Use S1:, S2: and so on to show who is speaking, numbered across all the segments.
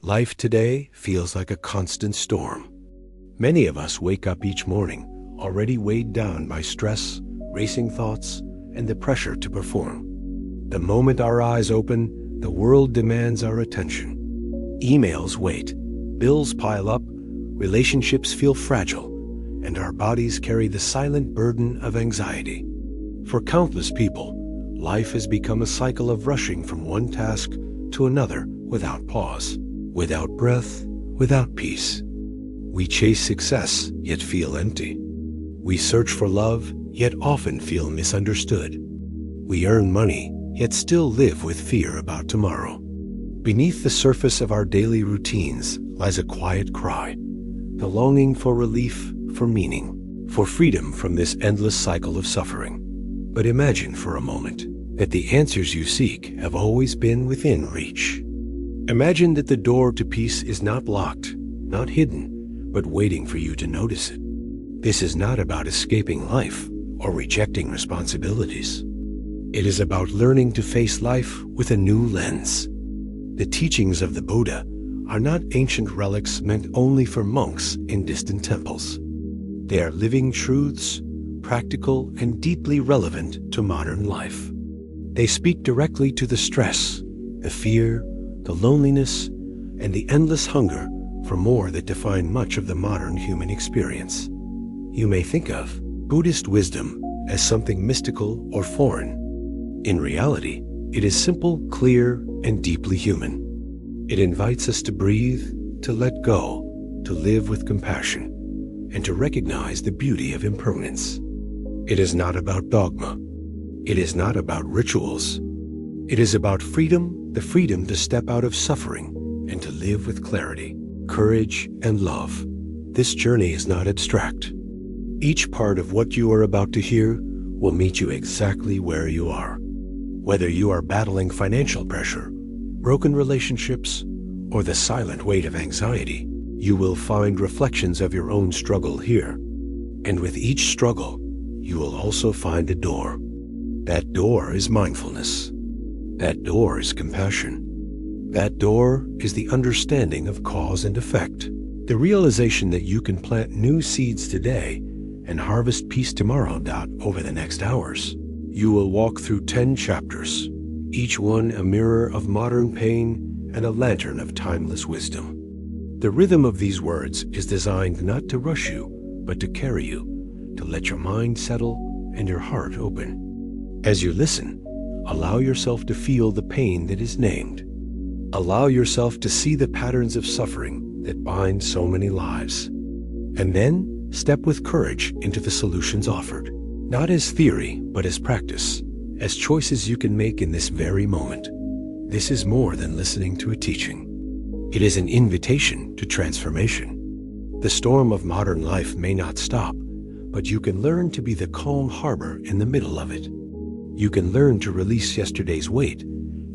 S1: Life today feels like a constant storm. Many of us wake up each morning already weighed down by stress, racing thoughts, and the pressure to perform. The moment our eyes open, the world demands our attention. Emails wait, bills pile up, relationships feel fragile, and our bodies carry the silent burden of anxiety. For countless people, life has become a cycle of rushing from one task to another without pause, without breath, without peace. We chase success, yet feel empty. We search for love, yet often feel misunderstood. We earn money, yet still live with fear about tomorrow. Beneath the surface of our daily routines lies a quiet cry, the longing for relief, for meaning, for freedom from this endless cycle of suffering. But imagine for a moment that the answers you seek have always been within reach. Imagine that the door to peace is not locked, not hidden, but waiting for you to notice it. This is not about escaping life or rejecting responsibilities. It is about learning to face life with a new lens. The teachings of the Buddha are not ancient relics meant only for monks in distant temples. They are living truths, practical and deeply relevant to modern life. They speak directly to the stress, the fear, the loneliness, and the endless hunger for more that define much of the modern human experience. You may think of Buddhist wisdom as something mystical or foreign. In reality, it is simple, clear, and deeply human. It invites us to breathe, to let go, to live with compassion, and to recognize the beauty of impermanence. It is not about dogma. It is not about rituals. It is about freedom, the freedom to step out of suffering and to live with clarity, courage, and love. This journey is not abstract. Each part of what you are about to hear will meet you exactly where you are. Whether you are battling financial pressure, broken relationships, or the silent weight of anxiety, you will find reflections of your own struggle here. And with each struggle, you will also find a door. That door is mindfulness. That door is compassion. That door is the understanding of cause and effect. The realization that you can plant new seeds today and harvest peace tomorrow. Over the next hours, you will walk through 10 chapters, each one a mirror of modern pain and a lantern of timeless wisdom. The rhythm of these words is designed not to rush you, but to carry you, to let your mind settle and your heart open. As you listen, allow yourself to feel the pain that is named. Allow yourself to see the patterns of suffering that bind so many lives. And then step with courage into the solutions offered, not as theory, but as practice, as choices you can make in this very moment. This is more than listening to a teaching. It is an invitation to transformation. The storm of modern life may not stop, but you can learn to be the calm harbor in the middle of it. You can learn to release yesterday's weight,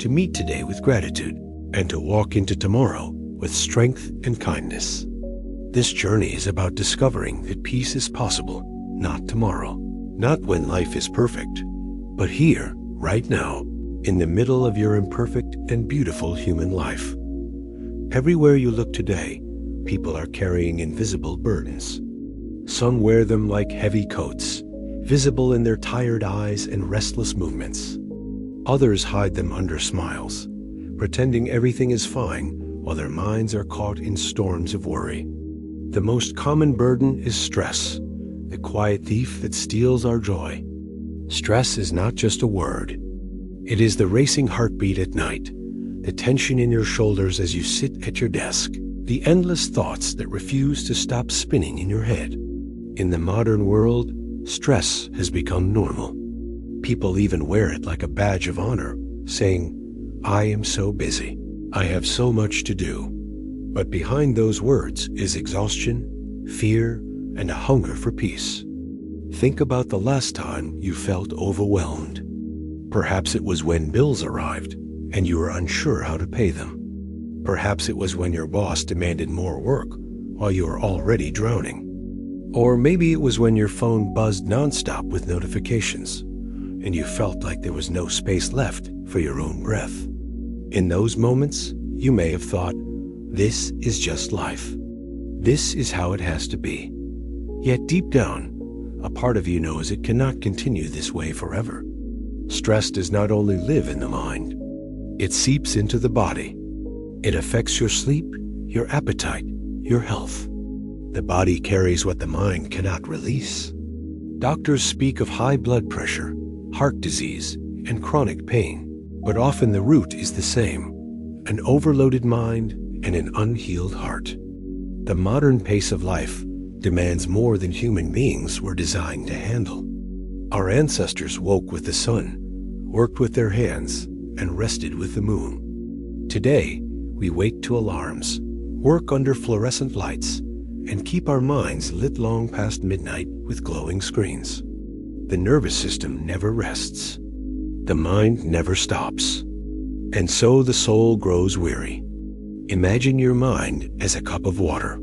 S1: to meet today with gratitude, and to walk into tomorrow with strength and kindness. This journey is about discovering that peace is possible, not tomorrow, not when life is perfect, but here, right now, in the middle of your imperfect and beautiful human life. Everywhere you look today, people are carrying invisible burdens. Some wear them like heavy coats, visible in their tired eyes and restless movements. Others hide them under smiles, pretending everything is fine while their minds are caught in storms of worry. The most common burden is stress, the quiet thief that steals our joy. Stress is not just a word. It is the racing heartbeat at night, the tension in your shoulders as you sit at your desk, the endless thoughts that refuse to stop spinning in your head. In the modern world, stress has become normal. People even wear it like a badge of honor, saying, "I am so busy. I have so much to do." But behind those words is exhaustion, fear, and a hunger for peace. Think about the last time you felt overwhelmed. Perhaps it was when bills arrived and you were unsure how to pay them. Perhaps it was when your boss demanded more work while you were already drowning. Or maybe it was when your phone buzzed nonstop with notifications and you felt like there was no space left for your own breath. In those moments, you may have thought, This is just life. This is how it has to be. Yet deep down, a part of you knows it cannot continue this way forever. Stress does not only live in the mind, it seeps into the body. It affects your sleep, your appetite, your health. The body carries what the mind cannot release. Doctors speak of high blood pressure, heart disease, and chronic pain, but often the root is the same: an overloaded mind and an unhealed heart. The modern pace of life demands more than human beings were designed to handle. Our ancestors woke with the sun, worked with their hands, and rested with the moon. Today, we wake to alarms, work under fluorescent lights, and keep our minds lit long past midnight with glowing screens. The nervous system never rests. The mind never stops. And so the soul grows weary. Imagine your mind as a cup of water.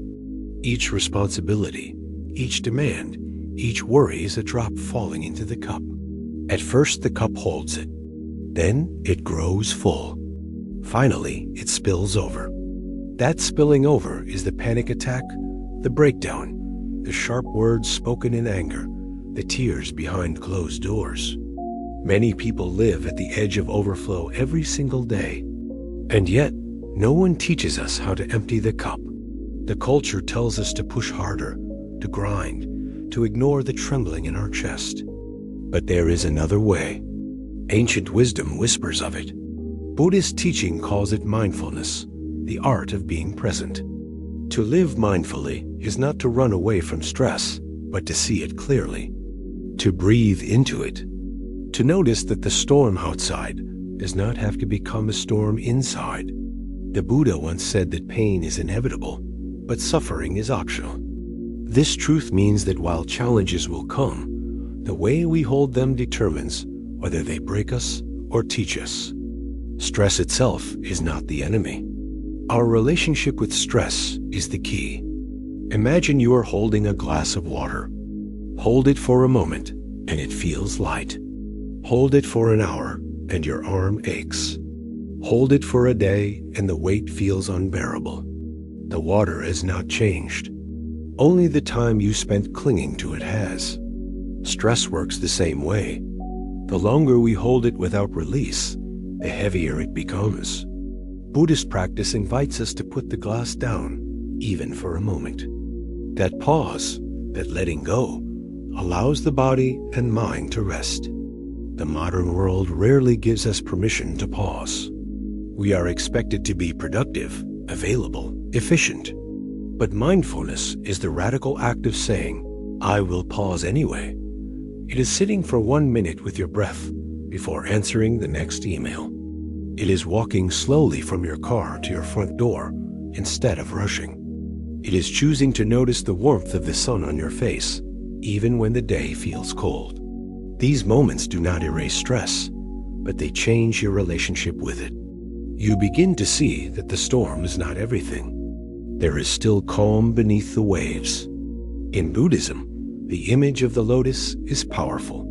S1: Each responsibility, each demand, each worry is a drop falling into the cup. At first the cup holds it. Then it grows full. Finally, it spills over. That spilling over is the panic attack, the breakdown, the sharp words spoken in anger, the tears behind closed doors. Many people live at the edge of overflow every single day. And yet, no one teaches us how to empty the cup. The culture tells us to push harder, to grind, to ignore the trembling in our chest. But there is another way. Ancient wisdom whispers of it. Buddhist teaching calls it mindfulness, the art of being present. To live mindfully is not to run away from stress, but to see it clearly, to breathe into it, to notice that the storm outside does not have to become a storm inside. The Buddha once said that pain is inevitable, but suffering is optional. This truth means that while challenges will come, the way we hold them determines whether they break us or teach us. Stress itself is not the enemy. Our relationship with stress is the key. Imagine you are holding a glass of water. Hold it for a moment and it feels light. Hold it for an hour and your arm aches. Hold it for a day and the weight feels unbearable. The water has not changed. Only the time you spent clinging to it has. Stress works the same way. The longer we hold it without release, the heavier it becomes. Buddhist practice invites us to put the glass down, even for a moment. That pause, that letting go, allows the body and mind to rest. The modern world rarely gives us permission to pause. We are expected to be productive, available, efficient. But mindfulness is the radical act of saying, I will pause anyway. It is sitting for 1 minute with your breath before answering the next email. It is walking slowly from your car to your front door instead of rushing. It is choosing to notice the warmth of the sun on your face, even when the day feels cold. These moments do not erase stress, but they change your relationship with it. You begin to see that the storm is not everything. There is still calm beneath the waves. In Buddhism, the image of the lotus is powerful.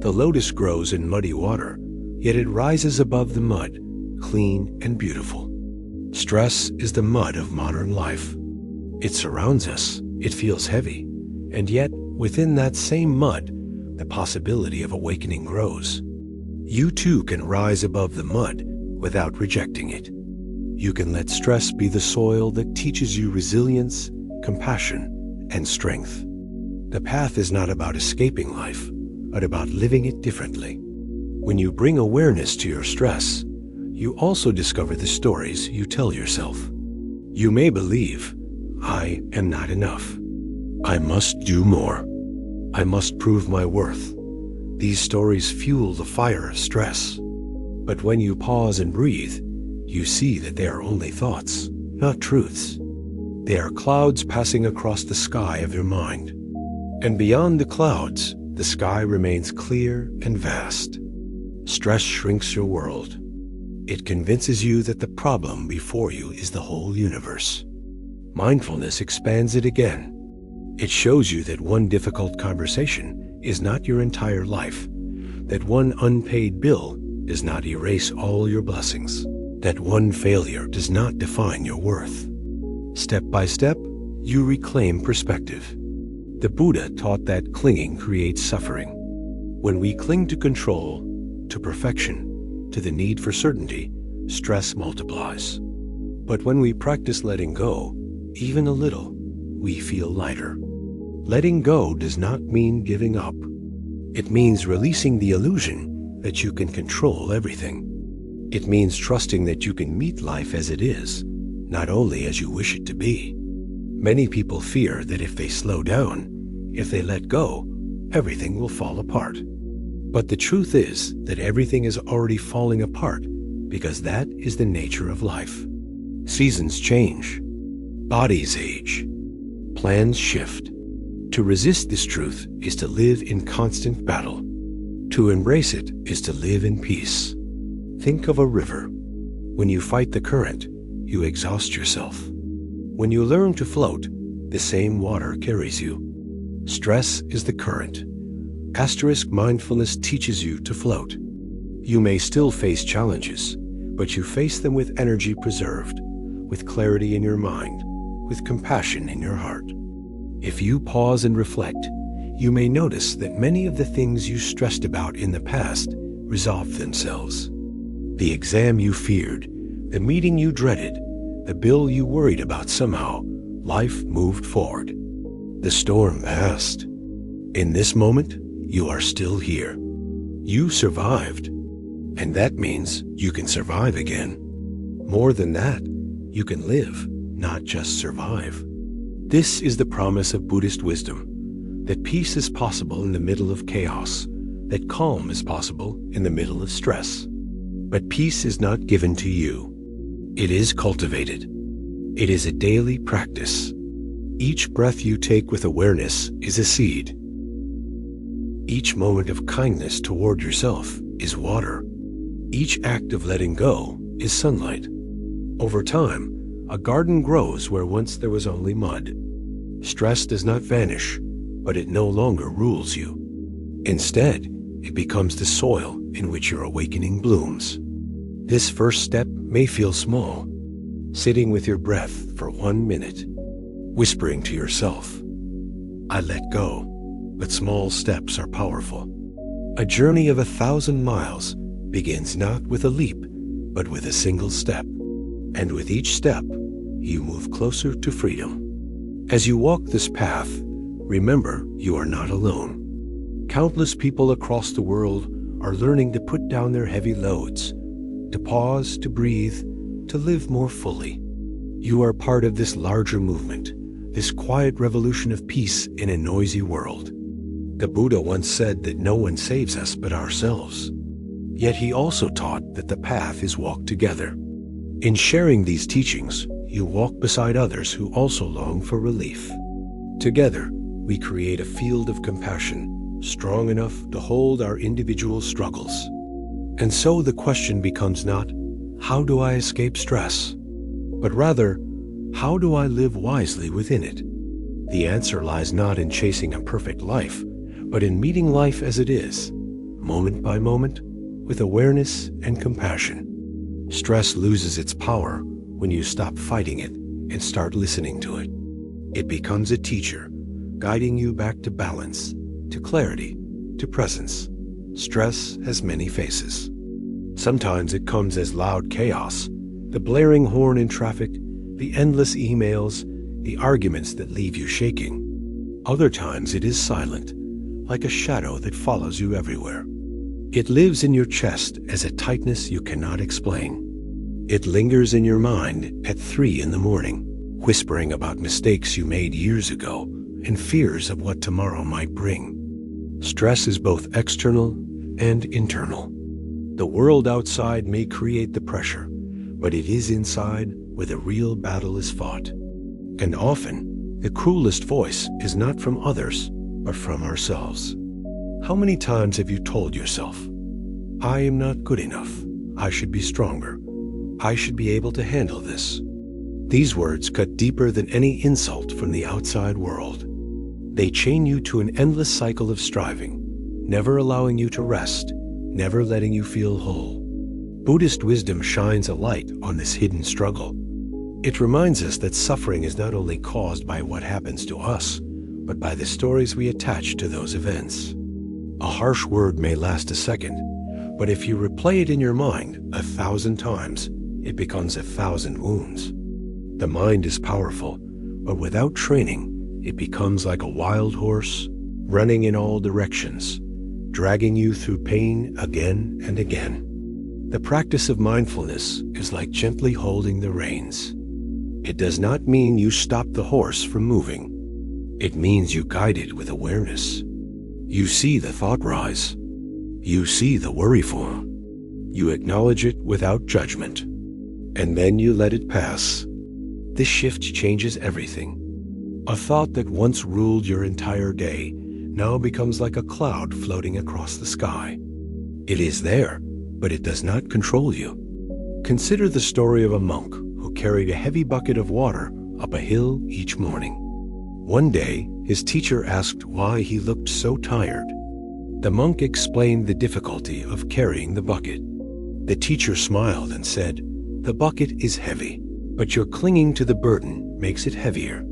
S1: The lotus grows in muddy water, yet it rises above the mud, clean and beautiful. Stress is the mud of modern life. It surrounds us, it feels heavy, and yet within that same mud, the possibility of awakening grows. You too can rise above the mud without rejecting it. You can let stress be the soil that teaches you resilience, compassion, and strength. The path is not about escaping life, but about living it differently. When you bring awareness to your stress, you also discover the stories you tell yourself. You may believe, I am not enough. I must do more. I must prove my worth. These stories fuel the fire of stress. But when you pause and breathe, you see that they are only thoughts, not truths. They are clouds passing across the sky of your mind. And beyond the clouds, the sky remains clear and vast. Stress shrinks your world. It convinces you that the problem before you is the whole universe. Mindfulness expands it again. It shows you that one difficult conversation is not your entire life, that one unpaid bill does not erase all your blessings, that one failure does not define your worth. Step by step, you reclaim perspective. The Buddha taught that clinging creates suffering. When we cling to control, to perfection, to the need for certainty, stress multiplies. But when we practice letting go, even a little, we feel lighter. Letting go does not mean giving up. It means releasing the illusion that you can control everything. It means trusting that you can meet life as it is, not only as you wish it to be. Many people fear that if they slow down, if they let go, everything will fall apart. But the truth is that everything is already falling apart because that is the nature of life. Seasons change. Bodies age. Plans shift. To resist this truth is to live in constant battle. To embrace it is to live in peace. Think of a river. When you fight the current, you exhaust yourself. When you learn to float, the same water carries you. Stress is the current. Asterisk mindfulness teaches you to float. You may still face challenges, but you face them with energy preserved, with clarity in your mind, with compassion in your heart. If you pause and reflect, you may notice that many of the things you stressed about in the past resolve themselves. The exam you feared, the meeting you dreaded, the bill you worried about somehow, life moved forward. The storm passed. In this moment, you are still here. You survived. And that means you can survive again. More than that, you can live, not just survive. This is the promise of Buddhist wisdom, that peace is possible in the middle of chaos, that calm is possible in the middle of stress. But peace is not given to you. It is cultivated. It is a daily practice. Each breath you take with awareness is a seed. Each moment of kindness toward yourself is water. Each act of letting go is sunlight. Over time, a garden grows where once there was only mud. Stress does not vanish, but it no longer rules you. Instead, it becomes the soil in which your awakening blooms. This first step may feel small, sitting with your breath for 1 minute, whispering to yourself, "I let go," but small steps are powerful. A journey of 1,000 miles begins not with a leap, but with a single step. And with each step, you move closer to freedom. As you walk this path, remember you are not alone. Countless people across the world are learning to put down their heavy loads, to pause, to breathe, to live more fully. You are part of this larger movement, this quiet revolution of peace in a noisy world. The Buddha once said that no one saves us but ourselves. Yet he also taught that the path is walked together. In sharing these teachings, you walk beside others who also long for relief. Together, we create a field of compassion, strong enough to hold our individual struggles. And so the question becomes not, how do I escape stress? But rather, how do I live wisely within it? The answer lies not in chasing a perfect life, but in meeting life as it is, moment by moment, with awareness and compassion. Stress loses its power when you stop fighting it and start listening to it. It becomes a teacher, guiding you back to balance, to clarity, to presence. Stress has many faces. Sometimes it comes as loud chaos, the blaring horn in traffic, the endless emails, the arguments that leave you shaking. Other times it is silent, like a shadow that follows you everywhere. It lives in your chest as a tightness you cannot explain. It lingers in your mind at 3 a.m, whispering about mistakes you made years ago and fears of what tomorrow might bring. Stress is both external and internal. The world outside may create the pressure, but it is inside where the real battle is fought. And often, the cruelest voice is not from others, but from ourselves. How many times have you told yourself, "I am not good enough. I should be stronger. I should be able to handle this"? These words cut deeper than any insult from the outside world. They chain you to an endless cycle of striving, never allowing you to rest, never letting you feel whole. Buddhist wisdom shines a light on this hidden struggle. It reminds us that suffering is not only caused by what happens to us, but by the stories we attach to those events. A harsh word may last a second, but if you replay it in your mind 1,000 times, it becomes 1,000 wounds. The mind is powerful, but without training, it becomes like a wild horse, running in all directions, dragging you through pain again and again. The practice of mindfulness is like gently holding the reins. It does not mean you stop the horse from moving. It means you guide it with awareness. You see the thought rise. You see the worry form. You acknowledge it without judgment. And then you let it pass. This shift changes everything. A thought that once ruled your entire day now becomes like a cloud floating across the sky. It is there, but it does not control you. Consider the story of a monk who carried a heavy bucket of water up a hill each morning. One day, his teacher asked why he looked so tired. The monk explained the difficulty of carrying the bucket. The teacher smiled and said, "The bucket is heavy, but your clinging to the burden makes it heavier."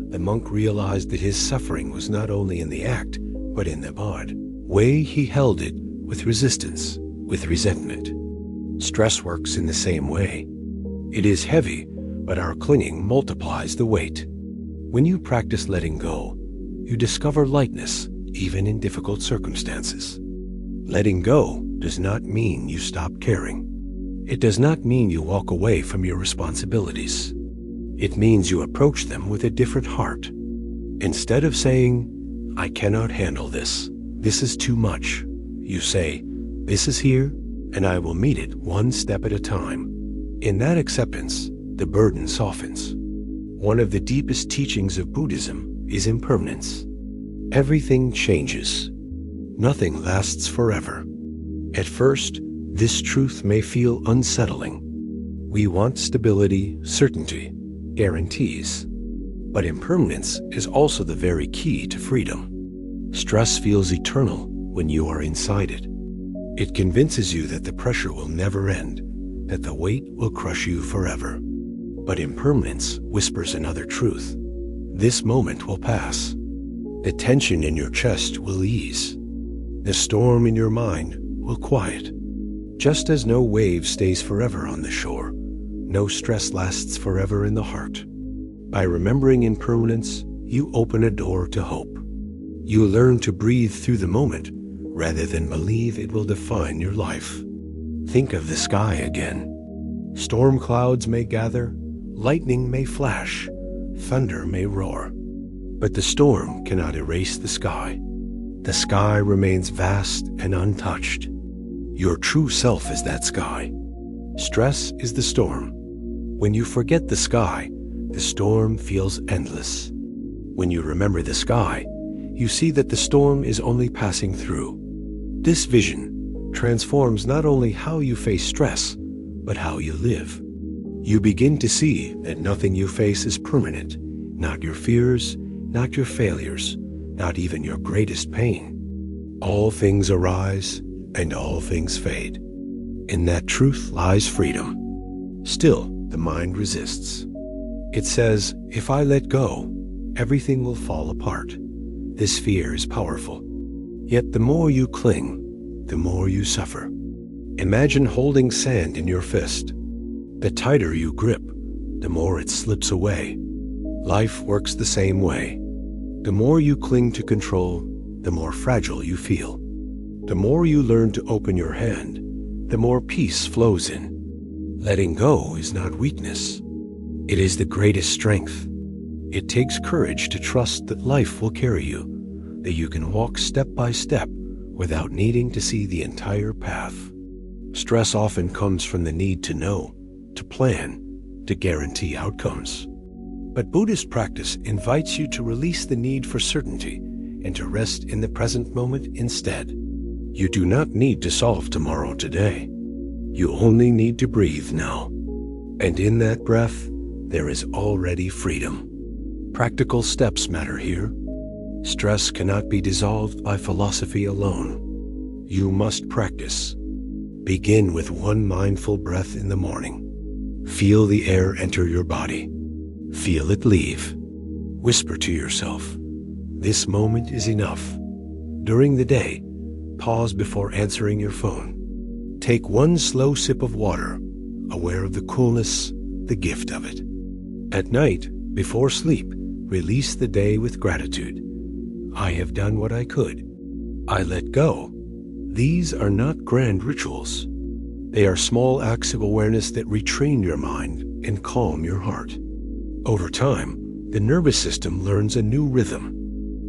S1: The monk realized that his suffering was not only in the act, but in the way he held it with resistance, with resentment. Stress works in the same way. It is heavy, but our clinging multiplies the weight. When you practice letting go, you discover lightness even in difficult circumstances. Letting go does not mean you stop caring. It does not mean you walk away from your responsibilities. It means you approach them with a different heart. Instead of saying, "I cannot handle this, this is too much," you say, "This is here, and I will meet it one step at a time." In that acceptance, the burden softens. One of the deepest teachings of Buddhism is impermanence. Everything changes. Nothing lasts forever. At first, this truth may feel unsettling. We want stability, certainty, guarantees. But impermanence is also the very key to freedom. Stress feels eternal when you are inside it. It convinces you that the pressure will never end, that the weight will crush you forever. But impermanence whispers another truth. This moment will pass. The tension in your chest will ease. The storm in your mind will quiet. Just as no wave stays forever on the shore, no stress lasts forever in the heart. By remembering impermanence, you open a door to hope. You learn to breathe through the moment rather than believe it will define your life. Think of the sky again. Storm clouds may gather, lightning may flash, thunder may roar. But the storm cannot erase the sky. The sky remains vast and untouched. Your true self is that sky. Stress is the storm. When you forget the sky, the storm feels endless. When you remember the sky, you see that the storm is only passing through. This vision transforms not only how you face stress, but how you live. You begin to see that nothing you face is permanent, not your fears, not your failures, not even your greatest pain. All things arise and all things fade. In that truth lies freedom. Still, the mind resists. It says, "If I let go, everything will fall apart." This fear is powerful. Yet the more you cling, the more you suffer. Imagine holding sand in your fist. The tighter you grip, the more it slips away. Life works the same way. The more you cling to control, the more fragile you feel. The more you learn to open your hand, the more peace flows in. Letting go is not weakness. It is the greatest strength. It takes courage to trust that life will carry you, that you can walk step by step without needing to see the entire path. Stress often comes from the need to know, to plan, to guarantee outcomes. But Buddhist practice invites you to release the need for certainty and to rest in the present moment instead. You do not need to solve tomorrow today. You only need to breathe now. And in that breath, there is already freedom. Practical steps matter here. Stress cannot be dissolved by philosophy alone. You must practice. Begin with one mindful breath in the morning. Feel the air enter your body. Feel it leave. Whisper to yourself, "This moment is enough." During the day, pause before answering your phone. Take one slow sip of water, aware of the coolness, the gift of it. At night, before sleep, release the day with gratitude. I have done what I could. I let go. These are not grand rituals. They are small acts of awareness that retrain your mind and calm your heart. Over time, the nervous system learns a new rhythm.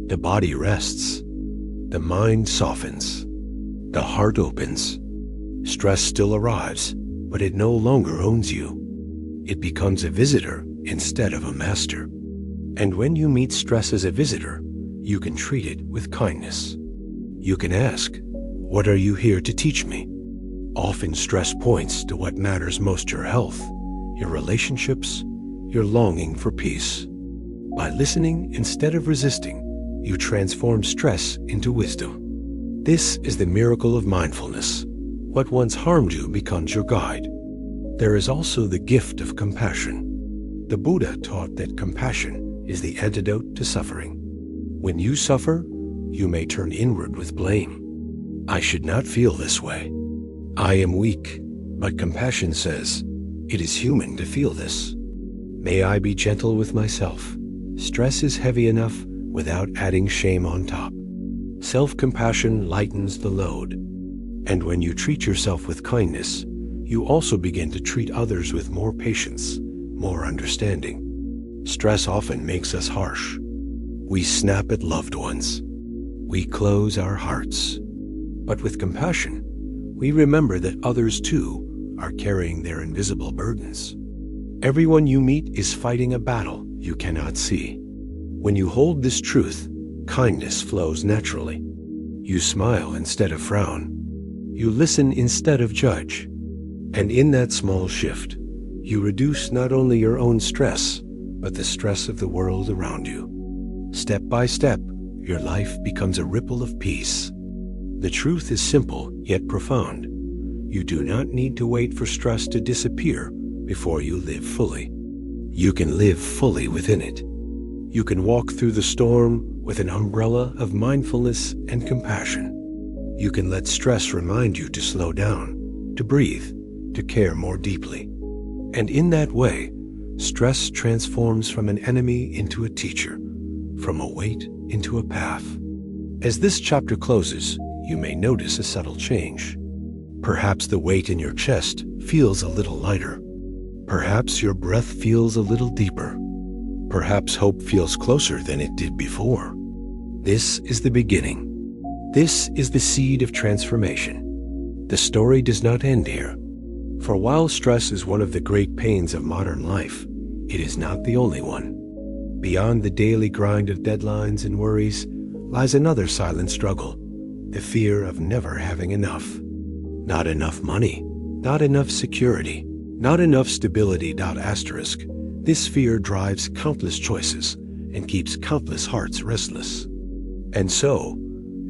S1: The body rests. The mind softens. The heart opens. Stress still arrives, but it no longer owns you. It becomes a visitor instead of a master. And when you meet stress as a visitor, you can treat it with kindness. You can ask, "What are you here to teach me?" Often stress points to what matters most: your health, your relationships, your longing for peace. By listening instead of resisting, you transform stress into wisdom. This is the miracle of mindfulness. What once harmed you becomes your guide. There is also the gift of compassion. The Buddha taught that compassion is the antidote to suffering. When you suffer, you may turn inward with blame. I should not feel this way. I am weak, but compassion says, it is human to feel this. May I be gentle with myself. Stress is heavy enough without adding shame on top. Self-compassion lightens the load. And when you treat yourself with kindness, you also begin to treat others with more patience, more understanding. Stress often makes us harsh. We snap at loved ones. We close our hearts. But with compassion, we remember that others too are carrying their invisible burdens. Everyone you meet is fighting a battle you cannot see. When you hold this truth, kindness flows naturally. You smile instead of frown. You listen instead of judge. And in that small shift, you reduce not only your own stress, but the stress of the world around you. Step by step, your life becomes a ripple of peace. The truth is simple yet profound. You do not need to wait for stress to disappear before you live fully. You can live fully within it. You can walk through the storm with an umbrella of mindfulness and compassion. You can let stress remind you to slow down, to breathe, to care more deeply. And in that way, stress transforms from an enemy into a teacher, from a weight into a path. As this chapter closes, you may notice a subtle change. Perhaps the weight in your chest feels a little lighter. Perhaps your breath feels a little deeper. Perhaps hope feels closer than it did before. This is the beginning. This is the seed of transformation. The story does not end here. For while stress is one of the great pains of modern life, it is not the only one. Beyond the daily grind of deadlines and worries lies another silent struggle, the fear of never having enough. Not enough money, not enough security, not enough stability. This fear drives countless choices and keeps countless hearts restless. And so,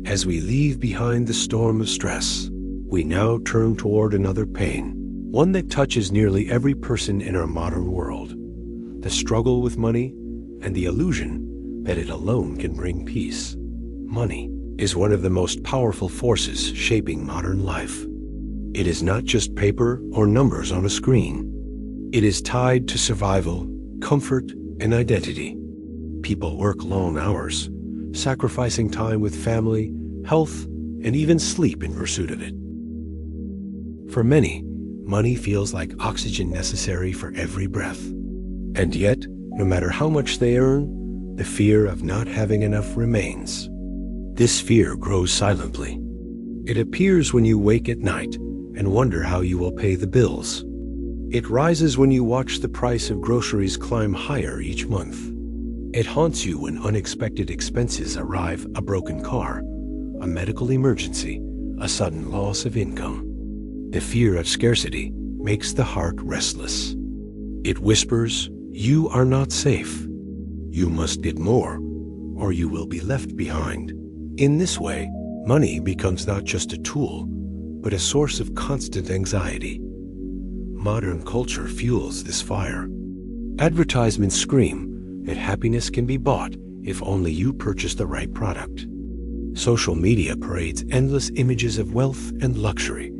S1: as we leave behind the storm of stress, we now turn toward another pain, one that touches nearly every person in our modern world: the struggle with money and the illusion that it alone can bring peace. Money is one of the most powerful forces shaping modern life. It is not just paper or numbers on a screen. It is tied to survival, comfort, and identity. People work long hours, sacrificing time with family, health, and even sleep in pursuit of it. For many, money feels like oxygen necessary for every breath. And yet, no matter how much they earn, the fear of not having enough remains. This fear grows silently. It appears when you wake at night and wonder how you will pay the bills. It rises when you watch the price of groceries climb higher each month. It haunts you when unexpected expenses arrive: a broken car, a medical emergency, a sudden loss of income. The fear of scarcity makes the heart restless. It whispers, "You are not safe. You must get more, or you will be left behind." In this way, money becomes not just a tool, but a source of constant anxiety. Modern culture fuels this fire. Advertisements scream that happiness can be bought if only you purchase the right product. Social media parades endless images of wealth and luxury,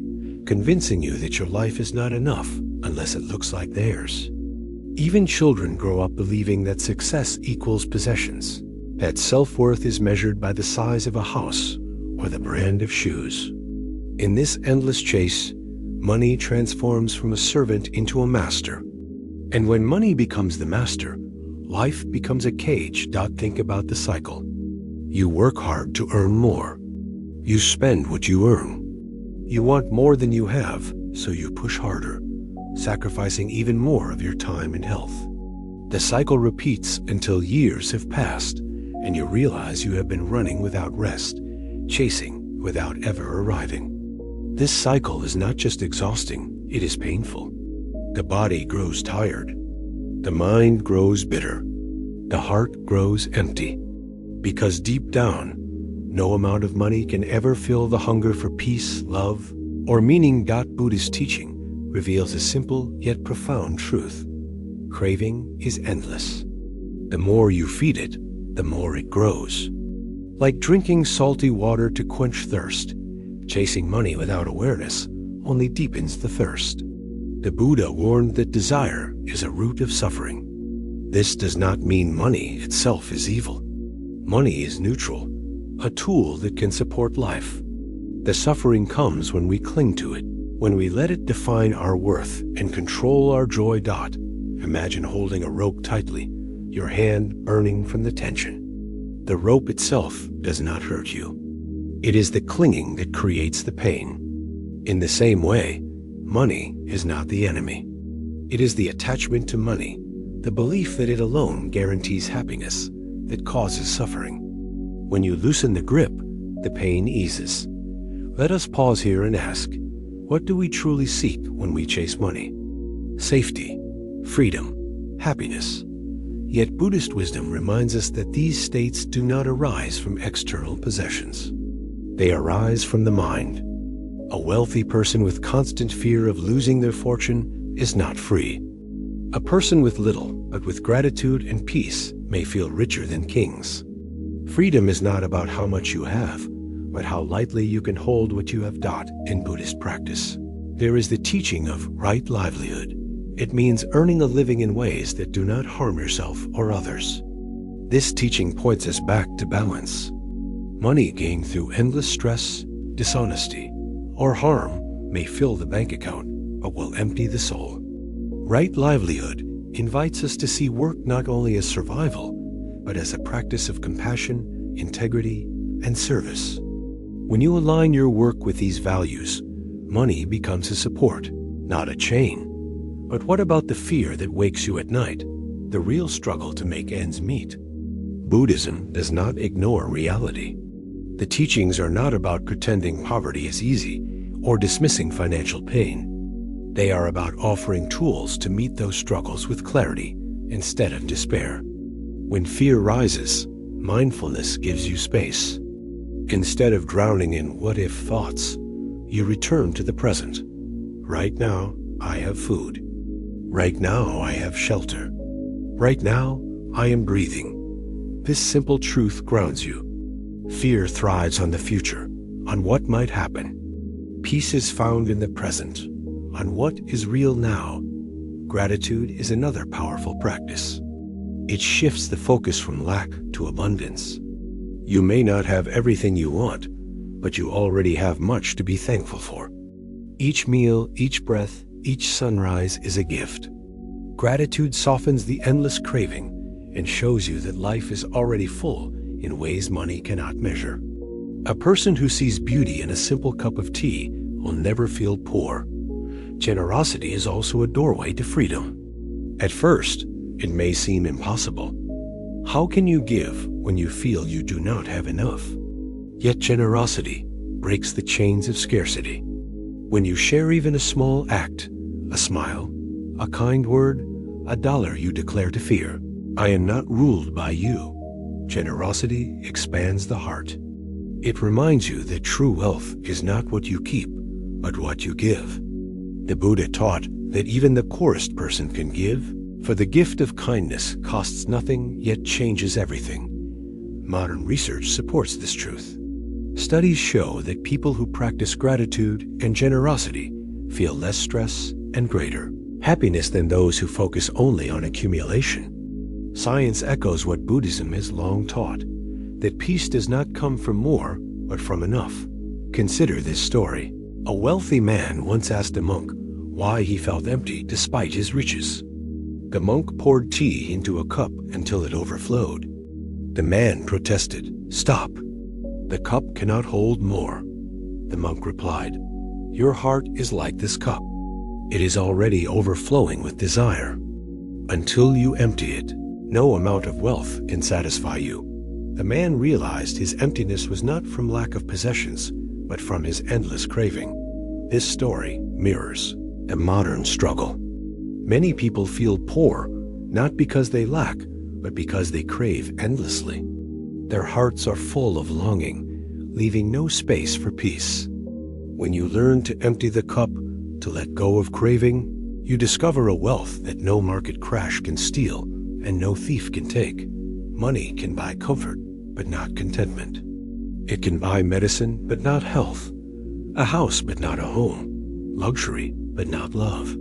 S1: convincing you that your life is not enough unless it looks like theirs. Even children grow up believing that success equals possessions, that self-worth is measured by the size of a house or the brand of shoes. In this endless chase, money transforms from a servant into a master. And when money becomes the master, life becomes a cage. Think about the cycle. You work hard to earn more. You spend what you earn. You want more than you have, so you push harder, sacrificing even more of your time and health. The cycle repeats until years have passed, and you realize you have been running without rest, chasing without ever arriving. This cycle is not just exhausting, it is painful. The body grows tired. The mind grows bitter. The heart grows empty. Because deep down, no amount of money can ever fill the hunger for peace, love, or meaning. Buddhist teaching reveals a simple yet profound truth. Craving is endless. The more you feed it, the more it grows. Like drinking salty water to quench thirst, chasing money without awareness only deepens the thirst. The Buddha warned that desire is a root of suffering. This does not mean money itself is evil. Money is neutral, a tool that can support life. The suffering comes when we cling to it, when we let it define our worth and control our joy. Imagine holding a rope tightly, your hand burning from the tension. The rope itself does not hurt you. It is the clinging that creates the pain. In the same way, money is not the enemy. It is the attachment to money, the belief that it alone guarantees happiness, that causes suffering. When you loosen the grip, the pain eases. Let us pause here and ask, what do we truly seek when we chase money? Safety, freedom, happiness. Yet Buddhist wisdom reminds us that these states do not arise from external possessions. They arise from the mind. A wealthy person with constant fear of losing their fortune is not free. A person with little, but with gratitude and peace, may feel richer than kings. Freedom is not about how much you have, but how lightly you can hold what you have. In Buddhist practice, there is the teaching of right livelihood. It means earning a living in ways that do not harm yourself or others. This teaching points us back to balance. Money gained through endless stress, dishonesty, or harm may fill the bank account, but will empty the soul. Right livelihood invites us to see work not only as survival, but as a practice of compassion, integrity, and service. When you align your work with these values, money becomes a support, not a chain. But what about the fear that wakes you at night, the real struggle to make ends meet? Buddhism does not ignore reality. The teachings are not about pretending poverty is easy or dismissing financial pain. They are about offering tools to meet those struggles with clarity instead of despair. When fear rises, mindfulness gives you space. Instead of drowning in what-if thoughts, you return to the present. Right now, I have food. Right now, I have shelter. Right now, I am breathing. This simple truth grounds you. Fear thrives on the future, on what might happen. Peace is found in the present, on what is real now. Gratitude is another powerful practice. It shifts the focus from lack to abundance. You may not have everything you want, but you already have much to be thankful for. Each meal, each breath, each sunrise is a gift. Gratitude softens the endless craving and shows you that life is already full in ways money cannot measure. A person who sees beauty in a simple cup of tea will never feel poor. Generosity is also a doorway to freedom. At first, it may seem impossible. How can you give when you feel you do not have enough? Yet generosity breaks the chains of scarcity. When you share even a small act, a smile, a kind word, $1 you declare to fear, I am not ruled by you. Generosity expands the heart. It reminds you that true wealth is not what you keep, but what you give. The Buddha taught that even the poorest person can give, for the gift of kindness costs nothing yet changes everything. Modern research supports this truth. Studies show that people who practice gratitude and generosity feel less stress and greater happiness than those who focus only on accumulation. Science echoes what Buddhism has long taught, that peace does not come from more, but from enough. Consider this story. A wealthy man once asked a monk why he felt empty despite his riches. The monk poured tea into a cup until it overflowed. The man protested, "Stop! The cup cannot hold more." The monk replied, "Your heart is like this cup. It is already overflowing with desire. Until you empty it, no amount of wealth can satisfy you." The man realized his emptiness was not from lack of possessions, but from his endless craving. This story mirrors a modern struggle. Many people feel poor, not because they lack, but because they crave endlessly. Their hearts are full of longing, leaving no space for peace. When you learn to empty the cup, to let go of craving, you discover a wealth that no market crash can steal and no thief can take. Money can buy comfort, but not contentment. It can buy medicine, but not health. A house, but not a home. Luxury, but not love.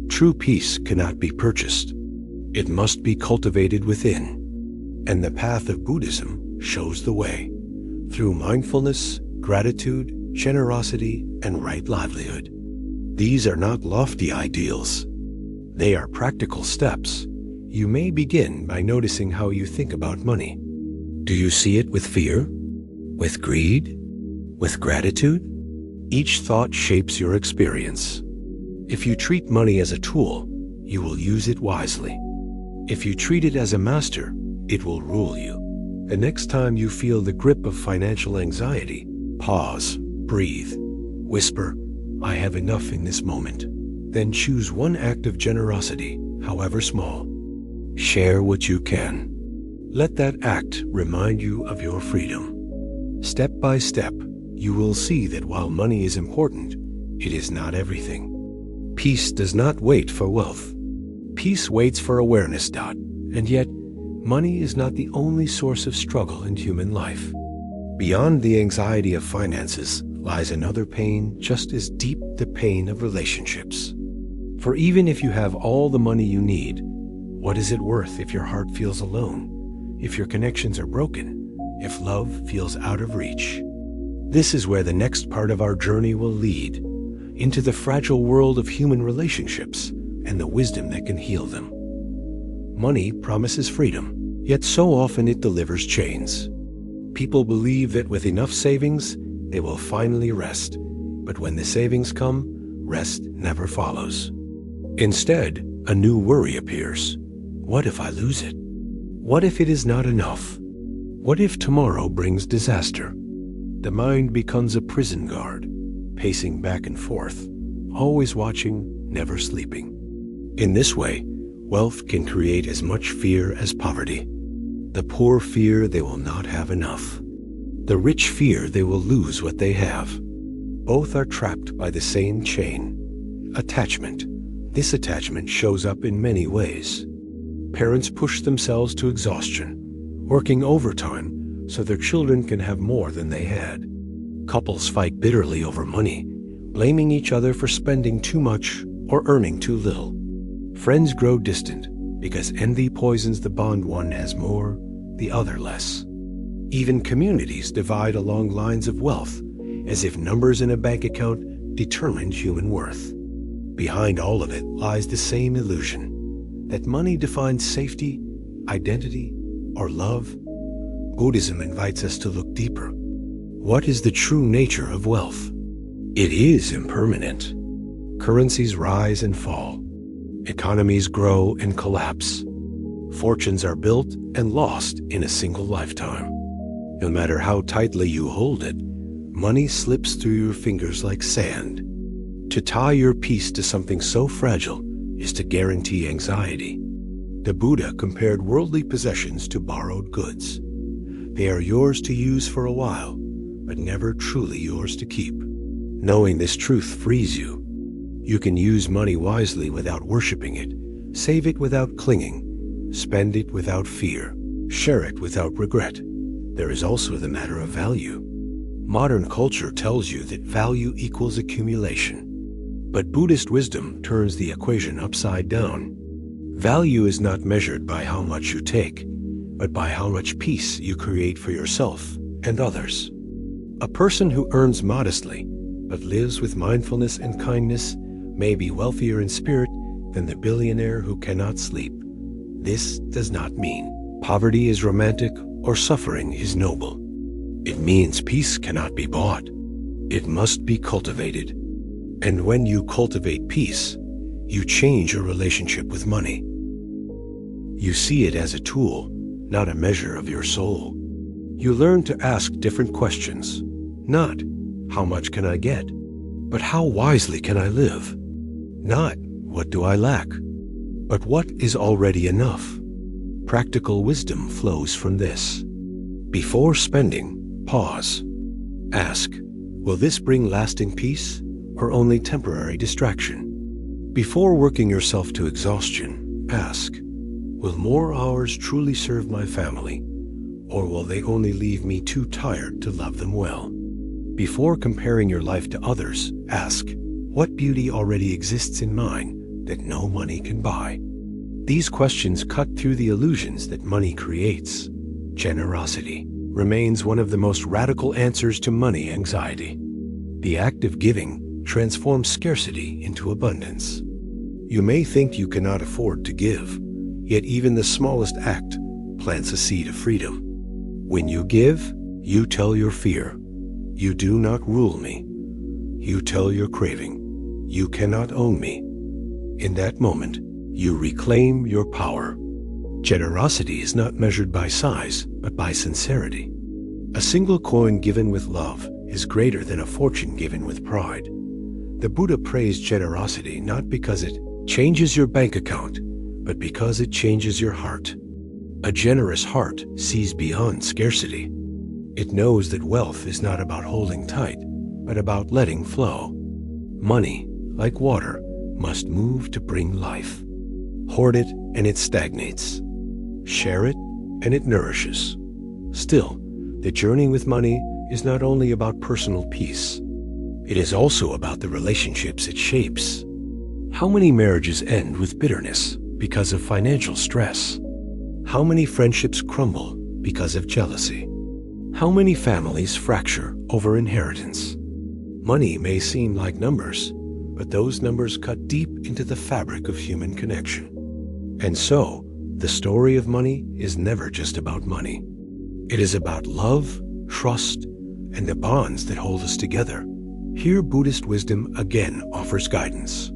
S1: True peace cannot be purchased. It must be cultivated within. And the path of Buddhism shows the way. Through mindfulness, gratitude, generosity, and right livelihood. These are not lofty ideals. They are practical steps. You may begin by noticing how you think about money. Do you see it with fear? With greed? With gratitude? Each thought shapes your experience. If you treat money as a tool, you will use it wisely. If you treat it as a master, it will rule you. The next time you feel the grip of financial anxiety, pause, breathe, whisper, "I have enough in this moment." Then choose one act of generosity, however small. Share what you can. Let that act remind you of your freedom. Step by step, you will see that while money is important, it is not everything. Peace does not wait for wealth. Peace waits for awareness. And yet, money is not the only source of struggle in human life. Beyond the anxiety of finances lies another pain just as deep, the pain of relationships. For even if you have all the money you need, what is it worth if your heart feels alone, if your connections are broken, if love feels out of reach? This is where the next part of our journey will lead, into the fragile world of human relationships and the wisdom that can heal them. Money promises freedom, yet so often it delivers chains. People believe that with enough savings, they will finally rest. But when the savings come, rest never follows. Instead, a new worry appears. What if I lose it? What if it is not enough? What if tomorrow brings disaster? The mind becomes a prison guard, pacing back and forth, always watching, never sleeping. In this way, wealth can create as much fear as poverty. The poor fear they will not have enough. The rich fear they will lose what they have. Both are trapped by the same chain, attachment. This attachment shows up in many ways. Parents push themselves to exhaustion, working overtime so their children can have more than they had. Couples fight bitterly over money, blaming each other for spending too much or earning too little. Friends grow distant because envy poisons the bond. One has more, the other less. Even communities divide along lines of wealth, as if numbers in a bank account determined human worth. Behind all of it lies the same illusion, that money defines safety, identity, or love. Buddhism invites us to look deeper. What is the true nature of wealth? It is impermanent. Currencies rise and fall. Economies grow and collapse. Fortunes are built and lost in a single lifetime. No matter how tightly you hold it, money slips through your fingers like sand. To tie your peace to something so fragile is to guarantee anxiety. The Buddha compared worldly possessions to borrowed goods. They are yours to use for a while, but never truly yours to keep. Knowing this truth frees you. You can use money wisely without worshiping it, save it without clinging, spend it without fear, share it without regret. There is also the matter of value. Modern culture tells you that value equals accumulation. But Buddhist wisdom turns the equation upside down. Value is not measured by how much you take, but by how much peace you create for yourself and others. A person who earns modestly, but lives with mindfulness and kindness, may be wealthier in spirit than the billionaire who cannot sleep. This does not mean poverty is romantic or suffering is noble. It means peace cannot be bought. It must be cultivated. And when you cultivate peace, you change your relationship with money. You see it as a tool, not a measure of your soul. You learn to ask different questions. Not, how much can I get? But how wisely can I live? Not, what do I lack? But what is already enough? Practical wisdom flows from this. Before spending, pause. Ask, will this bring lasting peace or only temporary distraction? Before working yourself to exhaustion, ask, will more hours truly serve my family, or will they only leave me too tired to love them well? Before comparing your life to others, ask, what beauty already exists in mine that no money can buy? These questions cut through the illusions that money creates. Generosity remains one of the most radical answers to money anxiety. The act of giving transforms scarcity into abundance. You may think you cannot afford to give, yet even the smallest act plants a seed of freedom. When you give, you tell your fear, you do not rule me. You tell your craving, you cannot own me. In that moment, you reclaim your power. Generosity is not measured by size, but by sincerity. A single coin given with love is greater than a fortune given with pride. The Buddha praised generosity not because it changes your bank account, but because it changes your heart. A generous heart sees beyond scarcity. It knows that wealth is not about holding tight, but about letting flow. Money, like water, must move to bring life. Hoard it and it stagnates. Share it and it nourishes. Still, the journey with money is not only about personal peace. It is also about the relationships it shapes. How many marriages end with bitterness because of financial stress? How many friendships crumble because of jealousy? How many families fracture over inheritance? Money may seem like numbers, but those numbers cut deep into the fabric of human connection. And so, the story of money is never just about money. It is about love, trust, and the bonds that hold us together. Here, Buddhist wisdom again offers guidance.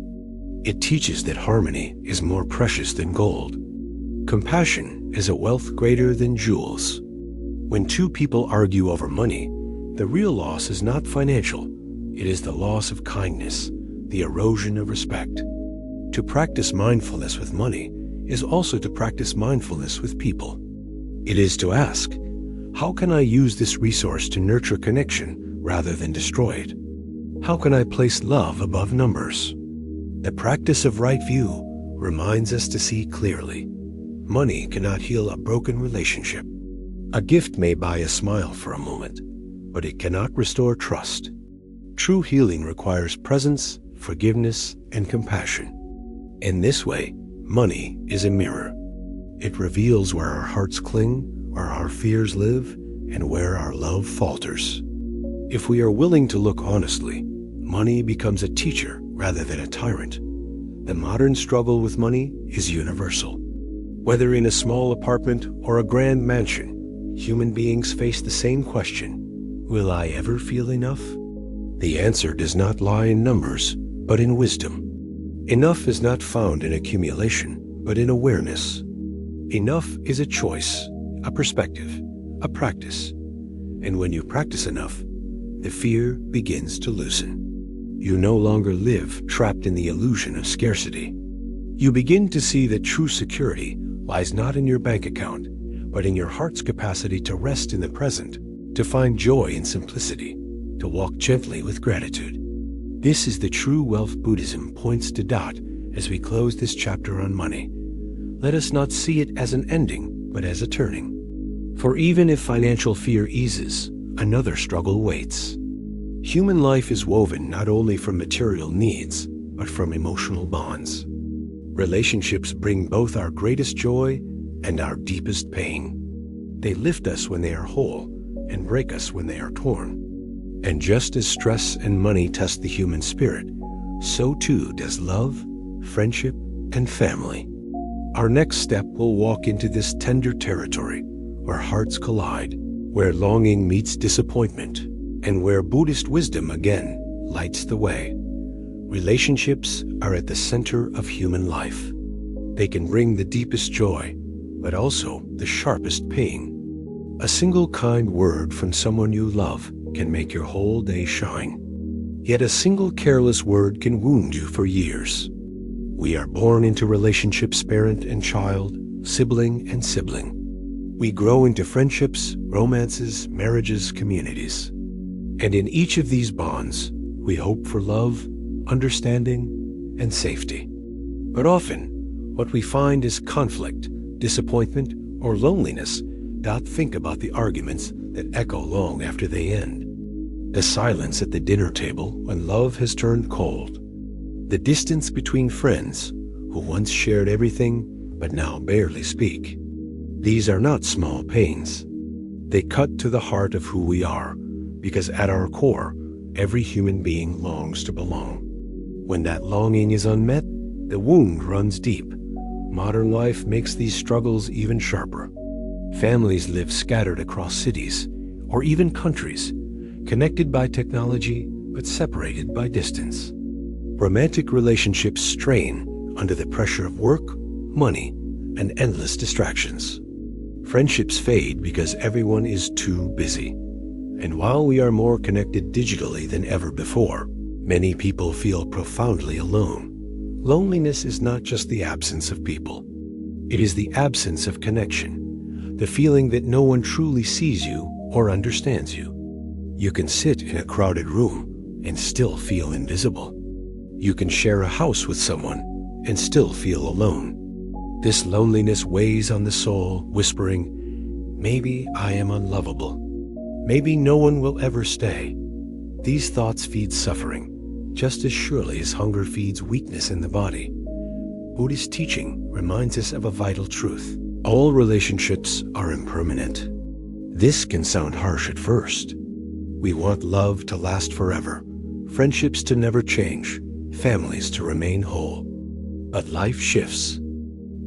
S1: It teaches that harmony is more precious than gold. Compassion is a wealth greater than jewels. When two people argue over money, the real loss is not financial. It is the loss of kindness, the erosion of respect. To practice mindfulness with money is also to practice mindfulness with people. It is to ask, how can I use this resource to nurture connection rather than destroy it? How can I place love above numbers? The practice of right view reminds us to see clearly. Money cannot heal a broken relationship. A gift may buy a smile for a moment, but it cannot restore trust. True healing requires presence, forgiveness, and compassion. In this way, money is a mirror. It reveals where our hearts cling, where our fears live, and where our love falters. If we are willing to look honestly, money becomes a teacher rather than a tyrant. The modern struggle with money is universal. Whether in a small apartment or a grand mansion, human beings face the same question: will I ever feel enough? The answer does not lie in numbers, but in wisdom. Enough is not found in accumulation, but in awareness. Enough is a choice, a perspective, a practice. And when you practice enough, the fear begins to loosen. You no longer live trapped in the illusion of scarcity. You begin to see that true security lies not in your bank account, but in your heart's capacity to rest in the present, to find joy in simplicity, to walk gently with gratitude. This is the true wealth Buddhism points to. As we close this chapter on money, let us not see it as an ending, but as a turning. For even if financial fear eases, another struggle waits. Human life is woven not only from material needs, but from emotional bonds. Relationships bring both our greatest joy and our deepest pain. They lift us when they are whole and break us when they are torn. And just as stress and money test the human spirit, so too does love, friendship, and family. Our next step will walk into this tender territory where hearts collide, where longing meets disappointment, and where Buddhist wisdom again lights the way. Relationships are at the center of human life. They can bring the deepest joy, but also the sharpest pain. A single kind word from someone you love can make your whole day shine. Yet a single careless word can wound you for years. We are born into relationships, parent and child, sibling and sibling. We grow into friendships, romances, marriages, communities. And in each of these bonds, we hope for love, understanding, and safety. But often, what we find is conflict, disappointment, or loneliness. Think about the arguments that echo long after they end. The silence at the dinner table when love has turned cold. The distance between friends who once shared everything but now barely speak. These are not small pains. They cut to the heart of who we are, because at our core, every human being longs to belong. When that longing is unmet, the wound runs deep. Modern life makes these struggles even sharper. Families live scattered across cities, or even countries, connected by technology but separated by distance. Romantic relationships strain under the pressure of work, money, and endless distractions. Friendships fade because everyone is too busy. And while we are more connected digitally than ever before, many people feel profoundly alone. Loneliness is not just the absence of people. It is the absence of connection, the feeling that no one truly sees you or understands you. You can sit in a crowded room and still feel invisible. You can share a house with someone and still feel alone. This loneliness weighs on the soul, whispering, "Maybe I am unlovable. Maybe no one will ever stay." These thoughts feed suffering, just as surely as hunger feeds weakness in the body. Buddhist teaching reminds us of a vital truth. All relationships are impermanent. This can sound harsh at first. We want love to last forever, friendships to never change, families to remain whole. But life shifts.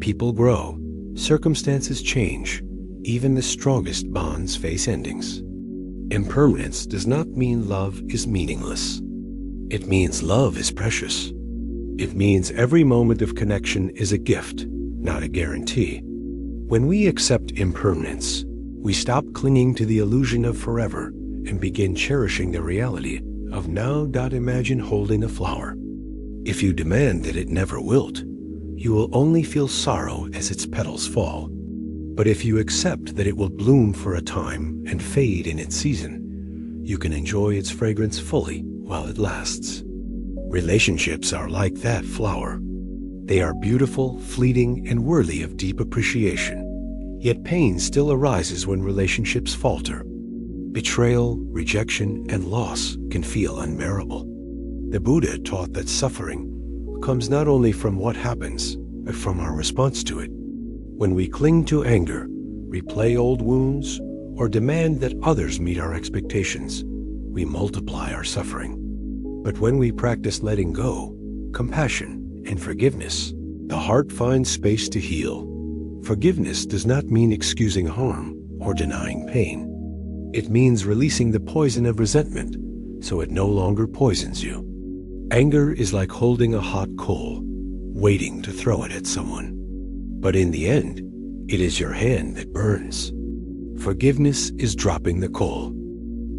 S1: People grow, circumstances change, even the strongest bonds face endings. Impermanence does not mean love is meaningless. It means love is precious. It means every moment of connection is a gift, not a guarantee. When we accept impermanence, we stop clinging to the illusion of forever and begin cherishing the reality of now. Imagine holding a flower. If you demand that it never wilt, you will only feel sorrow as its petals fall. But if you accept that it will bloom for a time and fade in its season, you can enjoy its fragrance fully while it lasts. Relationships are like that flower. They are beautiful, fleeting, and worthy of deep appreciation. Yet pain still arises when relationships falter. Betrayal, rejection, and loss can feel unbearable. The Buddha taught that suffering comes not only from what happens, but from our response to it. When we cling to anger, replay old wounds, or demand that others meet our expectations, we multiply our suffering. But when we practice letting go, compassion, and forgiveness, the heart finds space to heal. Forgiveness does not mean excusing harm or denying pain. It means releasing the poison of resentment so it no longer poisons you. Anger is like holding a hot coal, waiting to throw it at someone. But in the end, it is your hand that burns. Forgiveness is dropping the coal.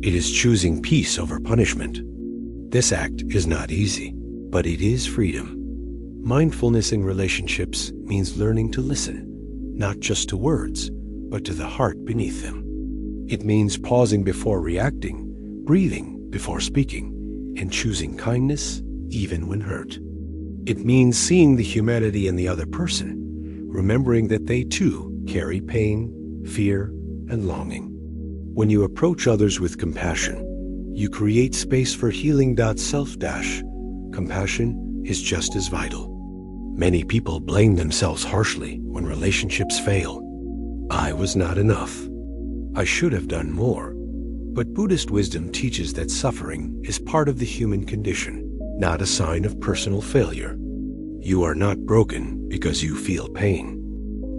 S1: It is choosing peace over punishment. This act is not easy, but it is freedom. Mindfulness in relationships means learning to listen, not just to words, but to the heart beneath them. It means pausing before reacting, breathing before speaking, and choosing kindness even when hurt. It means seeing the humanity in the other person, remembering that they too carry pain, fear, and longing. When you approach others with compassion, you create space for healing. Compassion is just as vital. Many people blame themselves harshly when relationships fail. I was not enough. I should have done more. But Buddhist wisdom teaches that suffering is part of the human condition, not a sign of personal failure. You are not broken because you feel pain.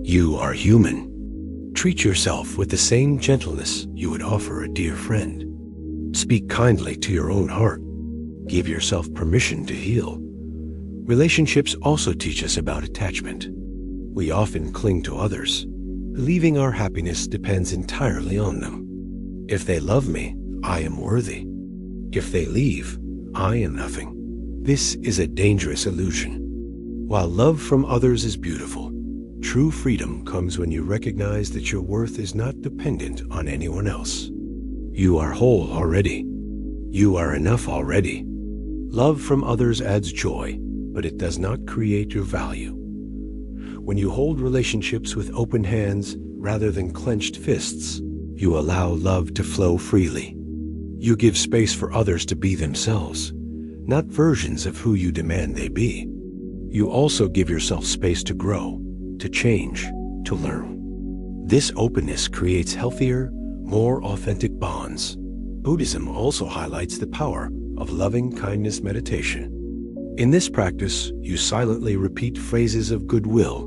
S1: You are human. Treat yourself with the same gentleness you would offer a dear friend. Speak kindly to your own heart. Give yourself permission to heal. Relationships also teach us about attachment. We often cling to others, believing our happiness depends entirely on them. If they love me, I am worthy. If they leave, I am nothing. This is a dangerous illusion. While love from others is beautiful, true freedom comes when you recognize that your worth is not dependent on anyone else. You are whole already. You are enough already. Love from others adds joy, but it does not create your value. When you hold relationships with open hands rather than clenched fists, you allow love to flow freely. You give space for others to be themselves, not versions of who you demand they be. You also give yourself space to grow, to change, to learn. This openness creates healthier, more authentic bonds. Buddhism also highlights the power of loving kindness meditation. In this practice, you silently repeat phrases of goodwill.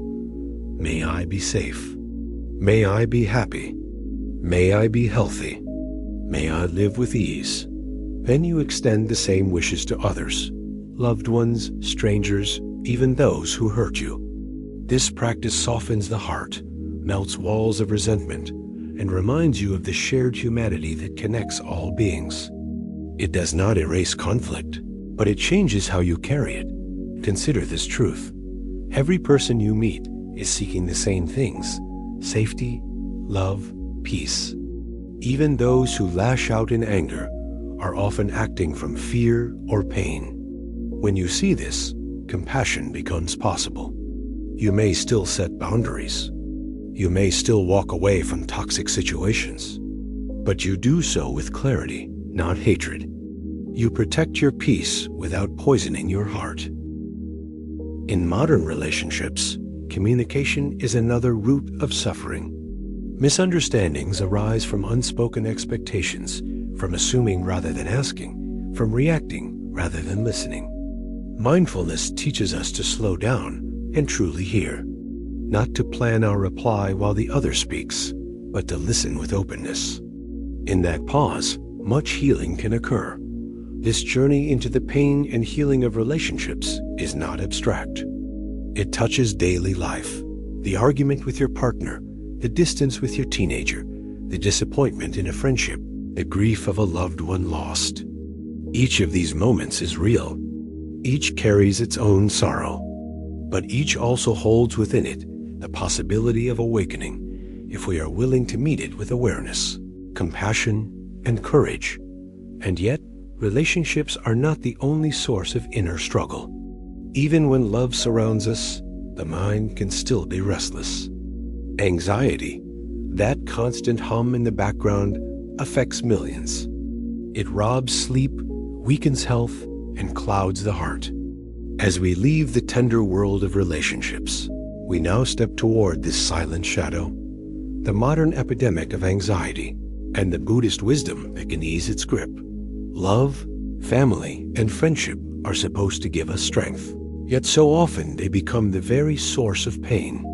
S1: May I be safe. May I be happy. May I be healthy. May I live with ease. Then you extend the same wishes to others, loved ones, strangers, even those who hurt you. This practice softens the heart, melts walls of resentment, and reminds you of the shared humanity that connects all beings. It does not erase conflict, but it changes how you carry it. Consider this truth. Every person you meet is seeking the same things: safety, love, peace. Even those who lash out in anger are often acting from fear or pain. When you see this, compassion becomes possible. You may still set boundaries. You may still walk away from toxic situations, but you do so with clarity, not hatred. You protect your peace without poisoning your heart. In modern relationships, communication is another root of suffering. Misunderstandings arise from unspoken expectations, from assuming rather than asking, from reacting rather than listening. Mindfulness teaches us to slow down and truly hear, not to plan our reply while the other speaks, but to listen with openness. In that pause, much healing can occur. This journey into the pain and healing of relationships is not abstract. It touches daily life, the argument with your partner, the distance with your teenager, the disappointment in a friendship, the grief of a loved one lost. Each of these moments is real. Each carries its own sorrow, but each also holds within it the possibility of awakening if we are willing to meet it with awareness, compassion, and courage. And yet, relationships are not the only source of inner struggle. Even when love surrounds us, the mind can still be restless. Anxiety, that constant hum in the background, affects millions. It robs sleep, weakens health, and clouds the heart. As we leave the tender world of relationships, we now step toward this silent shadow, the modern epidemic of anxiety, and the Buddhist wisdom that can ease its grip. Love, family, and friendship are supposed to give us strength, yet so often they become the very source of pain.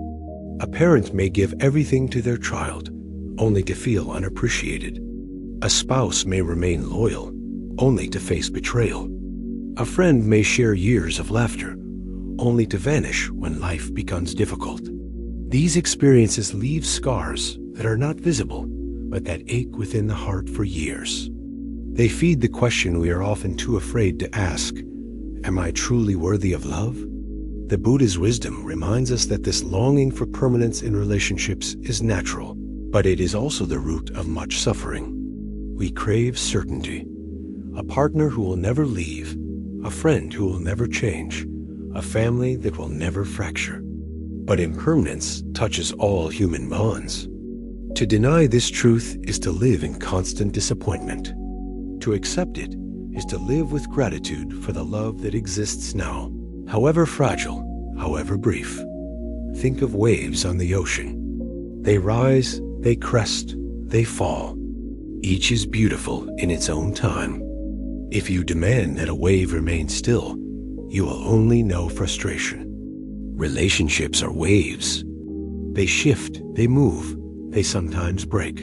S1: A parent may give everything to their child, only to feel unappreciated. A spouse may remain loyal, only to face betrayal. A friend may share years of laughter, only to vanish when life becomes difficult. These experiences leave scars that are not visible, but that ache within the heart for years. They feed the question we are often too afraid to ask: am I truly worthy of love? The Buddha's wisdom reminds us that this longing for permanence in relationships is natural, but it is also the root of much suffering. We crave certainty, a partner who will never leave, a friend who will never change, a family that will never fracture. But impermanence touches all human bonds. To deny this truth is to live in constant disappointment. To accept it is to live with gratitude for the love that exists now, however fragile, however brief. Think of waves on the ocean. They rise, they crest, they fall. Each is beautiful in its own time. If you demand that a wave remain still, you will only know frustration. Relationships are waves. They shift, they move, they sometimes break.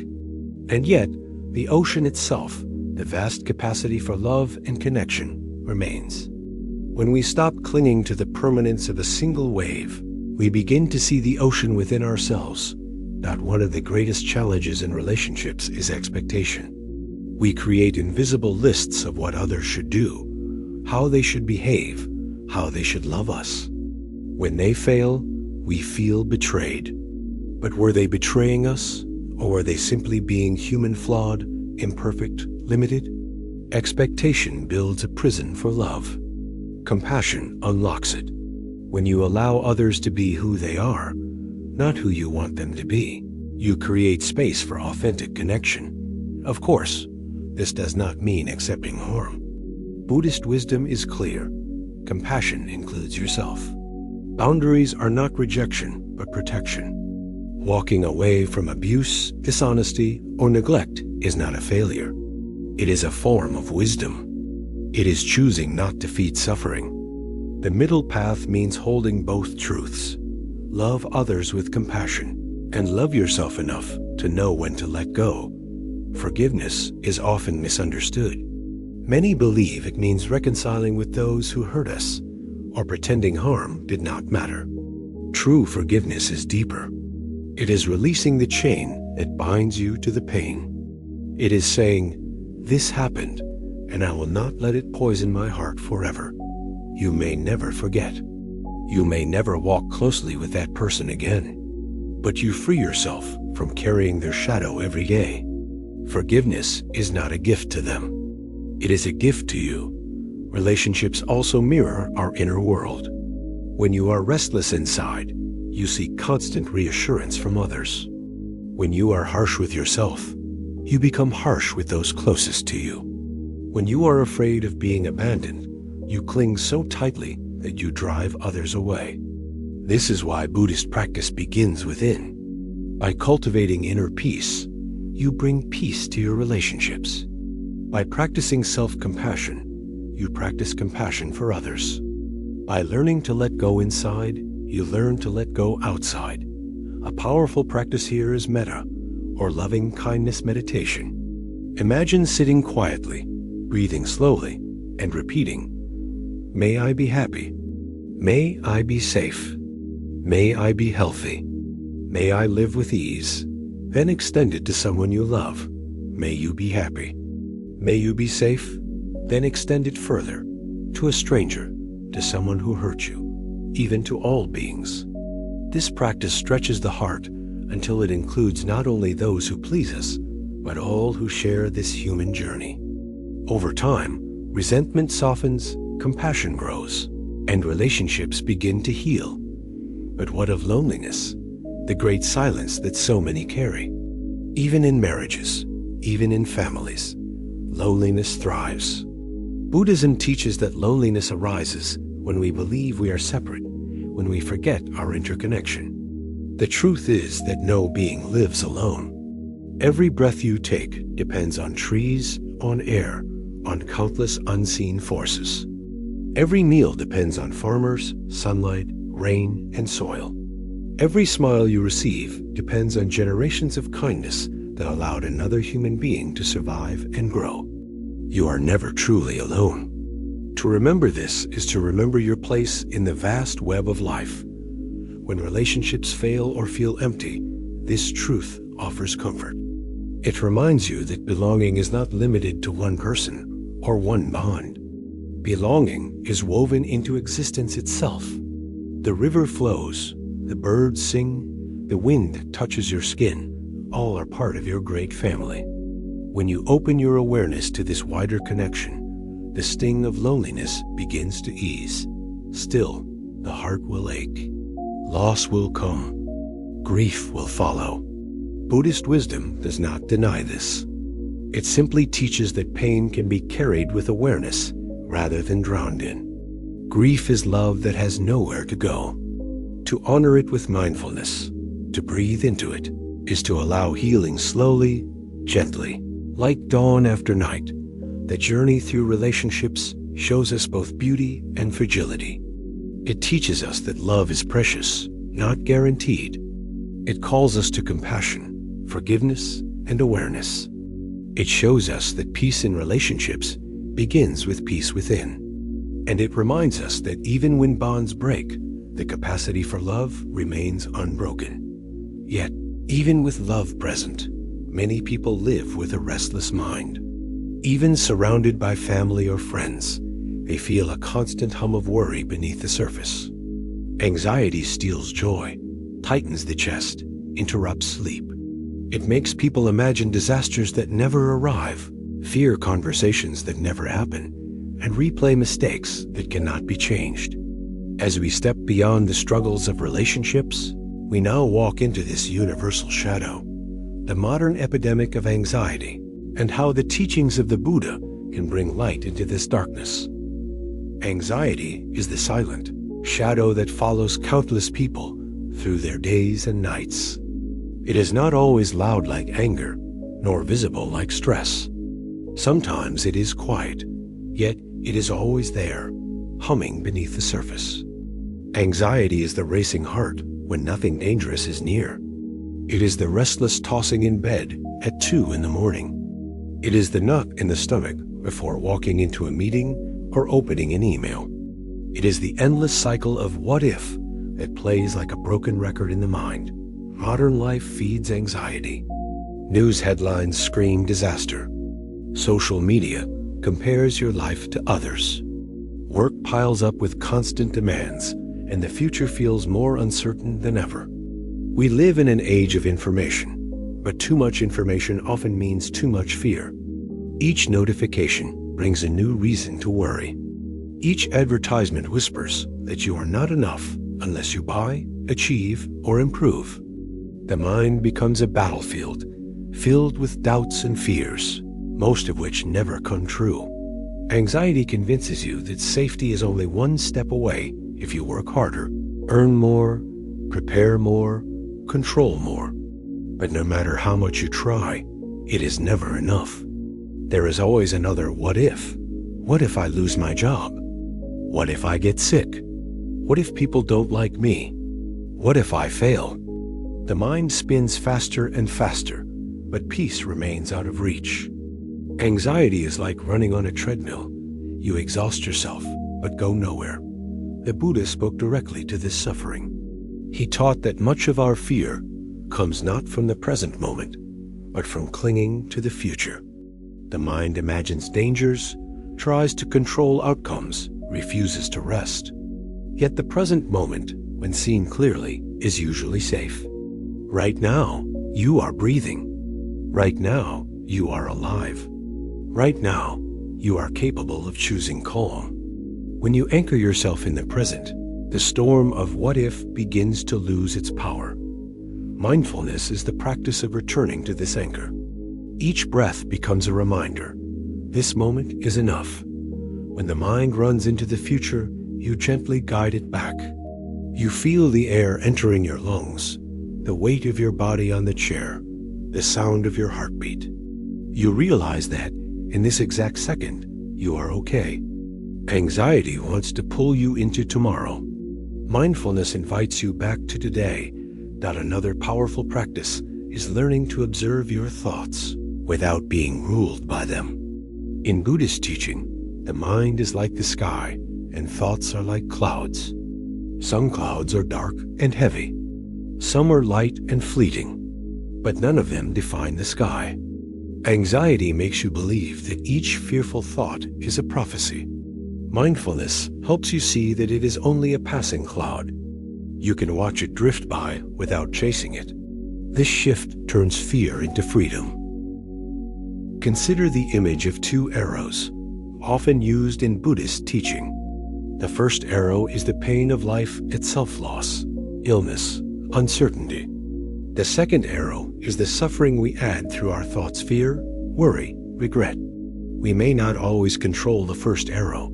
S1: And yet, the ocean itself, the vast capacity for love and connection, remains. When we stop clinging to the permanence of a single wave, we begin to see the ocean within ourselves. That one of the greatest challenges in relationships is expectation. We create invisible lists of what others should do, how they should behave, how they should love us. When they fail, we feel betrayed. But were they betraying us, or were they simply being human, flawed, imperfect, limited? Expectation builds a prison for love. Compassion unlocks it. When you allow others to be who they are, not who you want them to be, you create space for authentic connection. Of course, this does not mean accepting harm. Buddhist wisdom is clear. Compassion includes yourself. Boundaries are not rejection, but protection. Walking away from abuse, dishonesty, or neglect is not a failure. It is a form of wisdom. It is choosing not to feed suffering. The middle path means holding both truths. Love others with compassion, and love yourself enough to know when to let go. Forgiveness is often misunderstood. Many believe it means reconciling with those who hurt us, or pretending harm did not matter. True forgiveness is deeper. It is releasing the chain that binds you to the pain. It is saying, "This happened, and I will not let it poison my heart forever." You may never forget. You may never walk closely with that person again, but you free yourself from carrying their shadow every day. Forgiveness is not a gift to them. It is a gift to you. Relationships also mirror our inner world. When you are restless inside, you seek constant reassurance from others. When you are harsh with yourself, you become harsh with those closest to you. When you are afraid of being abandoned, you cling so tightly that you drive others away. This is why Buddhist practice begins within. By cultivating inner peace, you bring peace to your relationships. By practicing self-compassion, you practice compassion for others. By learning to let go inside, you learn to let go outside. A powerful practice here is metta, or loving kindness meditation. Imagine sitting quietly, breathing slowly, and repeating, "May I be happy. May I be safe. May I be healthy. May I live with ease." Then extend it to someone you love. May you be happy. May you be safe. Then extend it further, to a stranger, to someone who hurt you, even to all beings. This practice stretches the heart until it includes not only those who please us, but all who share this human journey. Over time, resentment softens, compassion grows, and relationships begin to heal. But what of loneliness? The great silence that so many carry. Even in marriages, even in families, loneliness thrives. Buddhism teaches that loneliness arises when we believe we are separate, when we forget our interconnection. The truth is that no being lives alone. Every breath you take depends on trees, on air, on countless unseen forces. Every meal depends on farmers, sunlight, rain, and soil. Every smile you receive depends on generations of kindness that allowed another human being to survive and grow. You are never truly alone. To remember this is to remember your place in the vast web of life. When relationships fail or feel empty, this truth offers comfort. It reminds you that belonging is not limited to one person or one bond. Belonging is woven into existence itself. The river flows, the birds sing, the wind touches your skin. All are part of your great family. When you open your awareness to this wider connection, the sting of loneliness begins to ease. Still, the heart will ache. Loss will come. Grief will follow. Buddhist wisdom does not deny this. It simply teaches that pain can be carried with awareness rather than drowned in. Grief is love that has nowhere to go. To honor it with mindfulness, to breathe into it, is to allow healing slowly, gently. Like dawn after night, the journey through relationships shows us both beauty and fragility. It teaches us that love is precious, not guaranteed. It calls us to compassion, forgiveness, and awareness. It shows us that peace in relationships begins with peace within. And it reminds us that even when bonds break, the capacity for love remains unbroken. Yet, even with love present, many people live with a restless mind. Even surrounded by family or friends, they feel a constant hum of worry beneath the surface. Anxiety steals joy, tightens the chest, interrupts sleep. It makes people imagine disasters that never arrive, fear conversations that never happen, and replay mistakes that cannot be changed. As we step beyond the struggles of relationships, we now walk into this universal shadow, the modern epidemic of anxiety, and how the teachings of the Buddha can bring light into this darkness. Anxiety is the silent shadow that follows countless people through their days and nights. It is not always loud like anger, nor visible like stress. Sometimes it is quiet, yet it is always there, humming beneath the surface. Anxiety is the racing heart when nothing dangerous is near. It is the restless tossing in bed at 2 a.m. It is the knot in the stomach before walking into a meeting or opening an email. It is the endless cycle of what if that plays like a broken record in the mind. Modern life feeds anxiety. News headlines scream disaster. Social media compares your life to others. Work piles up with constant demands, and the future feels more uncertain than ever. We live in an age of information, but too much information often means too much fear. Each notification brings a new reason to worry. Each advertisement whispers that you are not enough unless you buy, achieve, or improve. The mind becomes a battlefield filled with doubts and fears, most of which never come true. Anxiety convinces you that safety is only one step away if you work harder, earn more, prepare more, control more. But no matter how much you try, it is never enough. There is always another what if. What if I lose my job? What if I get sick? What if people don't like me? What if I fail? The mind spins faster and faster, but peace remains out of reach. Anxiety is like running on a treadmill. You exhaust yourself, but go nowhere. The Buddha spoke directly to this suffering. He taught that much of our fear comes not from the present moment, but from clinging to the future. The mind imagines dangers, tries to control outcomes, refuses to rest. Yet the present moment, when seen clearly, is usually safe. Right now, you are breathing. Right now, you are alive. Right now, you are capable of choosing calm. When you anchor yourself in the present, the storm of what if begins to lose its power. Mindfulness is the practice of returning to this anchor. Each breath becomes a reminder. This moment is enough. When the mind runs into the future, you gently guide it back. You feel the air entering your lungs, the weight of your body on the chair, the sound of your heartbeat. You realize that, in this exact second, you are okay. Anxiety wants to pull you into tomorrow. Mindfulness invites you back to today. That another powerful practice is learning to observe your thoughts without being ruled by them. In Buddhist teaching, the mind is like the sky, and thoughts are like clouds. Some clouds are dark and heavy. Some are light and fleeting, but none of them define the sky. Anxiety makes you believe that each fearful thought is a prophecy. Mindfulness helps you see that it is only a passing cloud. You can watch it drift by without chasing it. This shift turns fear into freedom. Consider the image of two arrows. often used in Buddhist teaching. The first arrow is the pain of life itself, loss, illness, uncertainty. The second arrow is the suffering we add through our thoughts, fear, worry, regret. We may not always control the first arrow,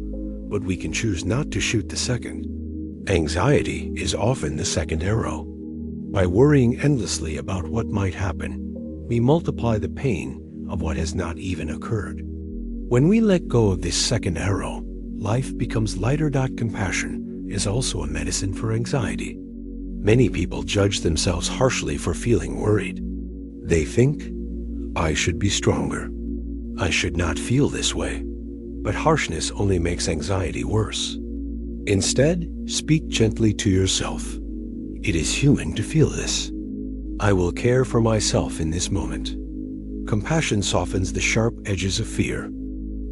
S1: but we can choose not to shoot the second. Anxiety is often the second arrow. By worrying endlessly about what might happen, we multiply the pain of what has not even occurred. When we let go of this second arrow, life becomes lighter. Compassion is also a medicine for anxiety. Many people judge themselves harshly for feeling worried. They think, I should be stronger. I should not feel this way. But harshness only makes anxiety worse. Instead, speak gently to yourself. It is human to feel this. I will care for myself in this moment. Compassion softens the sharp edges of fear.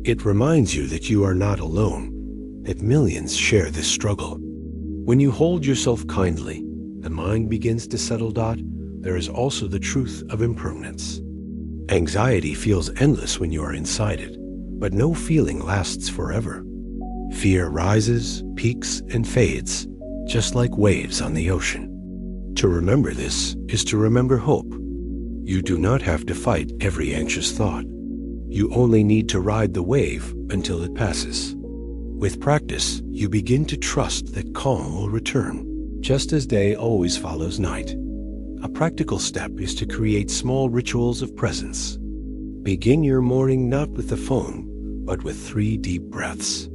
S1: It reminds you that you are not alone, that millions share this struggle. When you hold yourself kindly, the mind begins to settle. There is also the truth of impermanence. Anxiety feels endless when you are inside it, but no feeling lasts forever. Fear rises, peaks, and fades, just like waves on the ocean. To remember this is to remember hope. You do not have to fight every anxious thought. You only need to ride the wave until it passes. With practice, you begin to trust that calm will return, just as day always follows night. A practical step is to create small rituals of presence. Begin your morning not with the phone, but with 3 deep breaths.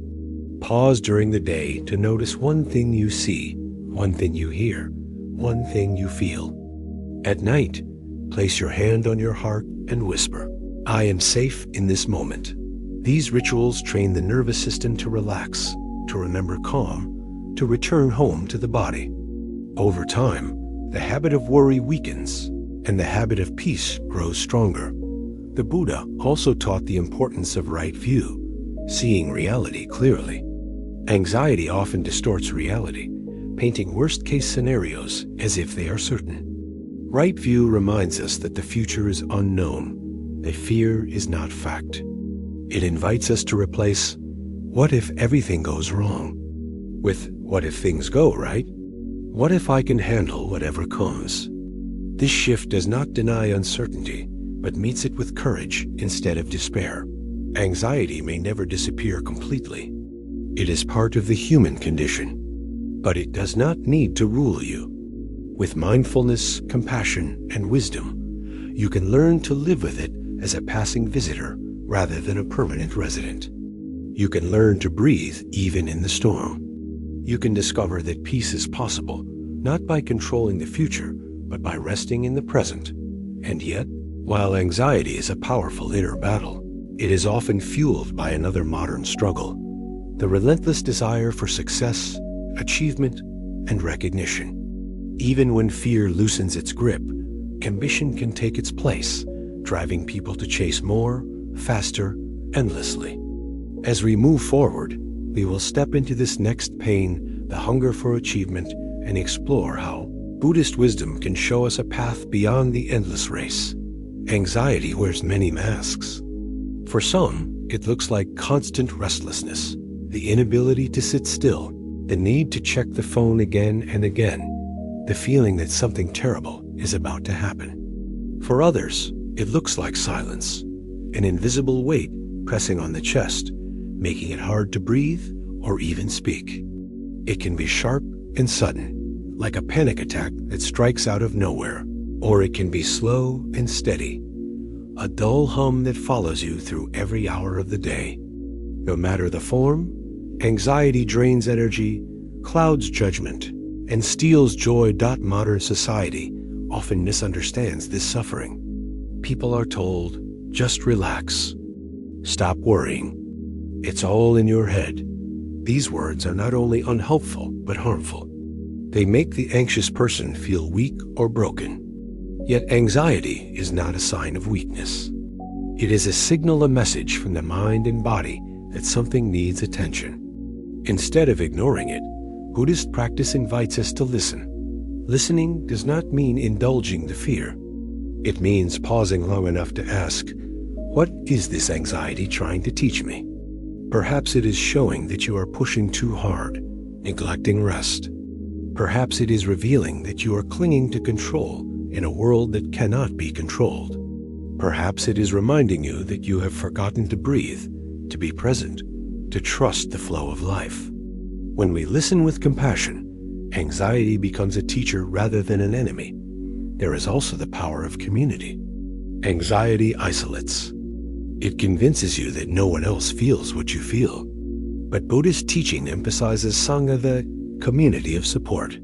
S1: Pause during the day to notice one thing you see, one thing you hear, one thing you feel. At night, place your hand on your heart and whisper, I am safe in this moment. These rituals train the nervous system to relax, to remember calm, to return home to the body. Over time, the habit of worry weakens, and the habit of peace grows stronger. The Buddha also taught the importance of right view, seeing reality clearly. Anxiety often distorts reality, painting worst-case scenarios as if they are certain. Right view reminds us that the future is unknown, that fear is not fact. It invites us to replace, what if everything goes wrong, with what if things go right? What if I can handle whatever comes? This shift does not deny uncertainty, but meets it with courage instead of despair. Anxiety may never disappear completely. It is part of the human condition, but it does not need to rule you. With mindfulness, compassion, and wisdom, you can learn to live with it as a passing visitor rather than a permanent resident. You can learn to breathe even in the storm. You can discover that peace is possible, not by controlling the future, but by resting in the present. And yet, while anxiety is a powerful inner battle, it is often fueled by another modern struggle, the relentless desire for success, achievement, and recognition. Even when fear loosens its grip, ambition can take its place, driving people to chase more, faster, endlessly. As we move forward, we will step into this next pain, the hunger for achievement, and explore how Buddhist wisdom can show us a path beyond the endless race. Anxiety wears many masks. For some, it looks like constant restlessness, the inability to sit still, the need to check the phone again and again, the feeling that something terrible is about to happen. For others, it looks like silence, an invisible weight pressing on the chest, making it hard to breathe or even speak. It can be sharp and sudden, like a panic attack that strikes out of nowhere, or it can be slow and steady, a dull hum that follows you through every hour of the day. No matter the form, anxiety drains energy, clouds judgment, and steals joy. Modern society often misunderstands this suffering. People are told, just relax, stop worrying. It's all in your head. These words are not only unhelpful, but harmful. They make the anxious person feel weak or broken. Yet anxiety is not a sign of weakness. It is a signal, a message from the mind and body that something needs attention. Instead of ignoring it, Buddhist practice invites us to listen. Listening does not mean indulging the fear. It means pausing long enough to ask, what is this anxiety trying to teach me? Perhaps it is showing that you are pushing too hard, neglecting rest. Perhaps it is revealing that you are clinging to control in a world that cannot be controlled. Perhaps it is reminding you that you have forgotten to breathe, to be present, to trust the flow of life. When we listen with compassion, anxiety becomes a teacher rather than an enemy. There is also the power of community. Anxiety isolates. It convinces you that no one else feels what you feel. But Buddhist teaching emphasizes Sangha, the community of support.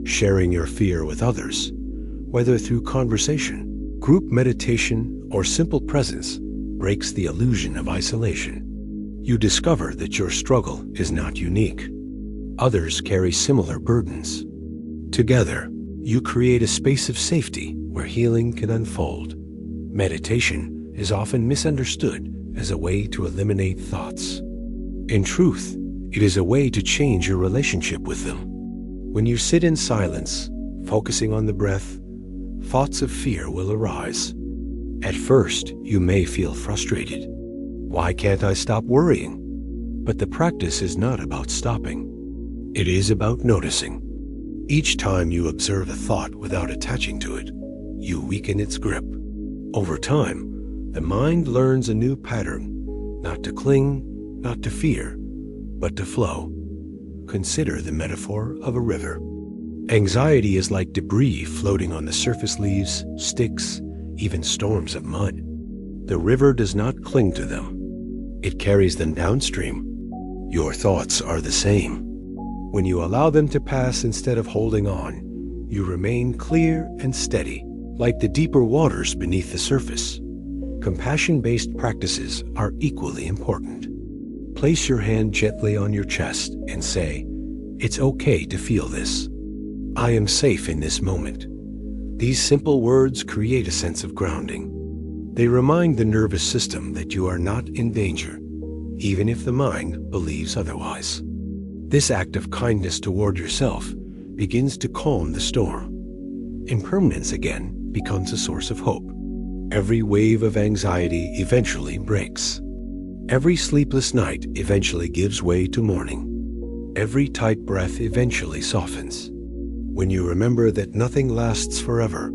S1: Sharing your fear with others, whether through conversation, group meditation, or simple presence, breaks the illusion of isolation. You discover that your struggle is not unique. Others carry similar burdens. Together, you create a space of safety where healing can unfold. Meditation is often misunderstood as a way to eliminate thoughts. In truth, it is a way to change your relationship with them. When you sit in silence, focusing on the breath, thoughts of fear will arise. At first, you may feel frustrated. Why can't I stop worrying? But the practice is not about stopping. It is about noticing. Each time you observe a thought without attaching to it, you weaken its grip. Over time, the mind learns a new pattern, not to cling, not to fear, but to flow. Consider the metaphor of a river. Anxiety is like debris floating on the surface, leaves, sticks, even storms of mud. The river does not cling to them. It carries them downstream. Your thoughts are the same. When you allow them to pass instead of holding on, you remain clear and steady, like the deeper waters beneath the surface. Compassion-based practices are equally important. Place your hand gently on your chest and say, "It's okay to feel this. I am safe in this moment." These simple words create a sense of grounding. They remind the nervous system that you are not in danger, even if the mind believes otherwise. This act of kindness toward yourself begins to calm the storm. Impermanence again becomes a source of hope. Every wave of anxiety eventually breaks. Every sleepless night eventually gives way to morning. Every tight breath eventually softens. When you remember that nothing lasts forever,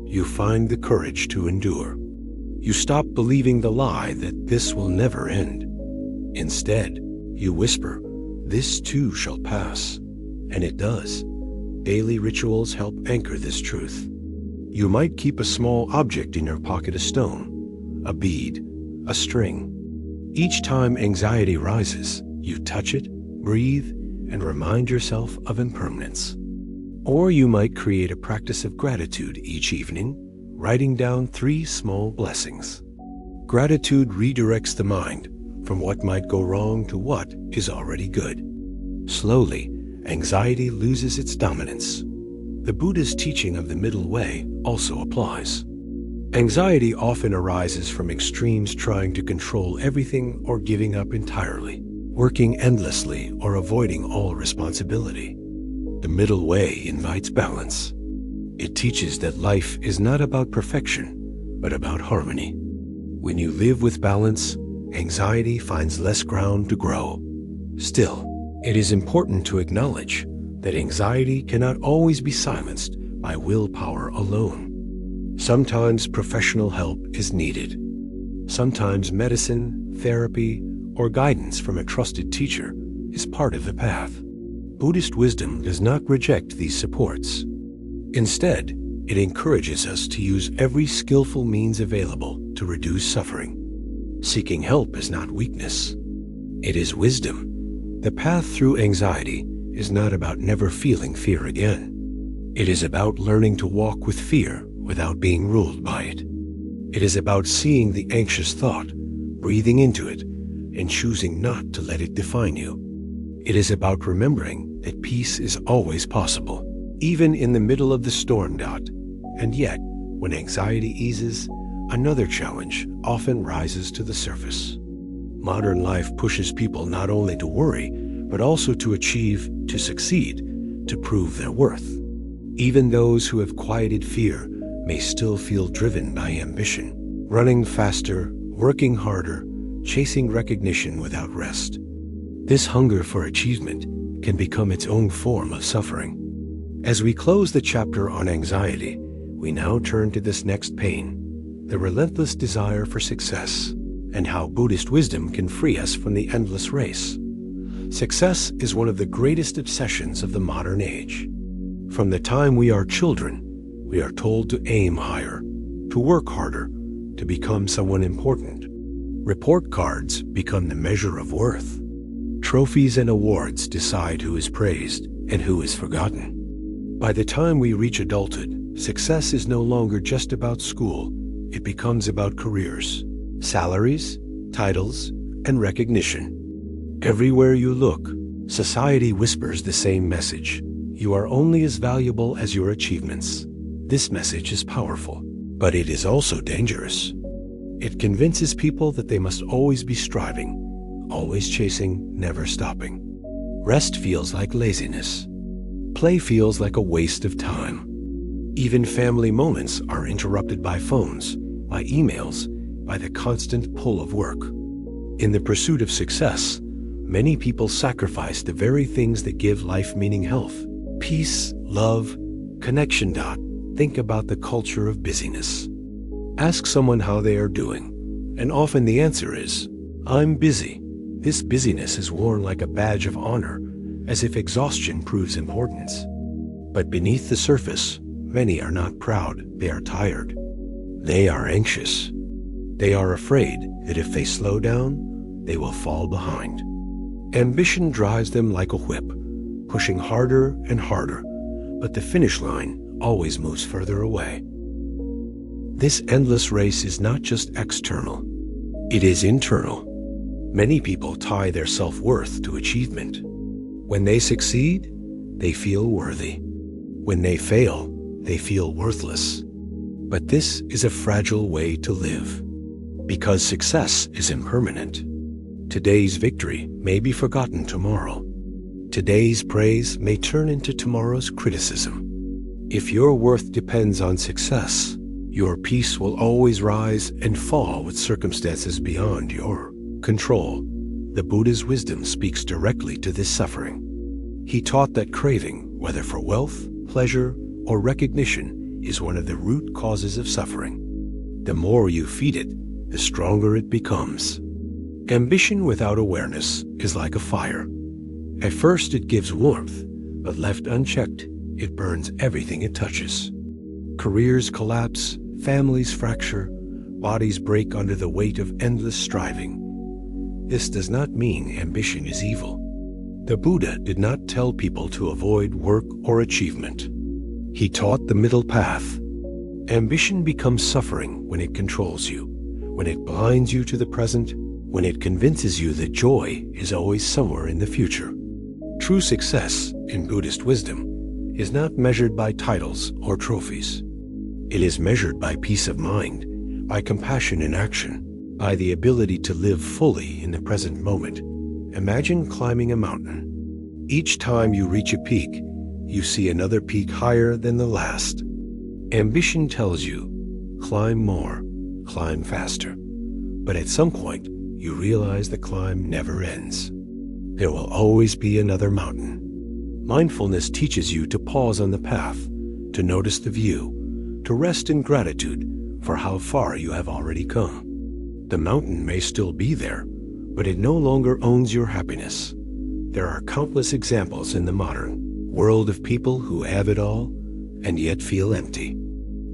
S1: you find the courage to endure. You stop believing the lie that this will never end. Instead, you whisper, "This too shall pass." And it does. Daily rituals help anchor this truth. You might keep a small object in your pocket, a stone, a bead, a string. Each time anxiety rises, you touch it, breathe, and remind yourself of impermanence. Or you might create a practice of gratitude each evening, writing down 3 small blessings. Gratitude redirects the mind from what might go wrong to what is already good. Slowly, anxiety loses its dominance. The Buddhist teaching of the middle way also applies. Anxiety often arises from extremes, trying to control everything or giving up entirely, working endlessly or avoiding all responsibility. The middle way invites balance. It teaches that life is not about perfection, but about harmony. When you live with balance, anxiety finds less ground to grow. Still, it is important to acknowledge that anxiety cannot always be silenced by willpower alone. Sometimes professional help is needed. Sometimes medicine, therapy, or guidance from a trusted teacher is part of the path. Buddhist wisdom does not reject these supports. Instead, it encourages us to use every skillful means available to reduce suffering. Seeking help is not weakness. It is wisdom. The path through anxiety is not about never feeling fear again. It is about learning to walk with fear without being ruled by it. It is about seeing the anxious thought, breathing into it, and choosing not to let it define you. It is about remembering that peace is always possible, even in the middle of the storm. And yet, when anxiety eases, another challenge often rises to the surface. Modern life pushes people not only to worry, but also to achieve, to succeed, to prove their worth. Even those who have quieted fear may still feel driven by ambition, running faster, working harder, chasing recognition without rest. This hunger for achievement can become its own form of suffering. As we close the chapter on anxiety, we now turn to this next pain, the relentless desire for success, and how Buddhist wisdom can free us from the endless race. Success is one of the greatest obsessions of the modern age. From the time we are children, we are told to aim higher, to work harder, to become someone important. Report cards become the measure of worth. Trophies and awards decide who is praised and who is forgotten. By the time we reach adulthood, success is no longer just about school. It becomes about careers, salaries, titles, and recognition. Everywhere you look, society whispers the same message. You are only as valuable as your achievements. This message is powerful, but it is also dangerous. It convinces people that they must always be striving, always chasing, never stopping. Rest feels like laziness. Play feels like a waste of time. Even family moments are interrupted by phones, by emails, by the constant pull of work. In the pursuit of success, many people sacrifice the very things that give life meaning, health, peace, love, connection. Think about the culture of busyness. Ask someone how they are doing, and often the answer is, "I'm busy." This busyness is worn like a badge of honor, as if exhaustion proves importance. But beneath the surface, many are not proud, they are tired. They are anxious. They are afraid that if they slow down, they will fall behind. Ambition drives them like a whip, pushing harder and harder, but the finish line always moves further away. This endless race is not just external, it is internal. Many people tie their self-worth to achievement. When they succeed, they feel worthy. When they fail, they feel worthless. But this is a fragile way to live, because success is impermanent. Today's victory may be forgotten tomorrow. Today's praise may turn into tomorrow's criticism. If your worth depends on success, your peace will always rise and fall with circumstances beyond your control. The Buddha's wisdom speaks directly to this suffering. He taught that craving, whether for wealth, pleasure, or recognition, is one of the root causes of suffering. The more you feed it, the stronger it becomes. Ambition without awareness is like a fire. At first it gives warmth, but left unchecked, it burns everything it touches. Careers collapse, families fracture, bodies break under the weight of endless striving. This does not mean ambition is evil. The Buddha did not tell people to avoid work or achievement. He taught the middle path. Ambition becomes suffering when it controls you, when it blinds you to the present, when it convinces you that joy is always somewhere in the future. True success, in Buddhist wisdom, is not measured by titles or trophies. It is measured by peace of mind, by compassion in action, by the ability to live fully in the present moment. Imagine climbing a mountain. Each time you reach a peak, you see another peak higher than the last. Ambition tells you, climb more, climb faster. But at some point, you realize the climb never ends. There will always be another mountain. Mindfulness teaches you to pause on the path, to notice the view, to rest in gratitude for how far you have already come. The mountain may still be there, but it no longer owns your happiness. There are countless examples in the modern world of people who have it all and yet feel empty.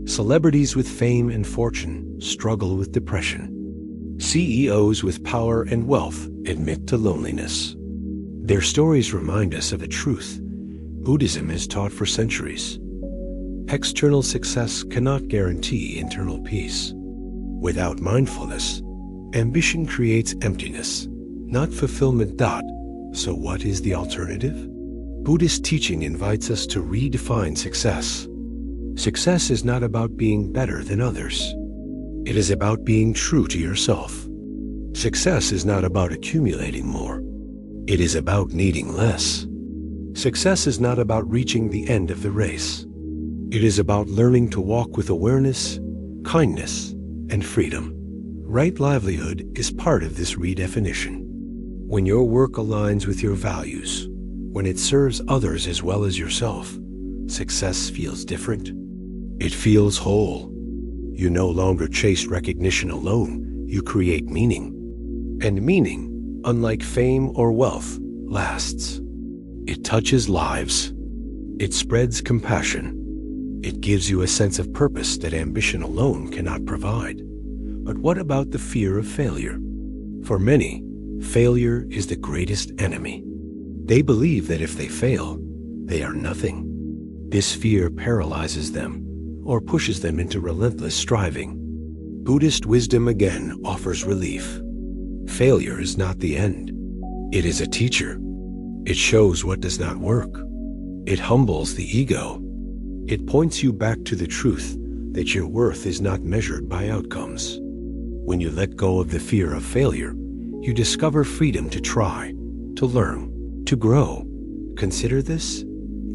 S1: Celebrities with fame and fortune struggle with depression. CEOs with power and wealth admit to loneliness. Their stories remind us of a truth Buddhism has taught for centuries. External success cannot guarantee internal peace. Without mindfulness, ambition creates emptiness, not fulfillment. So what is the alternative? Buddhist teaching invites us to redefine success. Success is not about being better than others. It is about being true to yourself. Success is not about accumulating more. It is about needing less. Success is not about reaching the end of the race. It is about learning to walk with awareness, kindness, and freedom. Right livelihood is part of this redefinition. When your work aligns with your values, when it serves others as well as yourself, success feels different. It feels whole. You no longer chase recognition alone, you create meaning. And meaning, unlike fame or wealth, lasts. It touches lives. It spreads compassion. It gives you a sense of purpose that ambition alone cannot provide. But what about the fear of failure? For many, failure is the greatest enemy. They believe that if they fail, they are nothing. This fear paralyzes them or pushes them into relentless striving. Buddhist wisdom again offers relief. Failure is not the end. It is a teacher. It shows what does not work. It humbles the ego. It points you back to the truth that your worth is not measured by outcomes. When you let go of the fear of failure, you discover freedom to try, to learn, to grow. Consider this.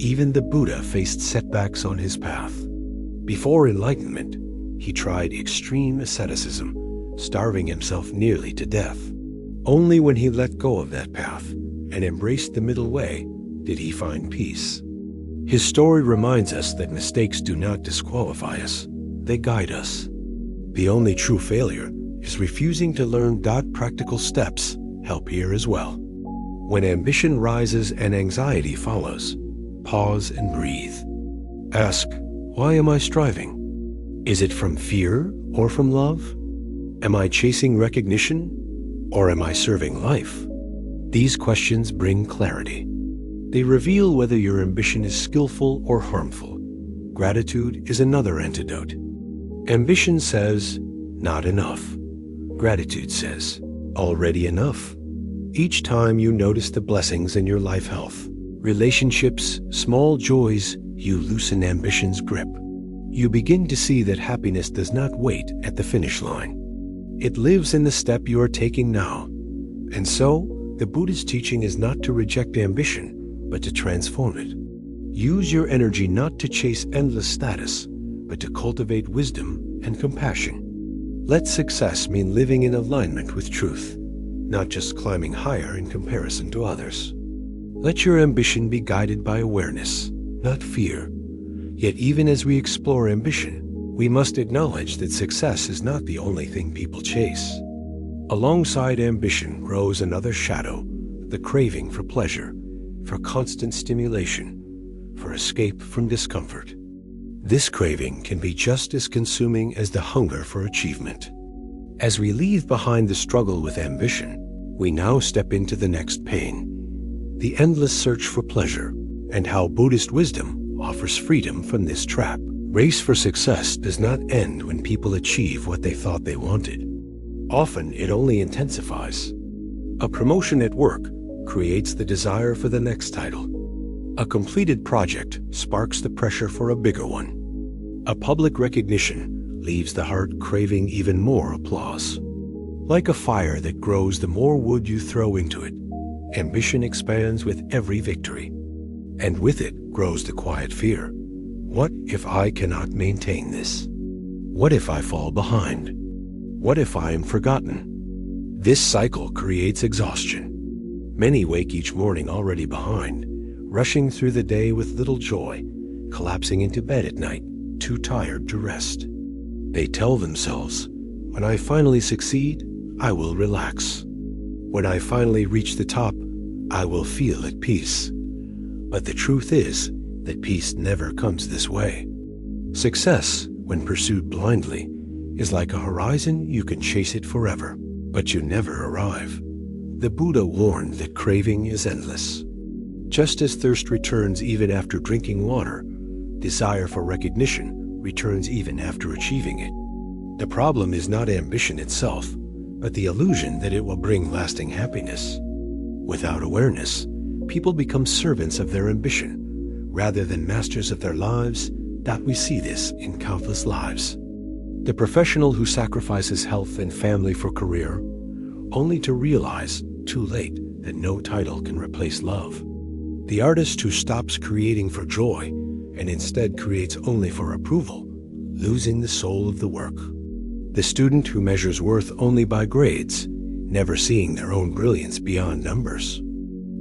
S1: Even the Buddha faced setbacks on his path. Before enlightenment, he tried extreme asceticism, starving himself nearly to death. Only when he let go of that path and embraced the middle way did he find peace. His story reminds us that mistakes do not disqualify us, they guide us. The only true failure is refusing to learn. Practical steps help here as well. When ambition rises and anxiety follows, pause and breathe. Ask, why am I striving? Is it from fear or from love? Am I chasing recognition or am I serving life? These questions bring clarity. They reveal whether your ambition is skillful or harmful. Gratitude is another antidote. Ambition says, not enough. Gratitude says, already enough. Each time you notice the blessings in your life health, relationships, small joys, you loosen ambition's grip. You begin to see that happiness does not wait at the finish line. It lives in the step you are taking now. And so, the Buddhist teaching is not to reject ambition, but to transform it. Use your energy not to chase endless status, but to cultivate wisdom and compassion. Let success mean living in alignment with truth, not just climbing higher in comparison to others. Let your ambition be guided by awareness, not fear. Yet even as we explore ambition, we must acknowledge that success is not the only thing people chase. Alongside ambition grows another shadow, the craving for pleasure, for constant stimulation, for escape from discomfort. This craving can be just as consuming as the hunger for achievement. As we leave behind the struggle with ambition, we now step into the next pain, the endless search for pleasure, and how Buddhist wisdom offers freedom from this trap. Race for success does not end when people achieve what they thought they wanted. Often it only intensifies. A promotion at work creates the desire for the next title. A completed project sparks the pressure for a bigger one. A public recognition leaves the heart craving even more applause. Like a fire that grows the more wood you throw into it, ambition expands with every victory. And with it grows the quiet fear. What if I cannot maintain this? What if I fall behind? What if I am forgotten? This cycle creates exhaustion. Many wake each morning already behind, rushing through the day with little joy, collapsing into bed at night, too tired to rest. They tell themselves, when I finally succeed, I will relax. When I finally reach the top, I will feel at peace. But the truth is that peace never comes this way. Success, when pursued blindly, is like a horizon. You can chase it forever, but you never arrive. The Buddha warned that craving is endless. Just as thirst returns even after drinking water, desire for recognition returns even after achieving it. The problem is not ambition itself, but the illusion that it will bring lasting happiness. Without awareness, people become servants of their ambition, rather than masters of their lives. That we see this in countless lives. The professional who sacrifices health and family for career, only to realize, too late, that no title can replace love. The artist who stops creating for joy and instead creates only for approval, losing the soul of the work. The student who measures worth only by grades, never seeing their own brilliance beyond numbers.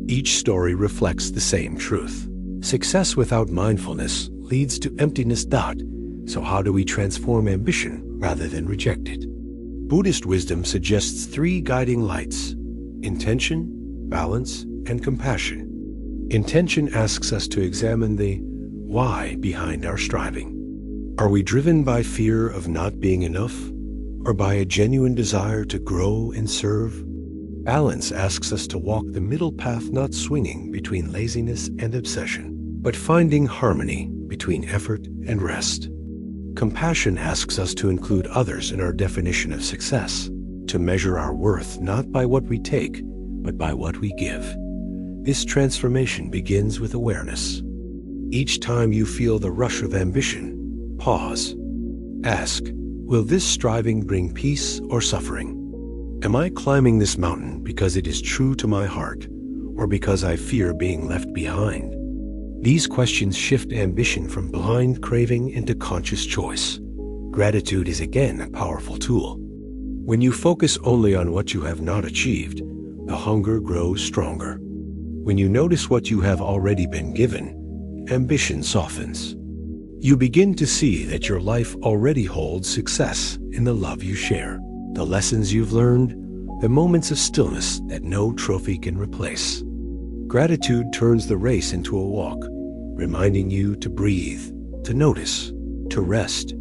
S1: Each story reflects the same truth. Success without mindfulness leads to emptiness. So how do we transform ambition rather than reject it? Buddhist wisdom suggests 3 guiding lights: intention, balance, and compassion. Intention asks us to examine the why behind our striving. Are we driven by fear of not being enough, or by a genuine desire to grow and serve? Balance asks us to walk the middle path, not swinging between laziness and obsession, but finding harmony between effort and rest. Compassion asks us to include others in our definition of success, to measure our worth not by what we take, but by what we give. This transformation begins with awareness. Each time you feel the rush of ambition, pause. Ask, will this striving bring peace or suffering? Am I climbing this mountain because it is true to my heart, or because I fear being left behind? These questions shift ambition from blind craving into conscious choice. Gratitude is again a powerful tool. When you focus only on what you have not achieved, the hunger grows stronger. When you notice what you have already been given, ambition softens. You begin to see that your life already holds success in the love you share, the lessons you've learned, the moments of stillness that no trophy can replace. Gratitude turns the race into a walk, reminding you to breathe, to notice, to rest.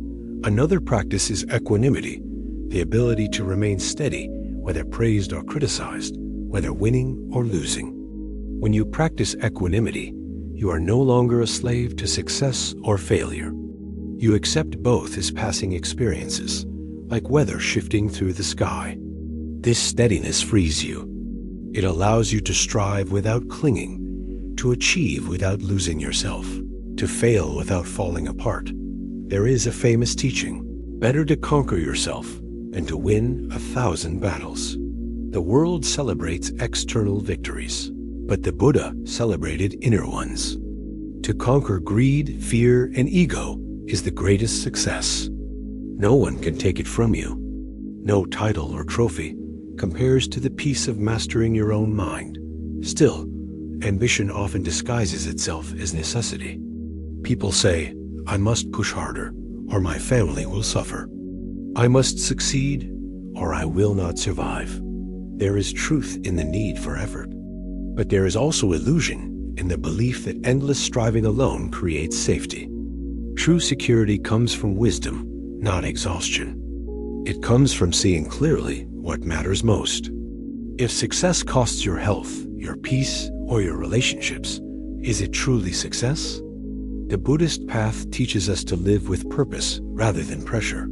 S1: Another practice is equanimity, the ability to remain steady, whether praised or criticized, whether winning or losing. When you practice equanimity, you are no longer a slave to success or failure. You accept both as passing experiences, like weather shifting through the sky. This steadiness frees you. It allows you to strive without clinging, to achieve without losing yourself, to fail without falling apart. There is a famous teaching: better to conquer yourself than to win 1,000 battles. The world celebrates external victories, but the Buddha celebrated inner ones. To conquer greed, fear, and ego is the greatest success. No one can take it from you. No title or trophy compares to the peace of mastering your own mind. Still, ambition often disguises itself as necessity. People say, I must push harder, or my family will suffer. I must succeed, or I will not survive. There is truth in the need for effort, but there is also illusion in the belief that endless striving alone creates safety. True security comes from wisdom, not exhaustion. It comes from seeing clearly what matters most. If success costs your health, your peace, or your relationships, is it truly success? The Buddhist path teaches us to live with purpose rather than pressure.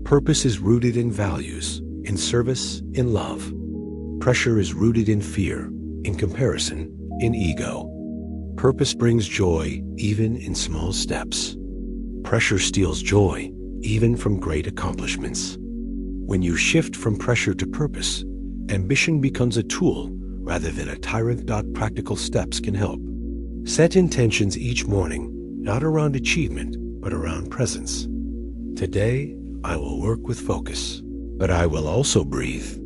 S1: Purpose is rooted in values, in service, in love. Pressure is rooted in fear, in comparison, in ego. Purpose brings joy even in small steps. Pressure steals joy even from great accomplishments. When you shift from pressure to purpose, ambition becomes a tool rather than a tyrant. Practical steps can help. Set intentions each morning, not around achievement, but around presence. Today, I will work with focus, but I will also breathe.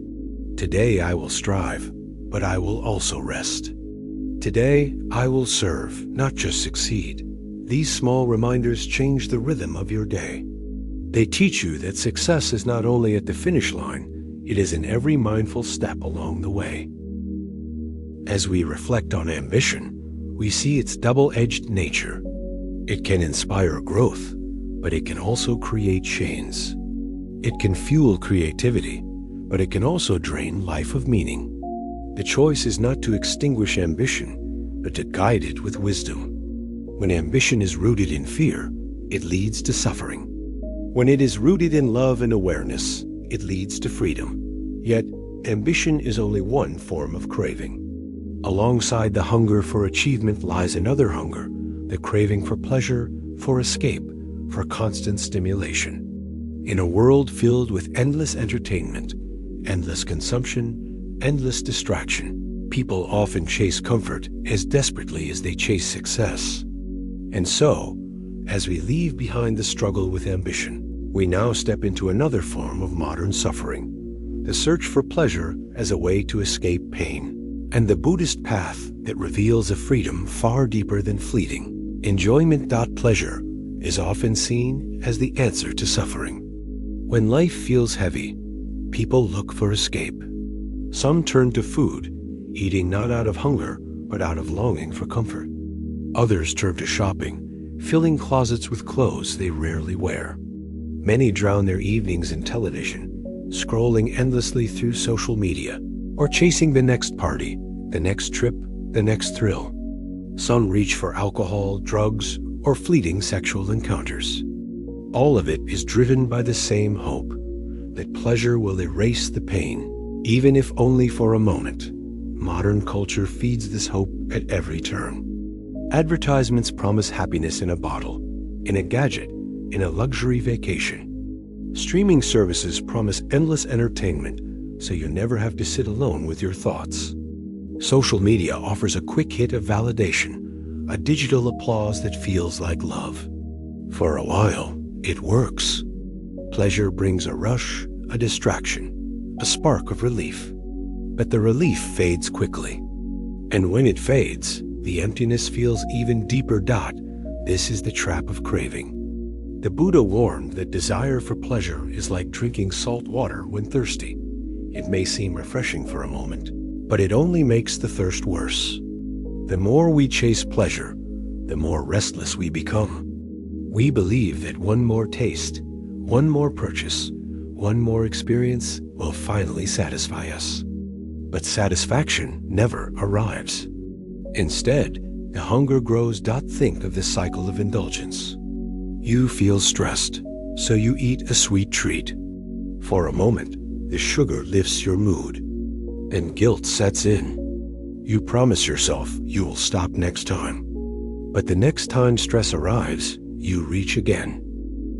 S1: Today, I will strive, but I will also rest. Today, I will serve, not just succeed. These small reminders change the rhythm of your day. They teach you that success is not only at the finish line, it is in every mindful step along the way. As we reflect on ambition, we see its double-edged nature. It can inspire growth, but it can also create chains. It can fuel creativity, but it can also drain life of meaning. The choice is not to extinguish ambition, but to guide it with wisdom. When ambition is rooted in fear, it leads to suffering. When it is rooted in love and awareness, it leads to freedom. Yet, ambition is only one form of craving. Alongside the hunger for achievement lies another hunger, the craving for pleasure, for escape, for constant stimulation. In a world filled with endless entertainment, endless consumption, endless distraction, people often chase comfort as desperately as they chase success. And so, as we leave behind the struggle with ambition, We now step into another form of modern suffering, the search for pleasure as a way to escape pain, and the Buddhist path that reveals a freedom far deeper than fleeting. Enjoyment. Pleasure is often seen as the answer to suffering. When life feels heavy, people look for escape. Some turn to food, eating not out of hunger, but out of longing for comfort. Others turn to shopping, filling closets with clothes they rarely wear. Many drown their evenings in television, scrolling endlessly through social media, or chasing the next party, the next trip, the next thrill. Some reach for alcohol, drugs, or fleeting sexual encounters. All of it is driven by the same hope, that pleasure will erase the pain, even if only for a moment. Modern culture feeds this hope at every turn. Advertisements promise happiness in a bottle, in a gadget, in a luxury vacation. Streaming services promise endless entertainment, so you never have to sit alone with your thoughts. Social media offers a quick hit of validation, a digital applause that feels like love. For a while, it works. Pleasure brings a rush, a distraction, a spark of relief. But the relief fades quickly. And when it fades, the emptiness feels even deeper. This is the trap of craving. The Buddha warned that desire for pleasure is like drinking salt water when thirsty. It may seem refreshing for a moment, but it only makes the thirst worse. The more we chase pleasure, the more restless we become. We believe that one more taste, one more purchase, one more experience will finally satisfy us. But satisfaction never arrives. Instead, the hunger grows. Think of the cycle of indulgence. You feel stressed, so you eat a sweet treat. For a moment, the sugar lifts your mood. Then guilt sets in. You promise yourself you will stop next time. But the next time stress arrives, you reach again.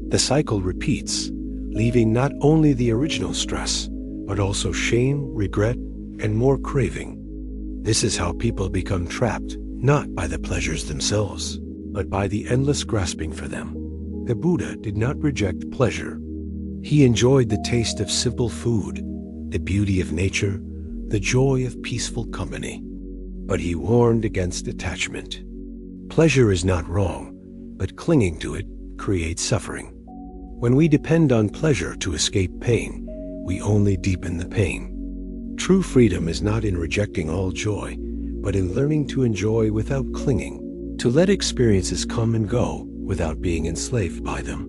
S1: The cycle repeats, leaving not only the original stress, but also shame, regret, and more craving. This is how people become trapped, not by the pleasures themselves, but by the endless grasping for them. The Buddha did not reject pleasure. He enjoyed the taste of simple food, the beauty of nature, the joy of peaceful company. But he warned against attachment. Pleasure is not wrong, but clinging to it creates suffering. When we depend on pleasure to escape pain, we only deepen the pain. True freedom is not in rejecting all joy, but in learning to enjoy without clinging, to let experiences come and go without being enslaved by them.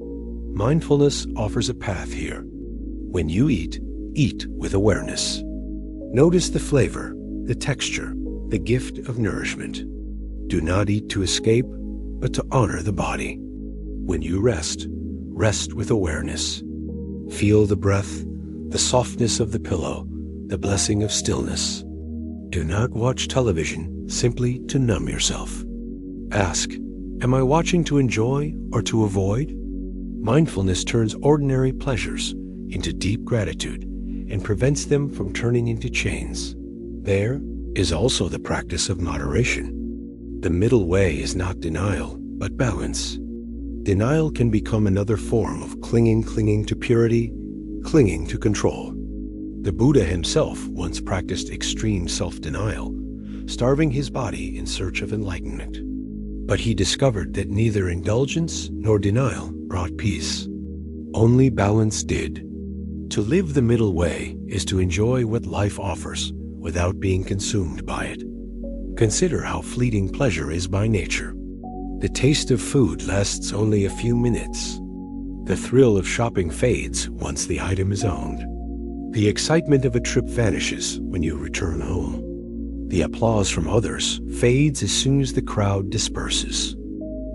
S1: Mindfulness offers a path here. When you eat, eat with awareness. Notice the flavor, the texture, the gift of nourishment. Do not eat to escape, but to honor the body. When you rest, rest with awareness. Feel the breath, the softness of the pillow, the blessing of stillness. Do not watch television simply to numb yourself. Ask, am I watching to enjoy or to avoid? Mindfulness turns ordinary pleasures into deep gratitude and prevents them from turning into chains. There is also the practice of moderation. The middle way is not denial, but balance. Denial can become another form of clinging to purity, clinging to control. The Buddha himself once practiced extreme self-denial, starving his body in search of enlightenment. But he discovered that neither indulgence nor denial brought peace. Only balance did. To live the middle way is to enjoy what life offers without being consumed by it. Consider how fleeting pleasure is by nature. The taste of food lasts only a few minutes. The thrill of shopping fades once the item is owned. The excitement of a trip vanishes when you return home. The applause from others fades as soon as the crowd disperses.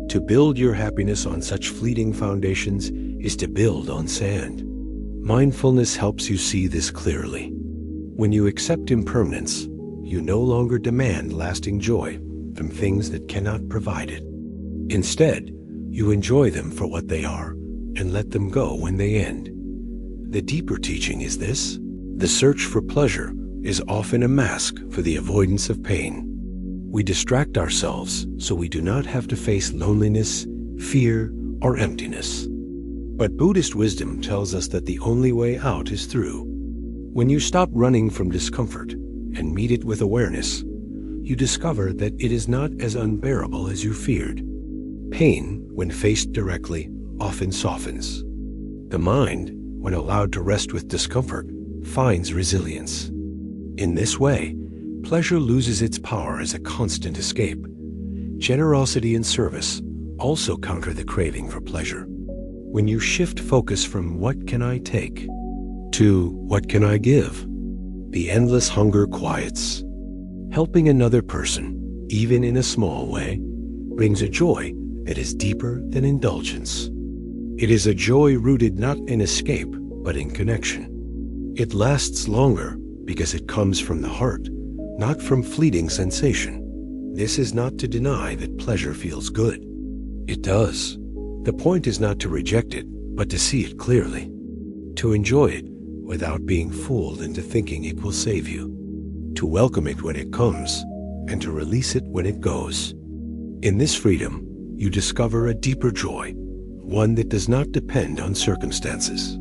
S1: To build your happiness on such fleeting foundations is to build on sand. Mindfulness helps you see this clearly. When you accept impermanence, you no longer demand lasting joy from things that cannot provide it. Instead, you enjoy them for what they are and let them go when they end. The deeper teaching is this: the search for pleasure is often a mask for the avoidance of pain. We distract ourselves so we do not have to face loneliness, fear, or emptiness. But Buddhist wisdom tells us that the only way out is through. When you stop running from discomfort and meet it with awareness, you discover that it is not as unbearable as you feared. Pain, when faced directly, often softens. The mind, when allowed to rest with discomfort, finds resilience. In this way, pleasure loses its power as a constant escape. Generosity and service also counter the craving for pleasure. When you shift focus from "what can I take" to "what can I give," the endless hunger quiets. Helping another person, even in a small way, brings a joy that is deeper than indulgence. It is a joy rooted not in escape, but in connection. It lasts longer because it comes from the heart, not from fleeting sensation. This is not to deny that pleasure feels good. It does. The point is not to reject it, but to see it clearly. To enjoy it without being fooled into thinking it will save you. To welcome it when it comes, and to release it when it goes. In this freedom, you discover a deeper joy, one that does not depend on circumstances.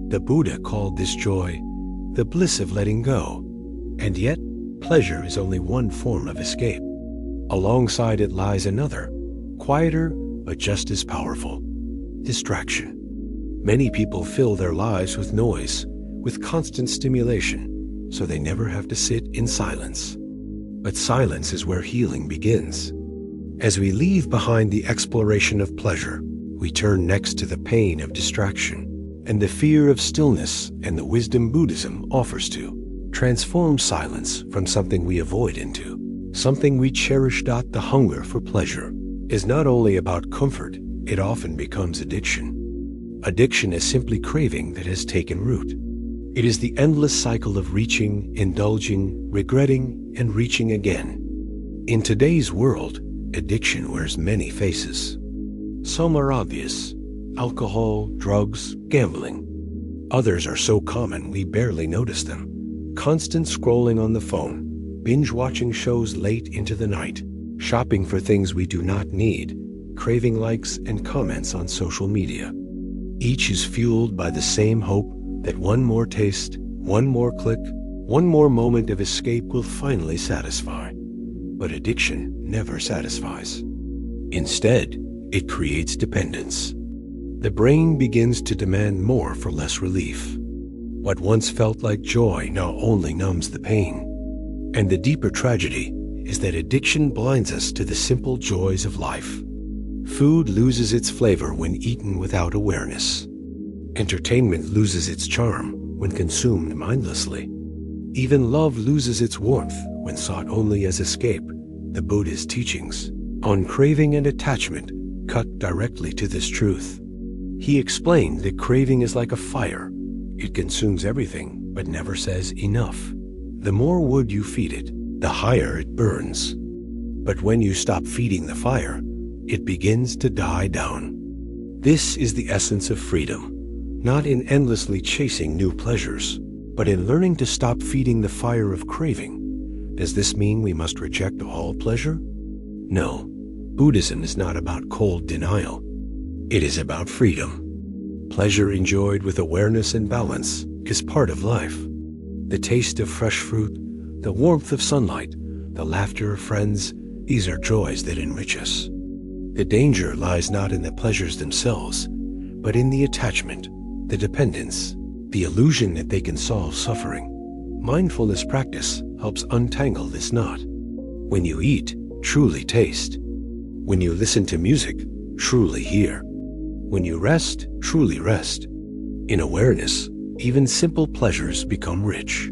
S1: The Buddha called this joy the bliss of letting go, and yet pleasure is only one form of escape. Alongside it lies another, quieter but just as powerful: distraction. Many people fill their lives with noise, with constant stimulation, so they never have to sit in silence. But silence is where healing begins. As we leave behind the exploration of pleasure, we turn next to the pain of distraction and the fear of stillness and the wisdom Buddhism offers to transform silence from something we avoid into something we cherish. The hunger for pleasure is not only about comfort, it often becomes addiction. Addiction is simply craving that has taken root. It is the endless cycle of reaching, indulging, regretting, and reaching again. In today's world, addiction wears many faces. Some are obvious: alcohol, drugs, gambling. Others are so common we barely notice them. Constant scrolling on the phone, binge-watching shows late into the night, shopping for things we do not need, craving likes and comments on social media. Each is fueled by the same hope that one more taste, one more click, one more moment of escape will finally satisfy. But addiction never satisfies. Instead, it creates dependence. The brain begins to demand more for less relief. What once felt like joy now only numbs the pain. And the deeper tragedy is that addiction blinds us to the simple joys of life. Food loses its flavor when eaten without awareness. Entertainment loses its charm when consumed mindlessly. Even love loses its warmth when sought only as escape. The Buddha's teachings on craving and attachment cut directly to this truth. He explained that craving is like a fire. It consumes everything, but never says enough. The more wood you feed it, the higher it burns. But when you stop feeding the fire, it begins to die down. This is the essence of freedom, not in endlessly chasing new pleasures, but in learning to stop feeding the fire of craving. Does this mean we must reject all pleasure? No. Buddhism is not about cold denial. It is about freedom. Pleasure enjoyed with awareness and balance is part of life. The taste of fresh fruit, the warmth of sunlight, the laughter of friends, these are joys that enrich us. The danger lies not in the pleasures themselves, but in the attachment, the dependence, the illusion that they can solve suffering. Mindfulness practice helps untangle this knot. When you eat, truly taste. When you listen to music, truly hear. When you rest, truly rest. In awareness, even simple pleasures become rich.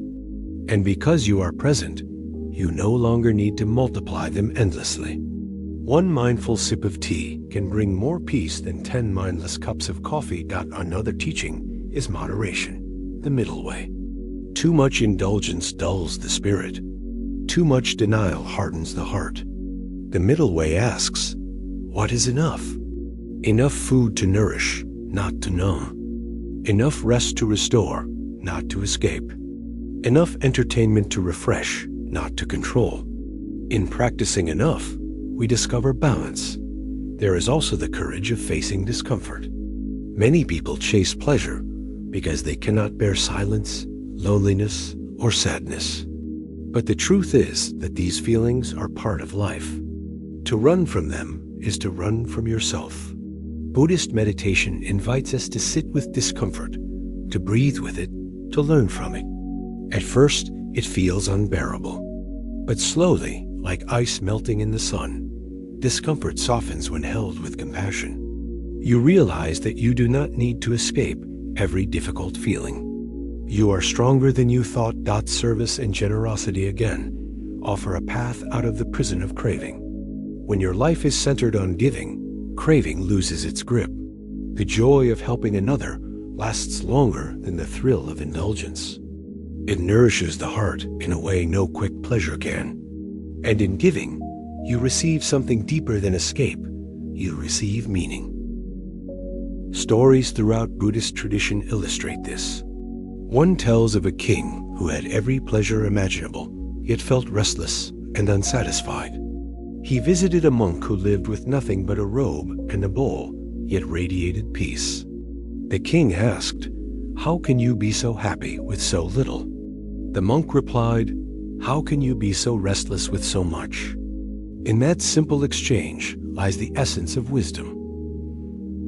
S1: And because you are present, you no longer need to multiply them endlessly. One mindful sip of tea can bring more peace than 10 mindless cups of coffee. Another teaching is moderation, the middle way. Too much indulgence dulls the spirit. Too much denial hardens the heart. The middle way asks, what is enough? Enough food to nourish, not to numb. Enough rest to restore, not to escape. Enough entertainment to refresh, not to control. In practicing enough, we discover balance. There is also the courage of facing discomfort. Many people chase pleasure because they cannot bear silence, loneliness, or sadness. But the truth is that these feelings are part of life. To run from them is to run from yourself. Buddhist meditation invites us to sit with discomfort, to breathe with it, to learn from it. At first, it feels unbearable. But slowly, like ice melting in the sun, discomfort softens when held with compassion. You realize that you do not need to escape every difficult feeling. You are stronger than you thought. Service and generosity again offer a path out of the prison of craving. When your life is centered on giving, craving loses its grip. The joy of helping another lasts longer than the thrill of indulgence. It nourishes the heart in a way no quick pleasure can. And in giving, you receive something deeper than escape. You receive meaning. Stories throughout Buddhist tradition illustrate this. One tells of a king who had every pleasure imaginable, yet felt restless and unsatisfied. He visited a monk who lived with nothing but a robe and a bowl, yet radiated peace. The king asked, "How can you be so happy with so little?" The monk replied, "How can you be so restless with so much?" In that simple exchange lies the essence of wisdom.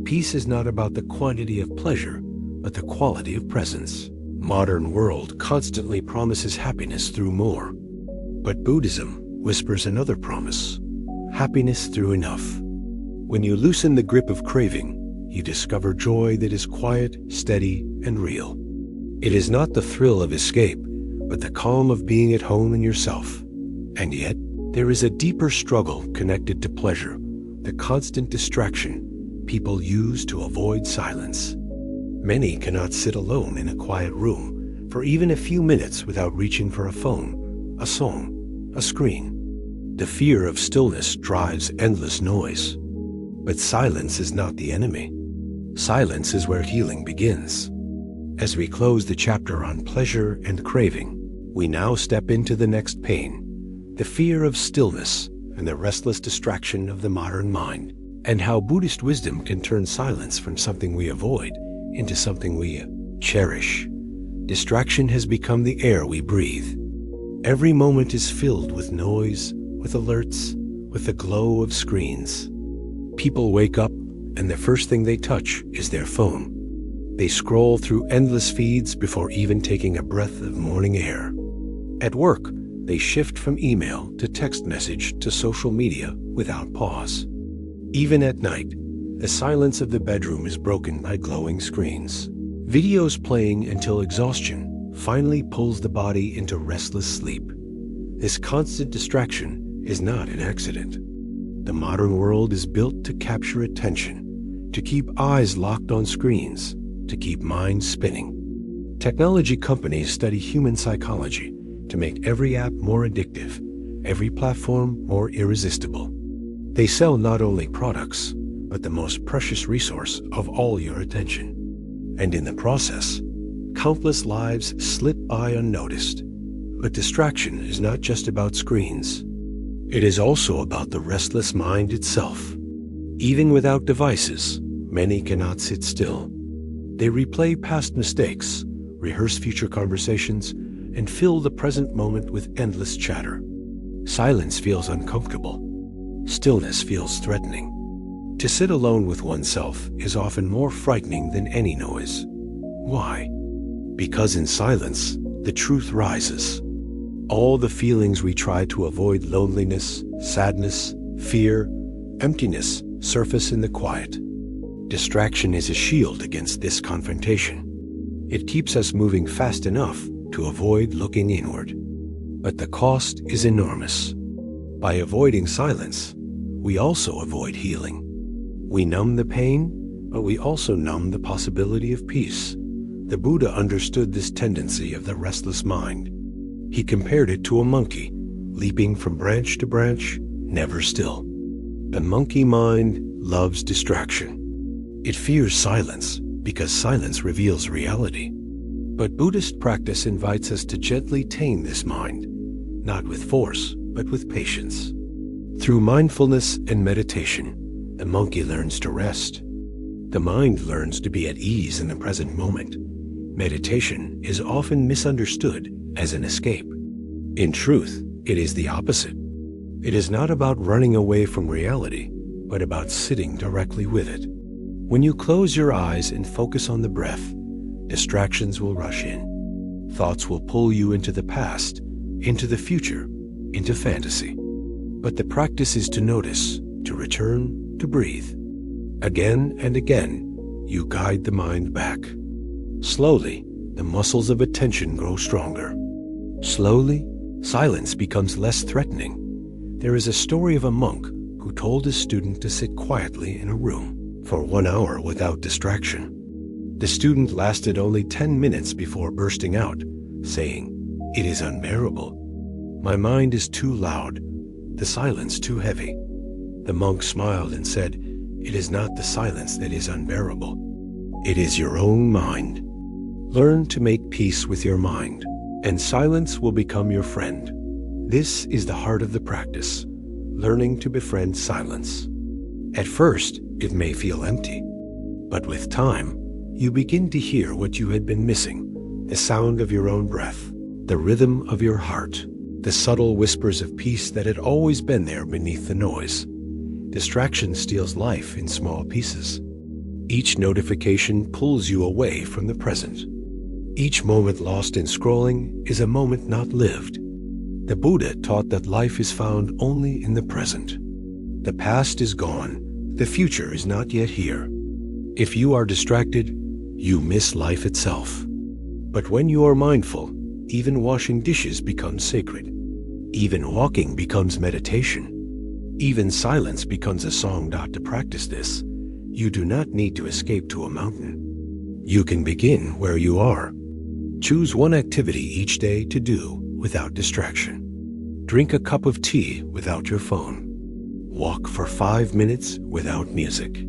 S1: Peace is not about the quantity of pleasure, but the quality of presence. Modern world constantly promises happiness through more. But Buddhism whispers another promise: happiness through enough. When you loosen the grip of craving, you discover joy that is quiet, steady, and real. It is not the thrill of escape, but the calm of being at home in yourself. And yet, there is a deeper struggle connected to pleasure, the constant distraction people use to avoid silence. Many cannot sit alone in a quiet room for even a few minutes without reaching for a phone, a song, a screen. The fear of stillness drives endless noise. But silence is not the enemy. Silence is where healing begins. As we close the chapter on pleasure and craving, we now step into the next pain, the fear of stillness and the restless distraction of the modern mind, and how Buddhist wisdom can turn silence from something we avoid into something we cherish. Distraction has become the air we breathe. Every moment is filled with noise, with alerts, with the glow of screens. People wake up and the first thing they touch is their phone. They scroll through endless feeds before even taking a breath of morning air. At work, they shift from email to text message to social media without pause. Even at night, the silence of the bedroom is broken by glowing screens. Videos playing until exhaustion finally pulls the body into restless sleep. This constant distraction is not an accident. The modern world is built to capture attention, to keep eyes locked on screens, to keep minds spinning. Technology companies study human psychology to make every app more addictive, every platform more irresistible. They sell not only products, but the most precious resource of all your attention. And in the process, countless lives slip by unnoticed. But distraction is not just about screens. It is also about the restless mind itself. Even without devices, many cannot sit still. They replay past mistakes, rehearse future conversations, and fill the present moment with endless chatter. Silence feels uncomfortable. Stillness feels threatening. To sit alone with oneself is often more frightening than any noise. Why? Because in silence, the truth rises. All the feelings we try to avoid, loneliness, sadness, fear, emptiness, surface in the quiet. Distraction is a shield against this confrontation. It keeps us moving fast enough to avoid looking inward. But the cost is enormous. By avoiding silence, we also avoid healing. We numb the pain, but we also numb the possibility of peace. The Buddha understood this tendency of the restless mind. He compared it to a monkey, leaping from branch to branch, never still. The monkey mind loves distraction. It fears silence because silence reveals reality. But Buddhist practice invites us to gently tame this mind, not with force, but with patience. Through mindfulness and meditation, the monkey learns to rest. The mind learns to be at ease in the present moment. Meditation is often misunderstood as an escape. In truth, it is the opposite. It is not about running away from reality, but about sitting directly with it. When you close your eyes and focus on the breath, distractions will rush in. Thoughts will pull you into the past, into the future, into fantasy. But the practice is to notice, to return, to breathe. Again and again, you guide the mind back. Slowly, the muscles of attention grow stronger. Slowly, silence becomes less threatening. There is a story of a monk who told his student to sit quietly in a room for 1 hour without distraction. The student lasted only 10 minutes before bursting out, saying, "It is unbearable. My mind is too loud, the silence too heavy." The monk smiled and said, "It is not the silence that is unbearable. It is your own mind. Learn to make peace with your mind, and silence will become your friend." This is the heart of the practice, learning to befriend silence. At first, it may feel empty, but with time, you begin to hear what you had been missing: the sound of your own breath, the rhythm of your heart, the subtle whispers of peace that had always been there beneath the noise. Distraction steals life in small pieces. Each notification pulls you away from the present. Each moment lost in scrolling is a moment not lived. The Buddha taught that life is found only in the present. The past is gone, the future is not yet here. If you are distracted, you miss life itself. But when you are mindful, even washing dishes becomes sacred. Even walking becomes meditation. Even silence becomes a song. To practice this, you do not need to escape to a mountain. You can begin where you are. Choose one activity each day to do without distraction. Drink a cup of tea without your phone. Walk for 5 minutes without music.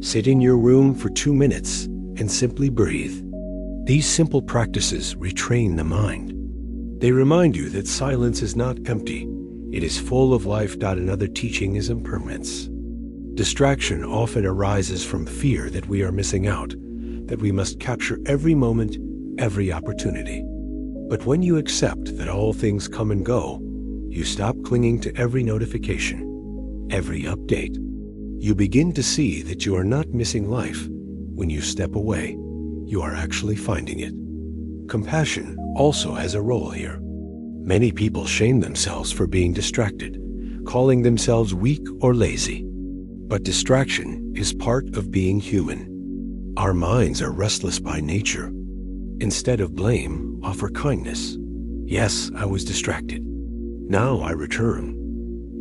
S1: Sit in your room for 2 minutes and simply breathe. These simple practices retrain the mind. They remind you that silence is not empty. It is full of life. Another teaching is impermanence. Distraction often arises from fear that we are missing out, that we must capture every moment, every opportunity. But when you accept that all things come and go, you stop clinging to every notification, every update. You begin to see that you are not missing life. When you step away, you are actually finding it. Compassion also has a role here. Many people shame themselves for being distracted, calling themselves weak or lazy. But distraction is part of being human. Our minds are restless by nature. Instead of blame, offer kindness. Yes, I was distracted. Now I return.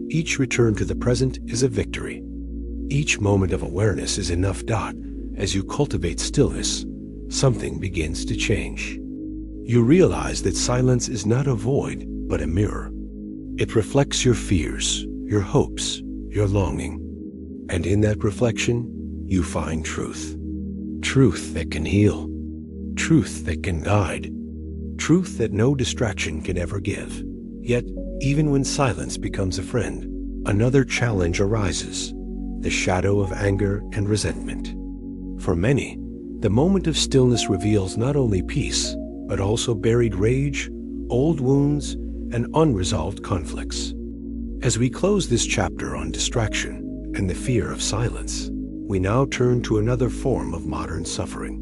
S1: Each return to the present is a victory. Each moment of awareness is enough. As you cultivate stillness, something begins to change. You realize that silence is not a void, but a mirror. It reflects your fears, your hopes, your longing. And in that reflection, you find truth. Truth that can heal. Truth that can guide. Truth that no distraction can ever give. Yet, even when silence becomes a friend, another challenge arises: the shadow of anger and resentment. For many, the moment of stillness reveals not only peace, but also buried rage, old wounds, and unresolved conflicts. As we close this chapter on distraction and the fear of silence, we now turn to another form of modern suffering: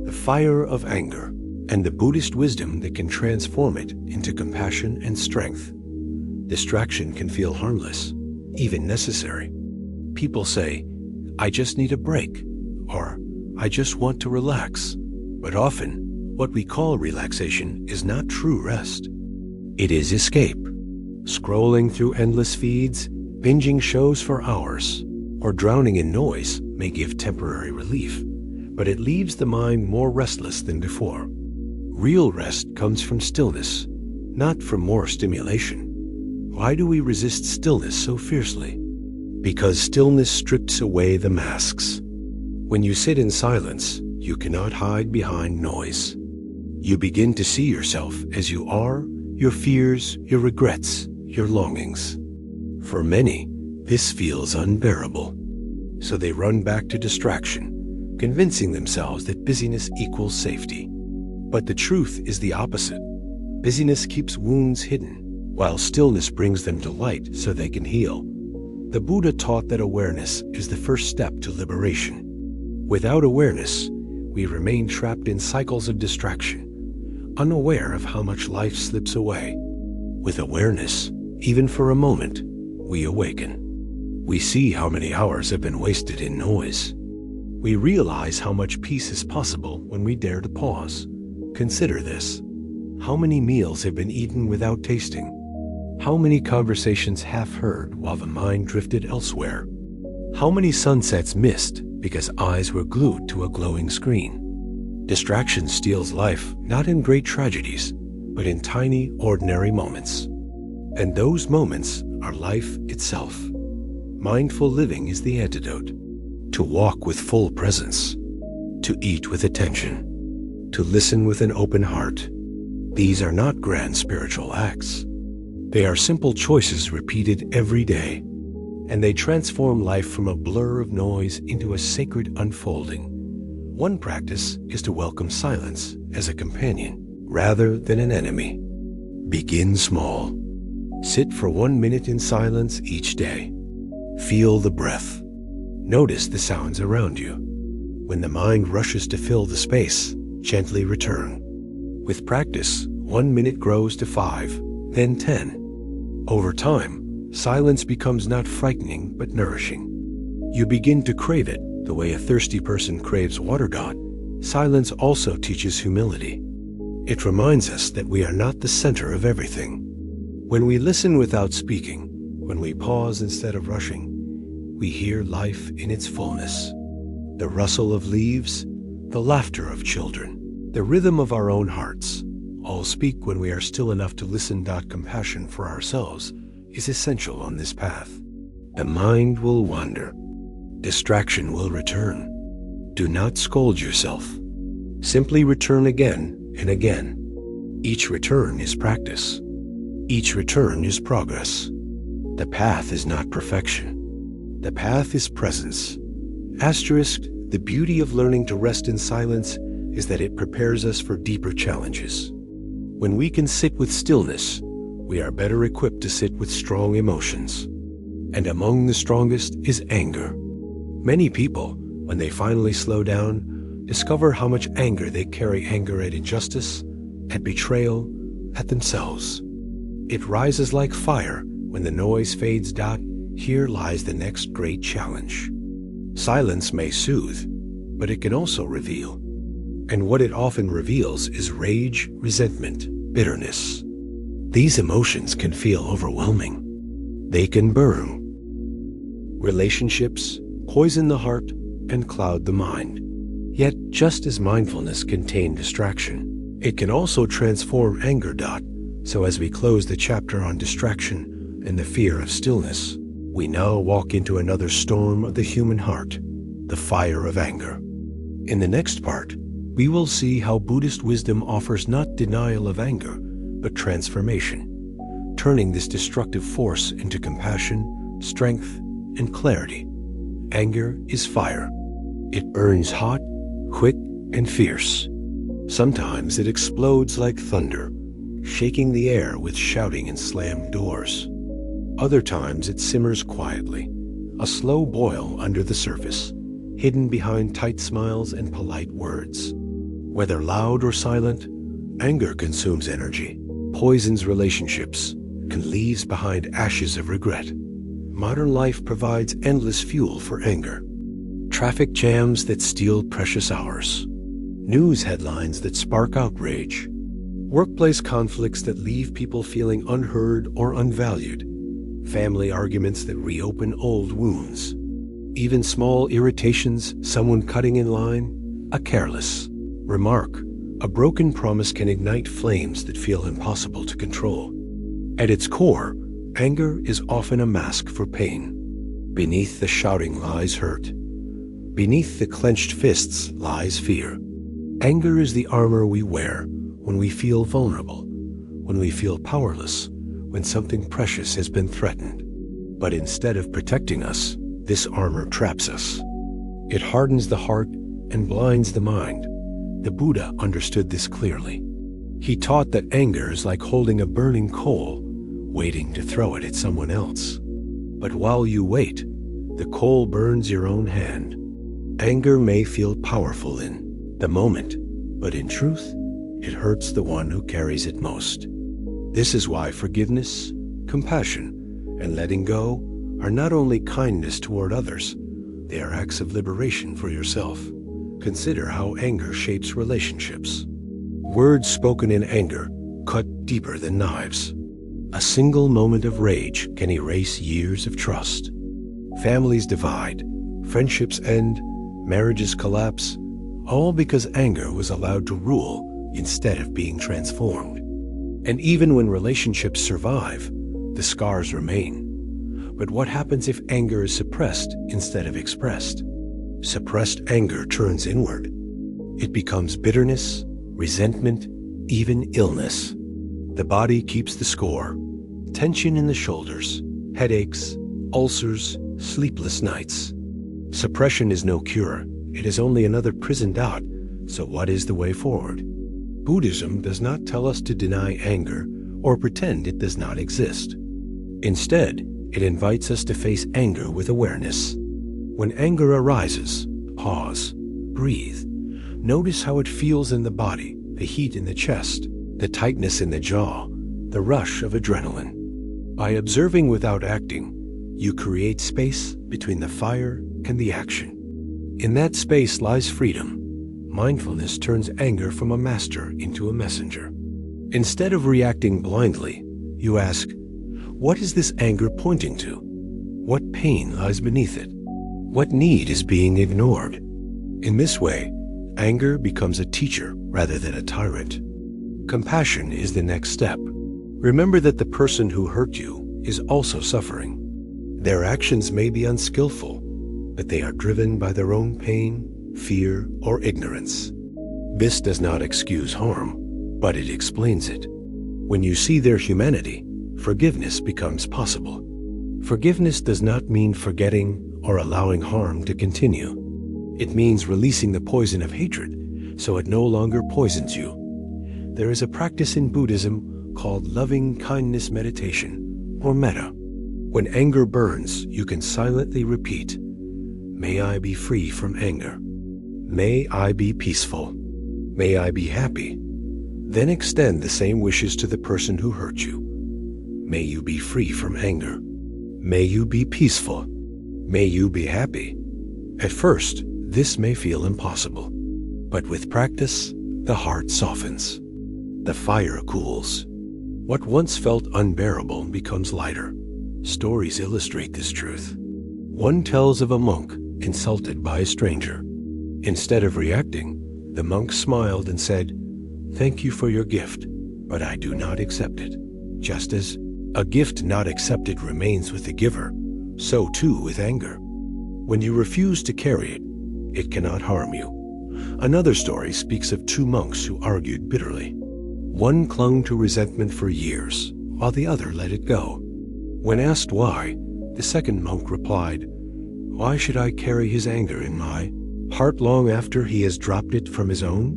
S1: the fire of anger, and the Buddhist wisdom that can transform it into compassion and strength. Distraction can feel harmless, even necessary. People say, "I just need a break," or "I just want to relax." But often, what we call relaxation is not true rest. It is escape. Scrolling through endless feeds, binging shows for hours, or drowning in noise may give temporary relief, but it leaves the mind more restless than before. Real rest comes from stillness, not from more stimulation. Why do we resist stillness so fiercely? Because stillness strips away the masks. When you sit in silence, you cannot hide behind noise. You begin to see yourself as you are, your fears, your regrets, your longings. For many, this feels unbearable. So they run back to distraction, convincing themselves that busyness equals safety. But the truth is the opposite. Busyness keeps wounds hidden, while stillness brings them to light so they can heal. The Buddha taught that awareness is the first step to liberation. Without awareness, we remain trapped in cycles of distraction, unaware of how much life slips away. With awareness, even for a moment, we awaken. We see how many hours have been wasted in noise. We realize how much peace is possible when we dare to pause. Consider this. How many meals have been eaten without tasting? How many conversations half heard while the mind drifted elsewhere? How many sunsets missed because eyes were glued to a glowing screen? Distraction steals life not in great tragedies, but in tiny, ordinary moments. And those moments are life itself. Mindful living is the antidote. To walk with full presence, to eat with attention, to listen with an open heart. These are not grand spiritual acts. They are simple choices repeated every day, and they transform life from a blur of noise into a sacred unfolding. One practice is to welcome silence as a companion rather than an enemy. Begin small. Sit for 1 minute in silence each day. Feel the breath. Notice the sounds around you. When the mind rushes to fill the space, gently return. With practice, 1 minute grows to 5, then 10. Over time, silence becomes not frightening but nourishing. You begin to crave it the way a thirsty person craves water. Silence also teaches humility. It reminds us that we are not the center of everything. When we listen without speaking, when we pause instead of rushing, we hear life in its fullness. The rustle of leaves, the laughter of children, the rhythm of our own hearts, all speak when we are still enough to listen. Compassion for ourselves is essential on this path. The mind will wander. Distraction will return. Do not scold yourself. Simply return again and again. Each return is practice. Each return is progress. The path is not perfection. The path is presence. Asterisk, the beauty of learning to rest in silence is that it prepares us for deeper challenges. When we can sit with stillness, we are better equipped to sit with strong emotions. And among the strongest is anger. Many people, when they finally slow down, discover how much anger they carry. Anger at injustice, at betrayal, at themselves. It rises like fire when the noise fades. Here lies the next great challenge. Silence may soothe, but it can also reveal. And what it often reveals is rage, resentment, bitterness. These emotions can feel overwhelming. They can burn. Relationships poison the heart and cloud the mind. Yet, just as mindfulness can tame distraction, it can also transform anger. So as we close the chapter on distraction and the fear of stillness, we now walk into another storm of the human heart, the fire of anger. In the next part, we will see how Buddhist wisdom offers not denial of anger, but transformation, turning this destructive force into compassion, strength, and clarity. Anger is fire. It burns hot, quick, and fierce. Sometimes it explodes like thunder, shaking the air with shouting and slammed doors. Other times it simmers quietly, a slow boil under the surface, hidden behind tight smiles and polite words. Whether loud or silent, anger consumes energy, poisons relationships, and leaves behind ashes of regret. Modern life provides endless fuel for anger. Traffic jams that steal precious hours. News headlines that spark outrage. Workplace conflicts that leave people feeling unheard or unvalued. Family arguments that reopen old wounds. Even small irritations, someone cutting in line, a careless remark, a broken promise can ignite flames that feel impossible to control. At its core, anger is often a mask for pain. Beneath the shouting lies hurt. Beneath the clenched fists lies fear. Anger is the armor we wear when we feel vulnerable, when we feel powerless, when something precious has been threatened. But instead of protecting us, this armor traps us. It hardens the heart and blinds the mind. The Buddha understood this clearly. He taught that anger is like holding a burning coal, waiting to throw it at someone else. But while you wait, the coal burns your own hand. Anger may feel powerful in the moment, but in truth, it hurts the one who carries it most. This is why forgiveness, compassion, and letting go are not only kindness toward others, they are acts of liberation for yourself. Consider how anger shapes relationships. Words spoken in anger cut deeper than knives. A single moment of rage can erase years of trust. Families divide, friendships end, marriages collapse, all because anger was allowed to rule instead of being transformed. And even when relationships survive, the scars remain. But what happens if anger is suppressed instead of expressed? Suppressed anger turns inward. It becomes bitterness, resentment, even illness. The body keeps the score. Tension in the shoulders, headaches, ulcers, sleepless nights. Suppression is no cure. It is only another prisoned out. So what is the way forward? Buddhism does not tell us to deny anger or pretend it does not exist. Instead, it invites us to face anger with awareness. When anger arises, pause, breathe. Notice how it feels in the body, the heat in the chest, the tightness in the jaw, the rush of adrenaline. By observing without acting, you create space between the fire and the action. In that space lies freedom. Mindfulness turns anger from a master into a messenger. Instead of reacting blindly, you ask, what is this anger pointing to? What pain lies beneath it? What need is being ignored? In this way, anger becomes a teacher rather than a tyrant. Compassion is the next step. Remember that the person who hurt you is also suffering. Their actions may be unskillful, but they are driven by their own pain, fear, or ignorance. This does not excuse harm, but it explains it. When you see their humanity, forgiveness becomes possible. Forgiveness does not mean forgetting or allowing harm to continue. It means releasing the poison of hatred so it no longer poisons you. There is a practice in Buddhism called loving kindness meditation, or metta. When anger burns, you can silently repeat, "May I be free from anger. May I be peaceful. May I be happy." Then extend the same wishes to the person who hurt you. May you be free from anger. May you be peaceful. May you be happy. At first, this may feel impossible, but with practice, the heart softens. The fire cools. What once felt unbearable becomes lighter. Stories illustrate this truth. One tells of a monk insulted by a stranger. Instead of reacting, the monk smiled and said, "Thank you for your gift, but I do not accept it." Just as a gift not accepted remains with the giver, so too with anger. When you refuse to carry it, it cannot harm you. Another story speaks of two monks who argued bitterly. One clung to resentment for years, while the other let it go. When asked why, the second monk replied, "Why should I carry his anger in my heart long after he has dropped it from his own?"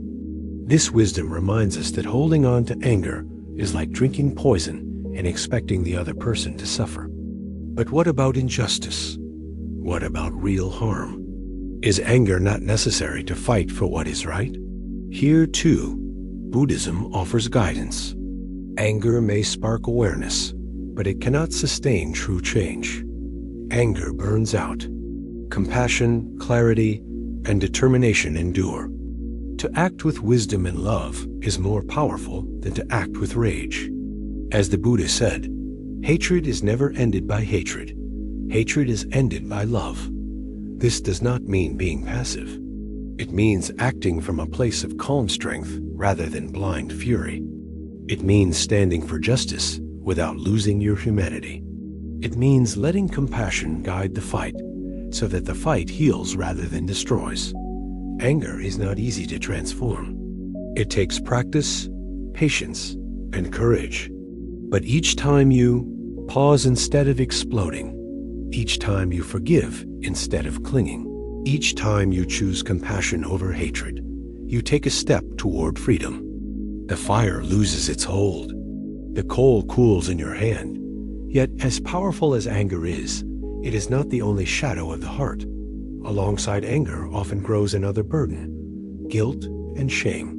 S1: This wisdom reminds us that holding on to anger is like drinking poison and expecting the other person to suffer. But what about injustice? What about real harm? Is anger not necessary to fight for what is right? Here, too, Buddhism offers guidance. Anger may spark awareness, but it cannot sustain true change. Anger burns out. Compassion, clarity, and determination endure. To act with wisdom and love is more powerful than to act with rage. As the Buddha said, hatred is never ended by hatred. Hatred is ended by love. This does not mean being passive. It means acting from a place of calm strength rather than blind fury. It means standing for justice without losing your humanity. It means letting compassion guide the fight so that the fight heals rather than destroys. Anger is not easy to transform. It takes practice, patience, and courage. But each time you pause instead of exploding, each time you forgive instead of clinging, Each time you choose compassion over hatred, you take a step toward freedom. The fire loses its hold. The coal cools in your hand. Yet, as powerful as anger is, it is not the only shadow of the heart. Alongside anger often grows another burden, guilt and shame.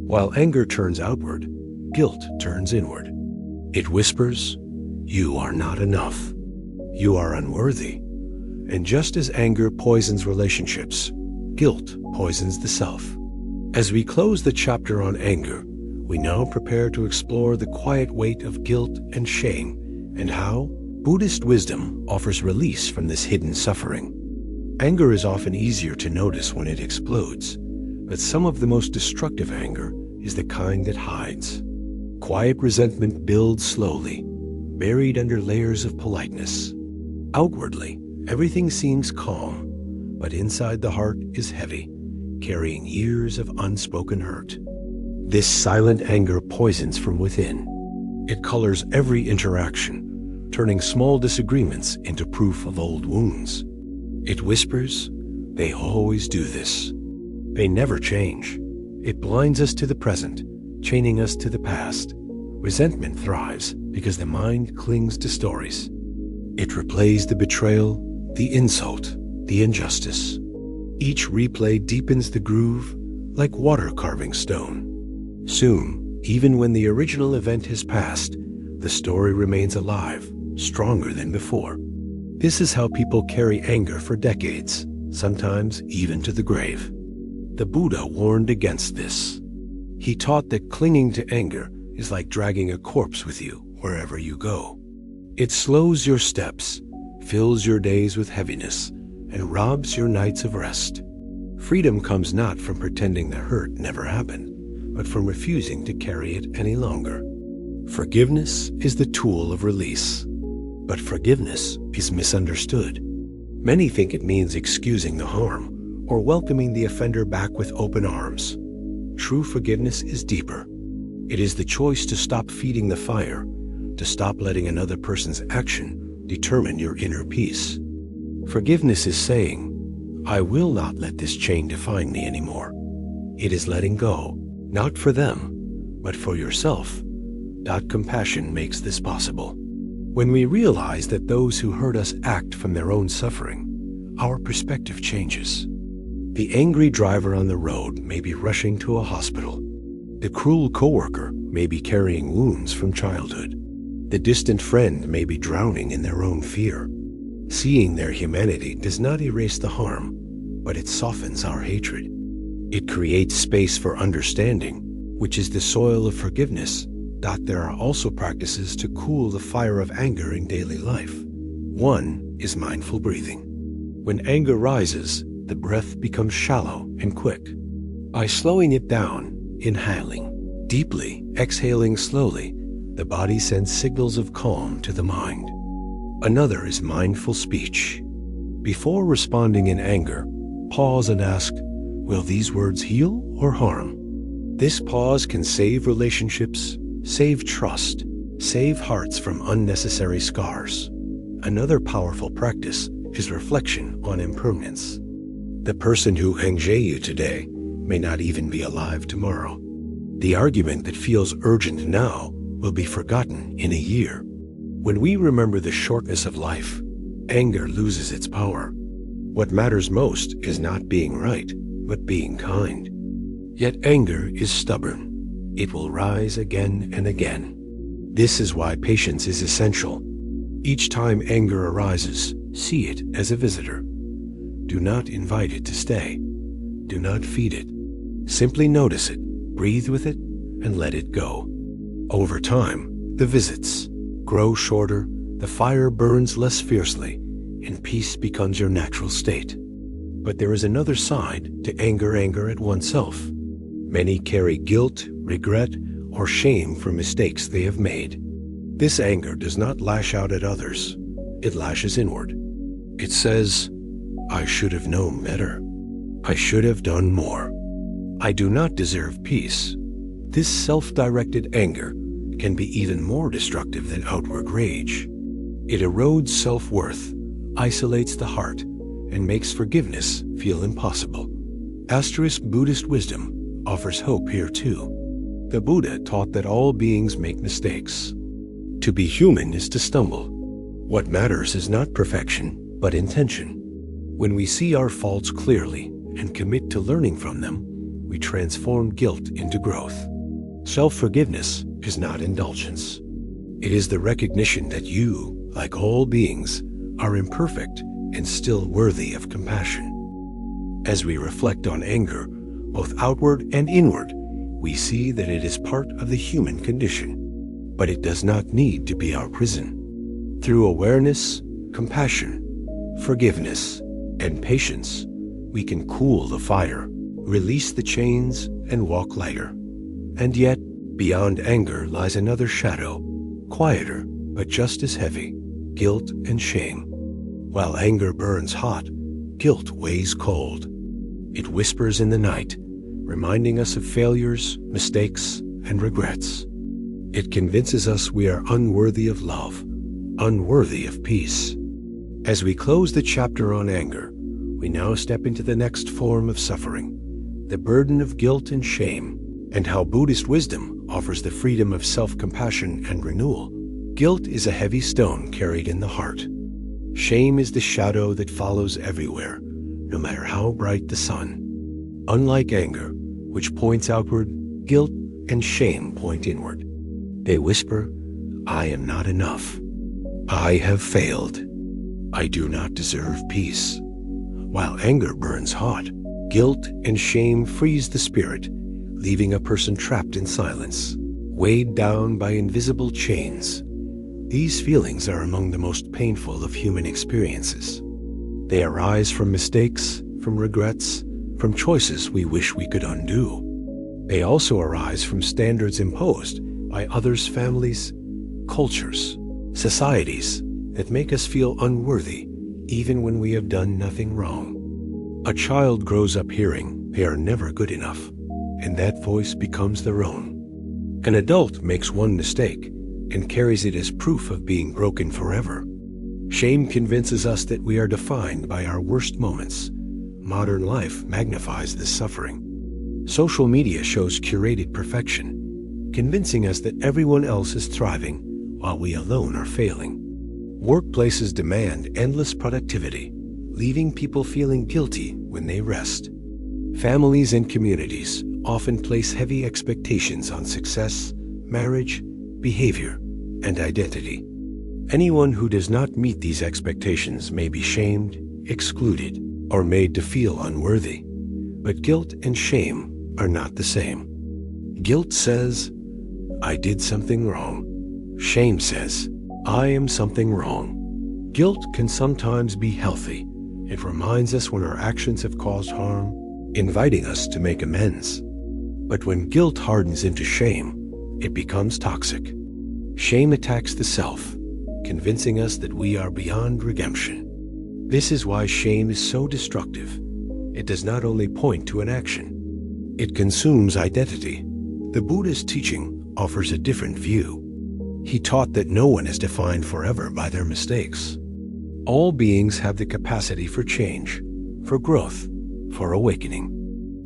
S1: While anger turns outward, guilt turns inward. It whispers, "You are not enough. You are unworthy." And just as anger poisons relationships, guilt poisons the self. As we close the chapter on anger, we now prepare to explore the quiet weight of guilt and shame and how Buddhist wisdom offers release from this hidden suffering. Anger is often easier to notice when it explodes, but some of the most destructive anger is the kind that hides. Quiet resentment builds slowly, buried under layers of politeness. Outwardly, everything seems calm, but inside the heart is heavy, carrying years of unspoken hurt. This silent anger poisons from within. It colors every interaction, turning small disagreements into proof of old wounds. It whispers, "They always do this." They never change. It blinds us to the present, chaining us to the past. Resentment thrives because the mind clings to stories. It replays the betrayal, the insult, the injustice. Each replay deepens the groove like water carving stone. Soon, even when the original event has passed, the story remains alive, stronger than before. This is how people carry anger for decades, sometimes even to the grave. The Buddha warned against this. He taught that clinging to anger is like dragging a corpse with you wherever you go. It slows your steps, fills your days with heaviness, and robs your nights of rest. Freedom comes not from pretending the hurt never happened, but from refusing to carry it any longer. Forgiveness is the tool of release, but forgiveness is misunderstood. Many think it means excusing the harm or welcoming the offender back with open arms. True forgiveness is deeper. It is the choice to stop feeding the fire, to stop letting another person's action determine your inner peace. Forgiveness is saying, "I will not let this chain define me anymore." It is letting go, not for them, but for yourself. Compassion makes this possible. When we realize that those who hurt us act from their own suffering, our perspective changes. The angry driver on the road may be rushing to a hospital. The cruel coworker may be carrying wounds from childhood. The distant friend may be drowning in their own fear. Seeing their humanity does not erase the harm, but it softens our hatred. It creates space for understanding, which is the soil of forgiveness. There are also practices to cool the fire of anger in daily life. One is mindful breathing. When anger rises, the breath becomes shallow and quick. By slowing it down, inhaling deeply, exhaling slowly, the body sends signals of calm to the mind. Another is mindful speech. Before responding in anger, pause and ask, will these words heal or harm? This pause can save relationships, save trust, save hearts from unnecessary scars. Another powerful practice is reflection on impermanence. The person who angers you today may not even be alive tomorrow. The argument that feels urgent now will be forgotten in a year. When we remember the shortness of life, anger loses its power. What matters most is not being right, but being kind. Yet anger is stubborn. It will rise again and again. This is why patience is essential. Each time anger arises, see it as a visitor. Do not invite it to stay. Do not feed it. Simply notice it, breathe with it, and let it go. Over time, the visits grow shorter, the fire burns less fiercely, and peace becomes your natural state. But there is another side to anger at oneself. Many carry guilt, regret, or shame for mistakes they have made. This anger does not lash out at others. It lashes inward. It says, I should have known better. I should have done more. I do not deserve peace. This self-directed anger can be even more destructive than outward rage. It erodes self-worth, isolates the heart, and makes forgiveness feel impossible. Buddhist wisdom offers hope here too. The Buddha taught that all beings make mistakes. To be human is to stumble. What matters is not perfection, but intention. When we see our faults clearly and commit to learning from them, we transform guilt into growth. Self-forgiveness is not indulgence. It is the recognition that you, like all beings, are imperfect and still worthy of compassion. As we reflect on anger, both outward and inward, we see that it is part of the human condition, but it does not need to be our prison. Through awareness, compassion, forgiveness, and patience, we can cool the fire, release the chains, and walk lighter. And yet, beyond anger lies another shadow, quieter but just as heavy, guilt and shame. While anger burns hot, guilt weighs cold. It whispers in the night, reminding us of failures, mistakes, and regrets. It convinces us we are unworthy of love, unworthy of peace. As we close the chapter on anger, we now step into the next form of suffering, the burden of guilt and shame, and how Buddhist wisdom offers the freedom of self-compassion and renewal. Guilt is a heavy stone carried in the heart. Shame is the shadow that follows everywhere, no matter how bright the sun. Unlike anger, which points outward, guilt and shame point inward. They whisper, "I am not enough. I have failed. I do not deserve peace." While anger burns hot, guilt and shame freeze the spirit, leaving a person trapped in silence, weighed down by invisible chains. These feelings are among the most painful of human experiences. They arise from mistakes, from regrets, from choices we wish we could undo. They also arise from standards imposed by others' families, cultures, societies that make us feel unworthy even when we have done nothing wrong. A child grows up hearing they are never good enough, and that voice becomes their own. An adult makes one mistake and carries it as proof of being broken forever. Shame convinces us that we are defined by our worst moments. Modern life magnifies this suffering. Social media shows curated perfection, convincing us that everyone else is thriving while we alone are failing. Workplaces demand endless productivity, leaving people feeling guilty when they rest. Families and communities often place heavy expectations on success, marriage, behavior, and identity. Anyone who does not meet these expectations may be shamed, excluded, or made to feel unworthy. But guilt and shame are not the same. Guilt says, "I did something wrong." Shame says, "I am something wrong." Guilt can sometimes be healthy. It reminds us when our actions have caused harm, inviting us to make amends. But when guilt hardens into shame, it becomes toxic. Shame attacks the self, convincing us that we are beyond redemption. This is why shame is so destructive. It does not only point to an action, it consumes identity. The Buddha's teaching offers a different view. He taught that no one is defined forever by their mistakes. All beings have the capacity for change, for growth, for awakening.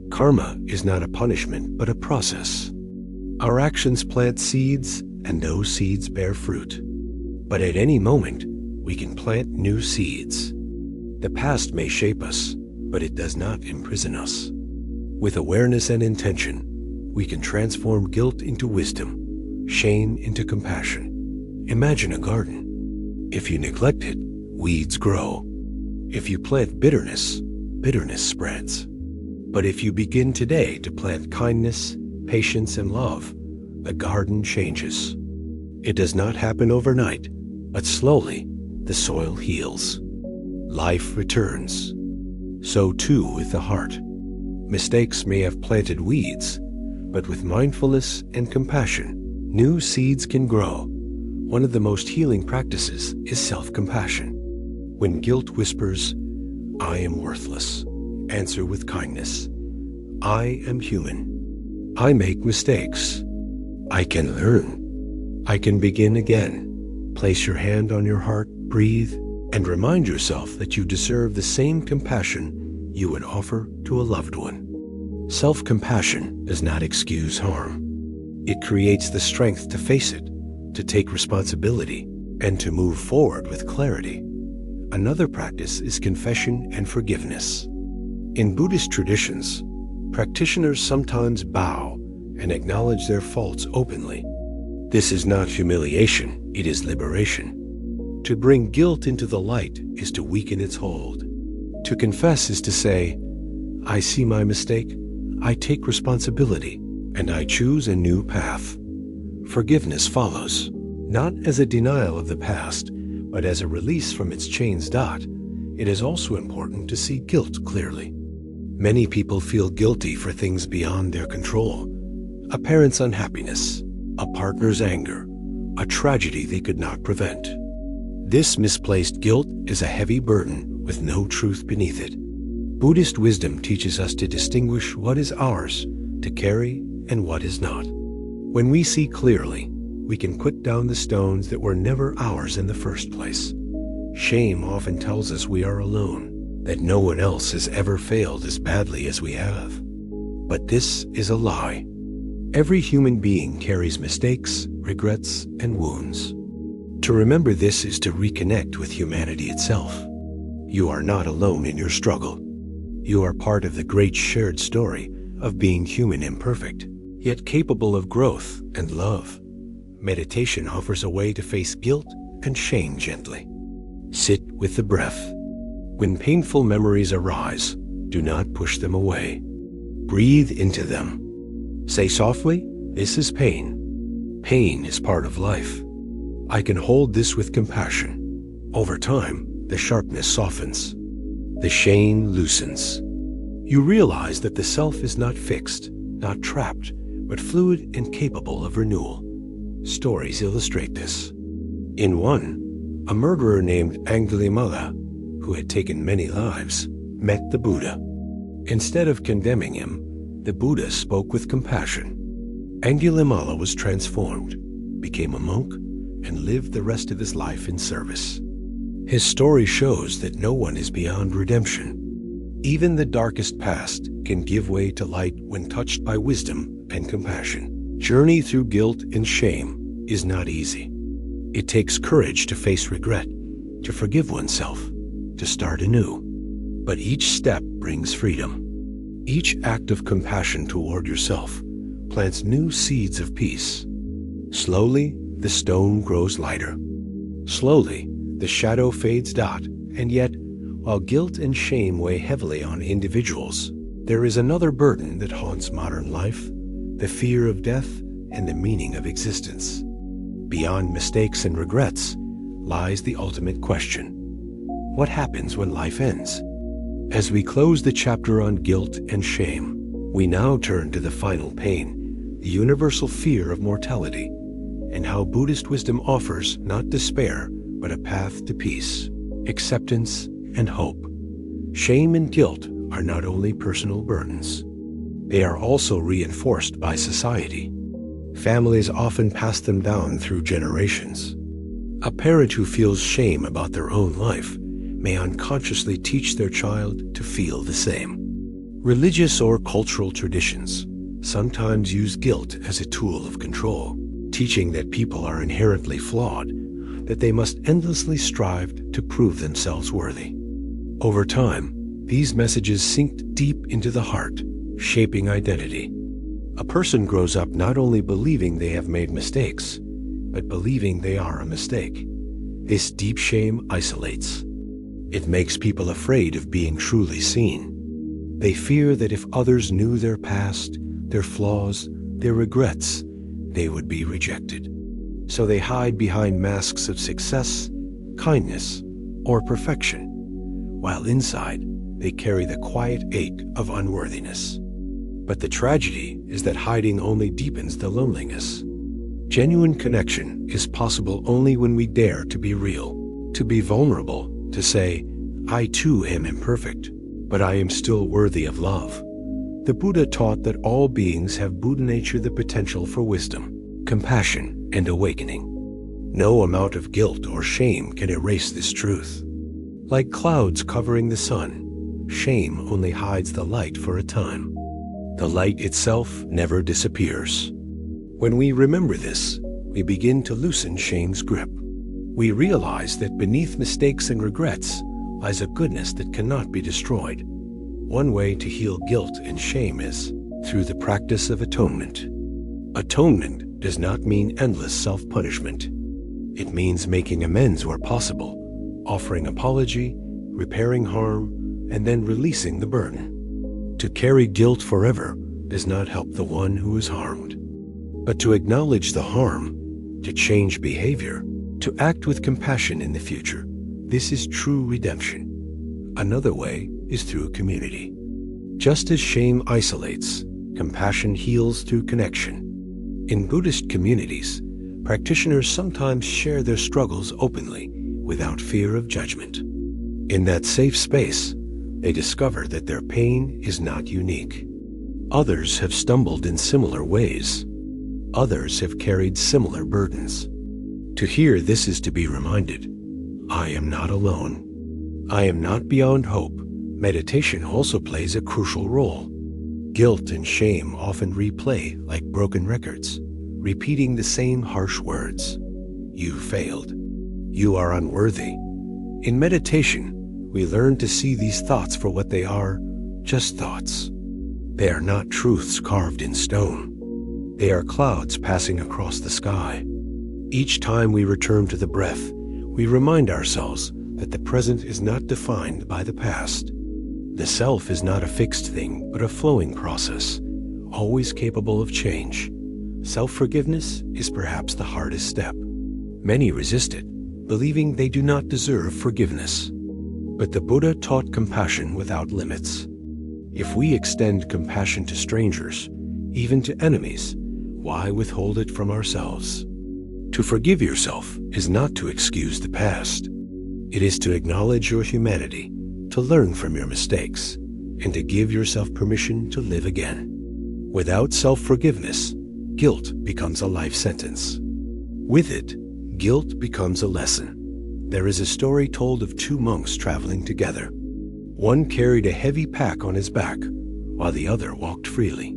S1: Karma is not a punishment, but a process. Our actions plant seeds, and those seeds bear fruit. But at any moment, we can plant new seeds. The past may shape us, but it does not imprison us. With awareness and intention, we can transform guilt into wisdom, shame into compassion. Imagine a garden. If you neglect it, weeds grow. If you plant bitterness, bitterness spreads. But if you begin today to plant kindness, patience, and love, the garden changes. It does not happen overnight, but slowly the soil heals. Life returns. So too with the heart. Mistakes may have planted weeds, but with mindfulness and compassion, new seeds can grow. One of the most healing practices is self-compassion. When guilt whispers, "I am worthless," answer with kindness, "I am human. I make mistakes. I can learn. I can begin again." Place your hand on your heart, breathe, And remind yourself that you deserve the same compassion you would offer to a loved one. Self-compassion does not excuse harm. It creates the strength to face it, to take responsibility, and to move forward with clarity. Another practice is confession and forgiveness. In Buddhist traditions, practitioners sometimes bow and acknowledge their faults openly. This is not humiliation, it is liberation. To bring guilt into the light is to weaken its hold. To confess is to say, I see my mistake, I take responsibility, and I choose a new path. Forgiveness follows, not as a denial of the past, but as a release from its chains. It is also important to see guilt clearly. Many people feel guilty for things beyond their control. A parent's unhappiness, a partner's anger, a tragedy they could not prevent. This misplaced guilt is a heavy burden with no truth beneath it. Buddhist wisdom teaches us to distinguish what is ours to carry and what is not. When we see clearly, we can put down the stones that were never ours in the first place. Shame often tells us we are alone, that no one else has ever failed as badly as we have. But this is a lie. Every human being carries mistakes, regrets, and wounds. To remember this is to reconnect with humanity itself. You are not alone in your struggle. You are part of the great shared story of being human, imperfect, yet capable of growth and love. Meditation offers a way to face guilt and shame gently. Sit with the breath. When painful memories arise, do not push them away. Breathe into them. Say softly, this is pain. Pain is part of life. I can hold this with compassion. Over time, the sharpness softens. The chain loosens. You realize that the self is not fixed, not trapped, but fluid and capable of renewal. Stories illustrate this. In one, a murderer named Angulimala, who had taken many lives, met the Buddha. Instead of condemning him, the Buddha spoke with compassion. Angulimala was transformed, became a monk, and lived the rest of his life in service. His story shows that no one is beyond redemption. Even the darkest past can give way to light when touched by wisdom and compassion. Journey through guilt and shame is not easy. It takes courage to face regret, to forgive oneself, to start anew. But each step brings freedom. Each act of compassion toward yourself plants new seeds of peace. Slowly, the stone grows lighter. Slowly, the shadow fades. And yet, while guilt and shame weigh heavily on individuals, there is another burden that haunts modern life: the fear of death and the meaning of existence. Beyond mistakes and regrets lies the ultimate question: what happens when life ends? As we close the chapter on guilt and shame, we now turn to the final pain, the universal fear of mortality, and how Buddhist wisdom offers not despair, but a path to peace, acceptance, and hope. Shame and guilt are not only personal burdens. They are also reinforced by society. Families often pass them down through generations. A parent who feels shame about their own life may unconsciously teach their child to feel the same. Religious or cultural traditions sometimes use guilt as a tool of control, teaching that people are inherently flawed, that they must endlessly strive to prove themselves worthy. Over time, these messages sink deep into the heart, shaping identity. A person grows up not only believing they have made mistakes, but believing they are a mistake. This deep shame isolates. It makes people afraid of being truly seen. They fear that if others knew their past, their flaws, their regrets, they would be rejected. So they hide behind masks of success, kindness, or perfection, while inside they carry the quiet ache of unworthiness. But the tragedy is that hiding only deepens the loneliness. Genuine connection is possible only when we dare to be real, to be vulnerable, to say, I too am imperfect, but I am still worthy of love. The Buddha taught that all beings have Buddha nature, the potential for wisdom, compassion, and awakening. No amount of guilt or shame can erase this truth. Like clouds covering the sun, shame only hides the light for a time. The light itself never disappears. When we remember this, we begin to loosen shame's grip. We realize that beneath mistakes and regrets lies a goodness that cannot be destroyed. One way to heal guilt and shame is through the practice of atonement. Atonement does not mean endless self-punishment. It means making amends where possible, offering apology, repairing harm, and then releasing the burden. To carry guilt forever does not help the one who is harmed. But to acknowledge the harm, to change behavior, to act with compassion in the future, this is true redemption. Another way is through community. Just as shame isolates, compassion heals through connection. In Buddhist communities, practitioners sometimes share their struggles openly without fear of judgment. In that safe space, they discover that their pain is not unique. Others have stumbled in similar ways. Others have carried similar burdens. To hear this is to be reminded, I am not alone. I am not beyond hope. Meditation also plays a crucial role. Guilt and shame often replay like broken records, repeating the same harsh words. You failed. You are unworthy. In meditation, we learn to see these thoughts for what they are, just thoughts. They are not truths carved in stone. They are clouds passing across the sky. Each time we return to the breath, we remind ourselves that the present is not defined by the past. The self is not a fixed thing, but a flowing process, always capable of change. Self-forgiveness is perhaps the hardest step. Many resist it, believing they do not deserve forgiveness. But the Buddha taught compassion without limits. If we extend compassion to strangers, even to enemies, why withhold it from ourselves? To forgive yourself is not to excuse the past. It is to acknowledge your humanity, to learn from your mistakes, and to give yourself permission to live again. Without self-forgiveness, guilt becomes a life sentence. With it, guilt becomes a lesson. There is a story told of two monks traveling together. One carried a heavy pack on his back, while the other walked freely.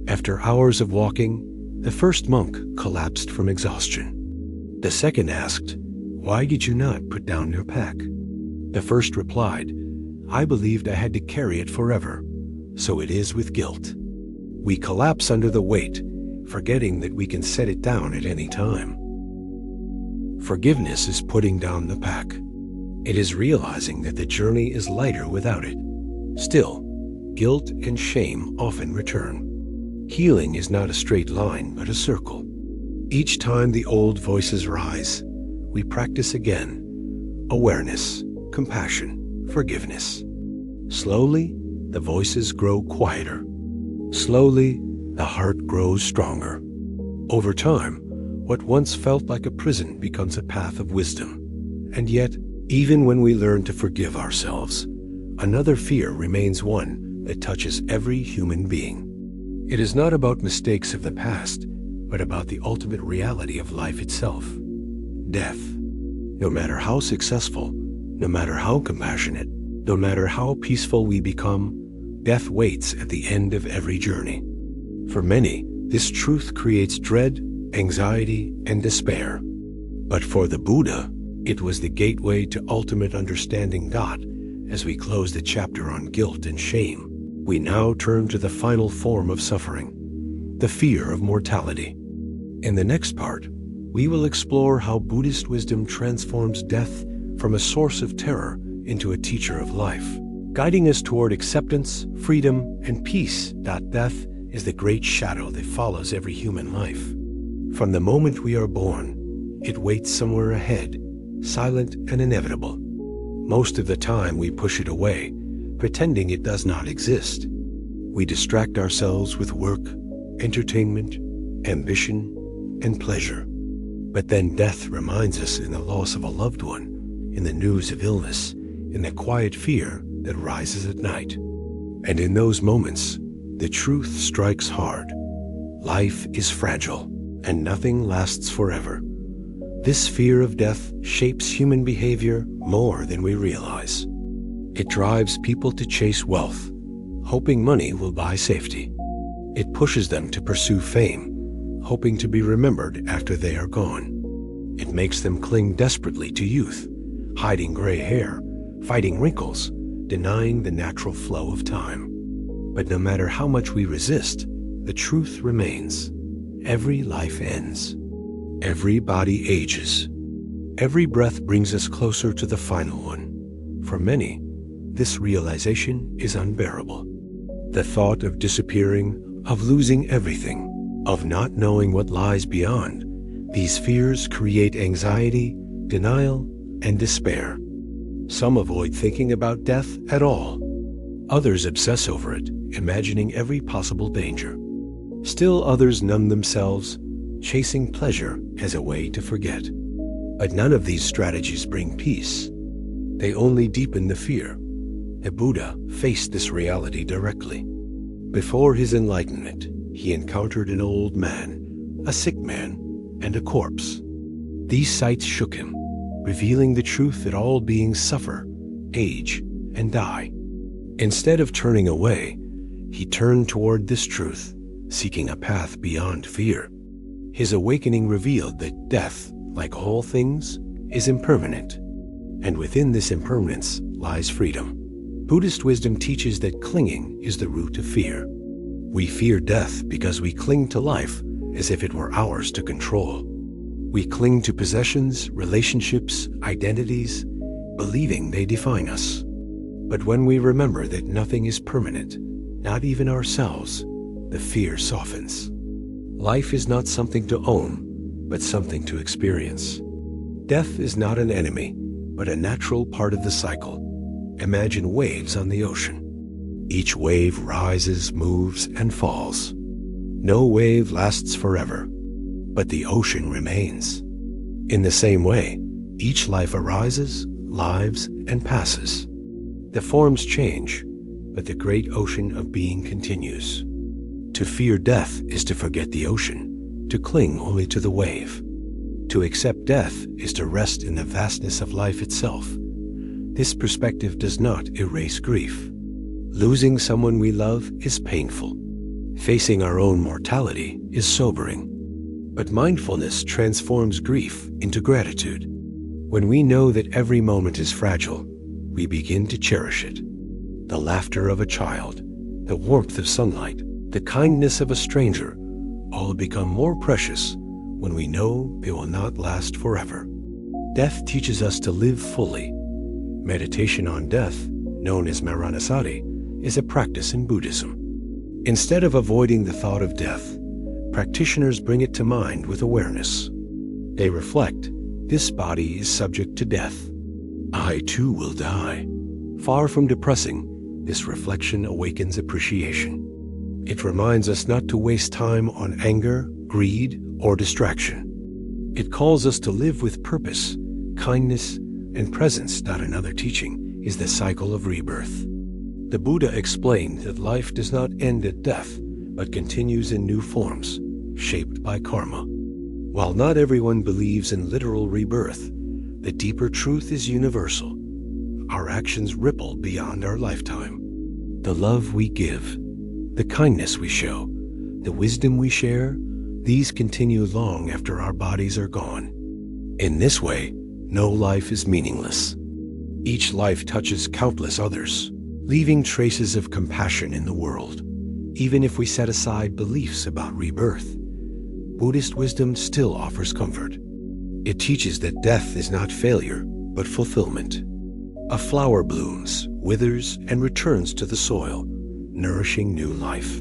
S1: After hours of walking, the first monk collapsed from exhaustion. The second asked, "Why did you not put down your pack?" The first replied, "I believed I had to carry it forever. So it is with guilt. We collapse under the weight, forgetting that we can set it down at any time." Forgiveness is putting down the pack. It is realizing that the journey is lighter without it. Still, guilt and shame often return. Healing is not a straight line, but a circle. Each time the old voices rise, we practice again. Awareness, compassion, forgiveness. Slowly, the voices grow quieter. Slowly, the heart grows stronger. Over time, what once felt like a prison becomes a path of wisdom. And yet, even when we learn to forgive ourselves, another fear remains one that touches every human being. It is not about mistakes of the past, but about the ultimate reality of life itself. Death. No matter how successful, no matter how compassionate, no matter how peaceful we become, death waits at the end of every journey. For many, this truth creates dread, anxiety, and despair. But for the Buddha, it was the gateway to ultimate understanding God. As we close the chapter on guilt and shame, we now turn to the final form of suffering, the fear of mortality. In the next part, we will explore how Buddhist wisdom transforms death from a source of terror into a teacher of life, guiding us toward acceptance, freedom, and peace. Death is the great shadow that follows every human life. From the moment we are born, it waits somewhere ahead, silent and inevitable. Most of the time we push it away, pretending it does not exist. We distract ourselves with work, entertainment, ambition, and pleasure. But then death reminds us in the loss of a loved one, in the news of illness, in the quiet fear that rises at night. And in those moments, the truth strikes hard. Life is fragile, and nothing lasts forever. This fear of death shapes human behavior more than we realize. It drives people to chase wealth, hoping money will buy safety. It pushes them to pursue fame, hoping to be remembered after they are gone. It makes them cling desperately to youth, hiding gray hair, fighting wrinkles, denying the natural flow of time. But no matter how much we resist, the truth remains. Every life ends. Every body ages. Every breath brings us closer to the final one. For many, this realization is unbearable. The thought of disappearing, of losing everything, of not knowing what lies beyond, these fears create anxiety, denial, and despair. Some avoid thinking about death at all. Others obsess over it, imagining every possible danger. Still others numb themselves, chasing pleasure as a way to forget. But none of these strategies bring peace. They only deepen the fear. The Buddha faced this reality directly. Before his enlightenment, he encountered an old man, a sick man, and a corpse. These sights shook him, revealing the truth that all beings suffer, age, and die. Instead of turning away, he turned toward this truth, seeking a path beyond fear. His awakening revealed that death, like all things, is impermanent, and within this impermanence lies freedom. Buddhist wisdom teaches that clinging is the root of fear. We fear death because we cling to life as if it were ours to control. We cling to possessions, relationships, identities, believing they define us. But when we remember that nothing is permanent, not even ourselves, the fear softens. Life is not something to own, but something to experience. Death is not an enemy, but a natural part of the cycle. Imagine waves on the ocean. Each wave rises, moves, and falls. No wave lasts forever, but the ocean remains. In the same way, each life arises, lives, and passes. The forms change, but the great ocean of being continues. To fear death is to forget the ocean, to cling only to the wave. To accept death is to rest in the vastness of life itself. This perspective does not erase grief. Losing someone we love is painful. Facing our own mortality is sobering. But mindfulness transforms grief into gratitude. When we know that every moment is fragile, we begin to cherish it. The laughter of a child, the warmth of sunlight, the kindness of a stranger, all become more precious when we know they will not last forever. Death teaches us to live fully. Meditation on death, known as Maranasati, is a practice in Buddhism. Instead of avoiding the thought of death, practitioners bring it to mind with awareness. They reflect, this body is subject to death. I too will die. Far from depressing, this reflection awakens appreciation. It reminds us not to waste time on anger, greed, or distraction. It calls us to live with purpose, kindness, and presence. Another teaching is the cycle of rebirth. The Buddha explained that life does not end at death, but continues in new forms, shaped by karma. While not everyone believes in literal rebirth, the deeper truth is universal. Our actions ripple beyond our lifetime. The love we give, the kindness we show, the wisdom we share, these continue long after our bodies are gone. In this way, no life is meaningless. Each life touches countless others, leaving traces of compassion in the world. Even if we set aside beliefs about rebirth, Buddhist wisdom still offers comfort. It teaches that death is not failure, but fulfillment. A flower blooms, withers, and returns to the soil, nourishing new life.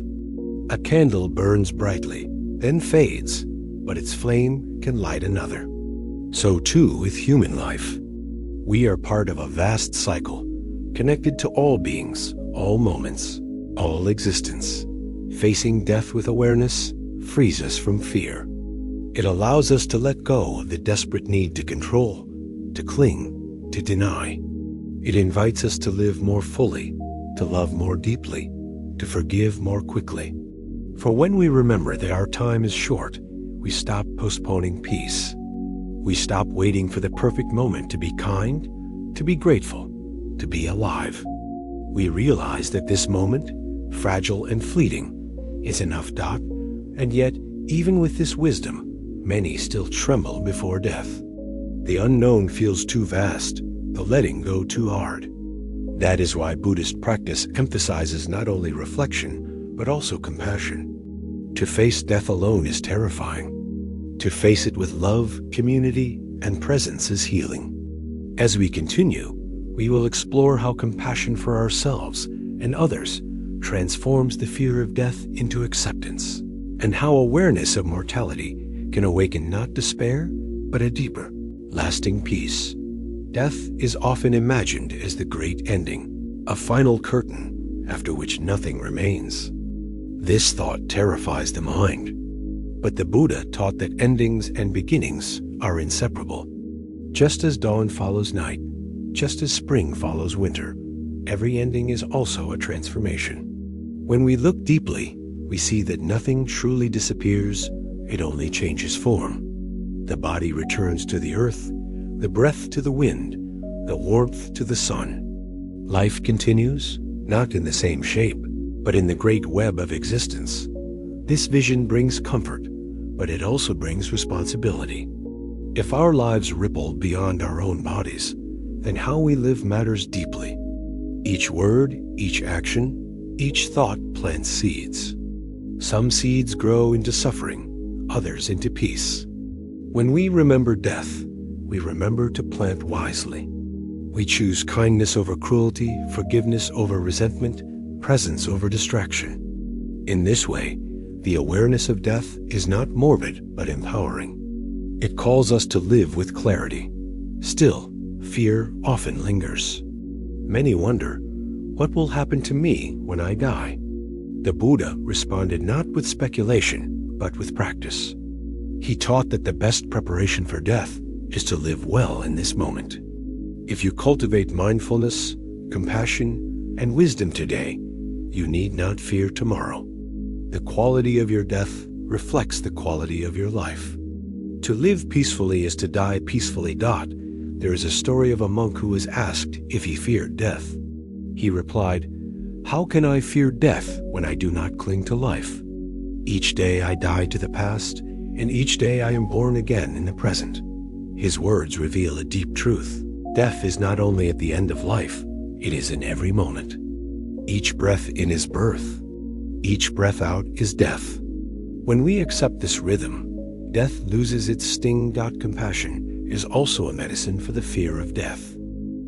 S1: A candle burns brightly, then fades, but its flame can light another. So too with human life. We are part of a vast cycle, connected to all beings, all moments, all existence. Facing death with awareness frees us from fear. It allows us to let go of the desperate need to control, to cling, to deny. It invites us to live more fully, to love more deeply, to forgive more quickly. For when we remember that our time is short, we stop postponing peace. We stop waiting for the perfect moment to be kind, to be grateful, to be alive. We realize that this moment, fragile and fleeting, is enough. And yet, even with this wisdom, many still tremble before death. The unknown feels too vast, the letting go too hard. That is why Buddhist practice emphasizes not only reflection, but also compassion. To face death alone is terrifying. To face it with love, community, and presence is healing. As we continue, we will explore how compassion for ourselves and others transforms the fear of death into acceptance, and how awareness of mortality can awaken not despair, but a deeper, lasting peace. Death is often imagined as the great ending, a final curtain after which nothing remains. This thought terrifies the mind. But the Buddha taught that endings and beginnings are inseparable. Just as dawn follows night, just as spring follows winter, every ending is also a transformation. When we look deeply, we see that nothing truly disappears, it only changes form. The body returns to the earth, the breath to the wind, the warmth to the sun. Life continues, not in the same shape, but in the great web of existence. This vision brings comfort, but it also brings responsibility. If our lives ripple beyond our own bodies, then how we live matters deeply. Each word, each action, each thought plants seeds. Some seeds grow into suffering, others into peace. When we remember death, we remember to plant wisely. We choose kindness over cruelty, forgiveness over resentment, presence over distraction. In this way, the awareness of death is not morbid but empowering. It calls us to live with clarity. Still, fear often lingers. Many wonder, what will happen to me when I die? The Buddha responded not with speculation, but with practice. He taught that the best preparation for death is to live well in this moment. If you cultivate mindfulness, compassion, and wisdom today, you need not fear tomorrow. The quality of your death reflects the quality of your life. To live peacefully is to die peacefully. There is a story of a monk who was asked if he feared death. He replied, "How can I fear death when I do not cling to life? Each day I die to the past, and each day I am born again in the present." His words reveal a deep truth. Death is not only at the end of life, it is in every moment. Each breath in is birth. Each breath out is death. When we accept this rhythm, death loses its sting. Compassion is also a medicine for the fear of death.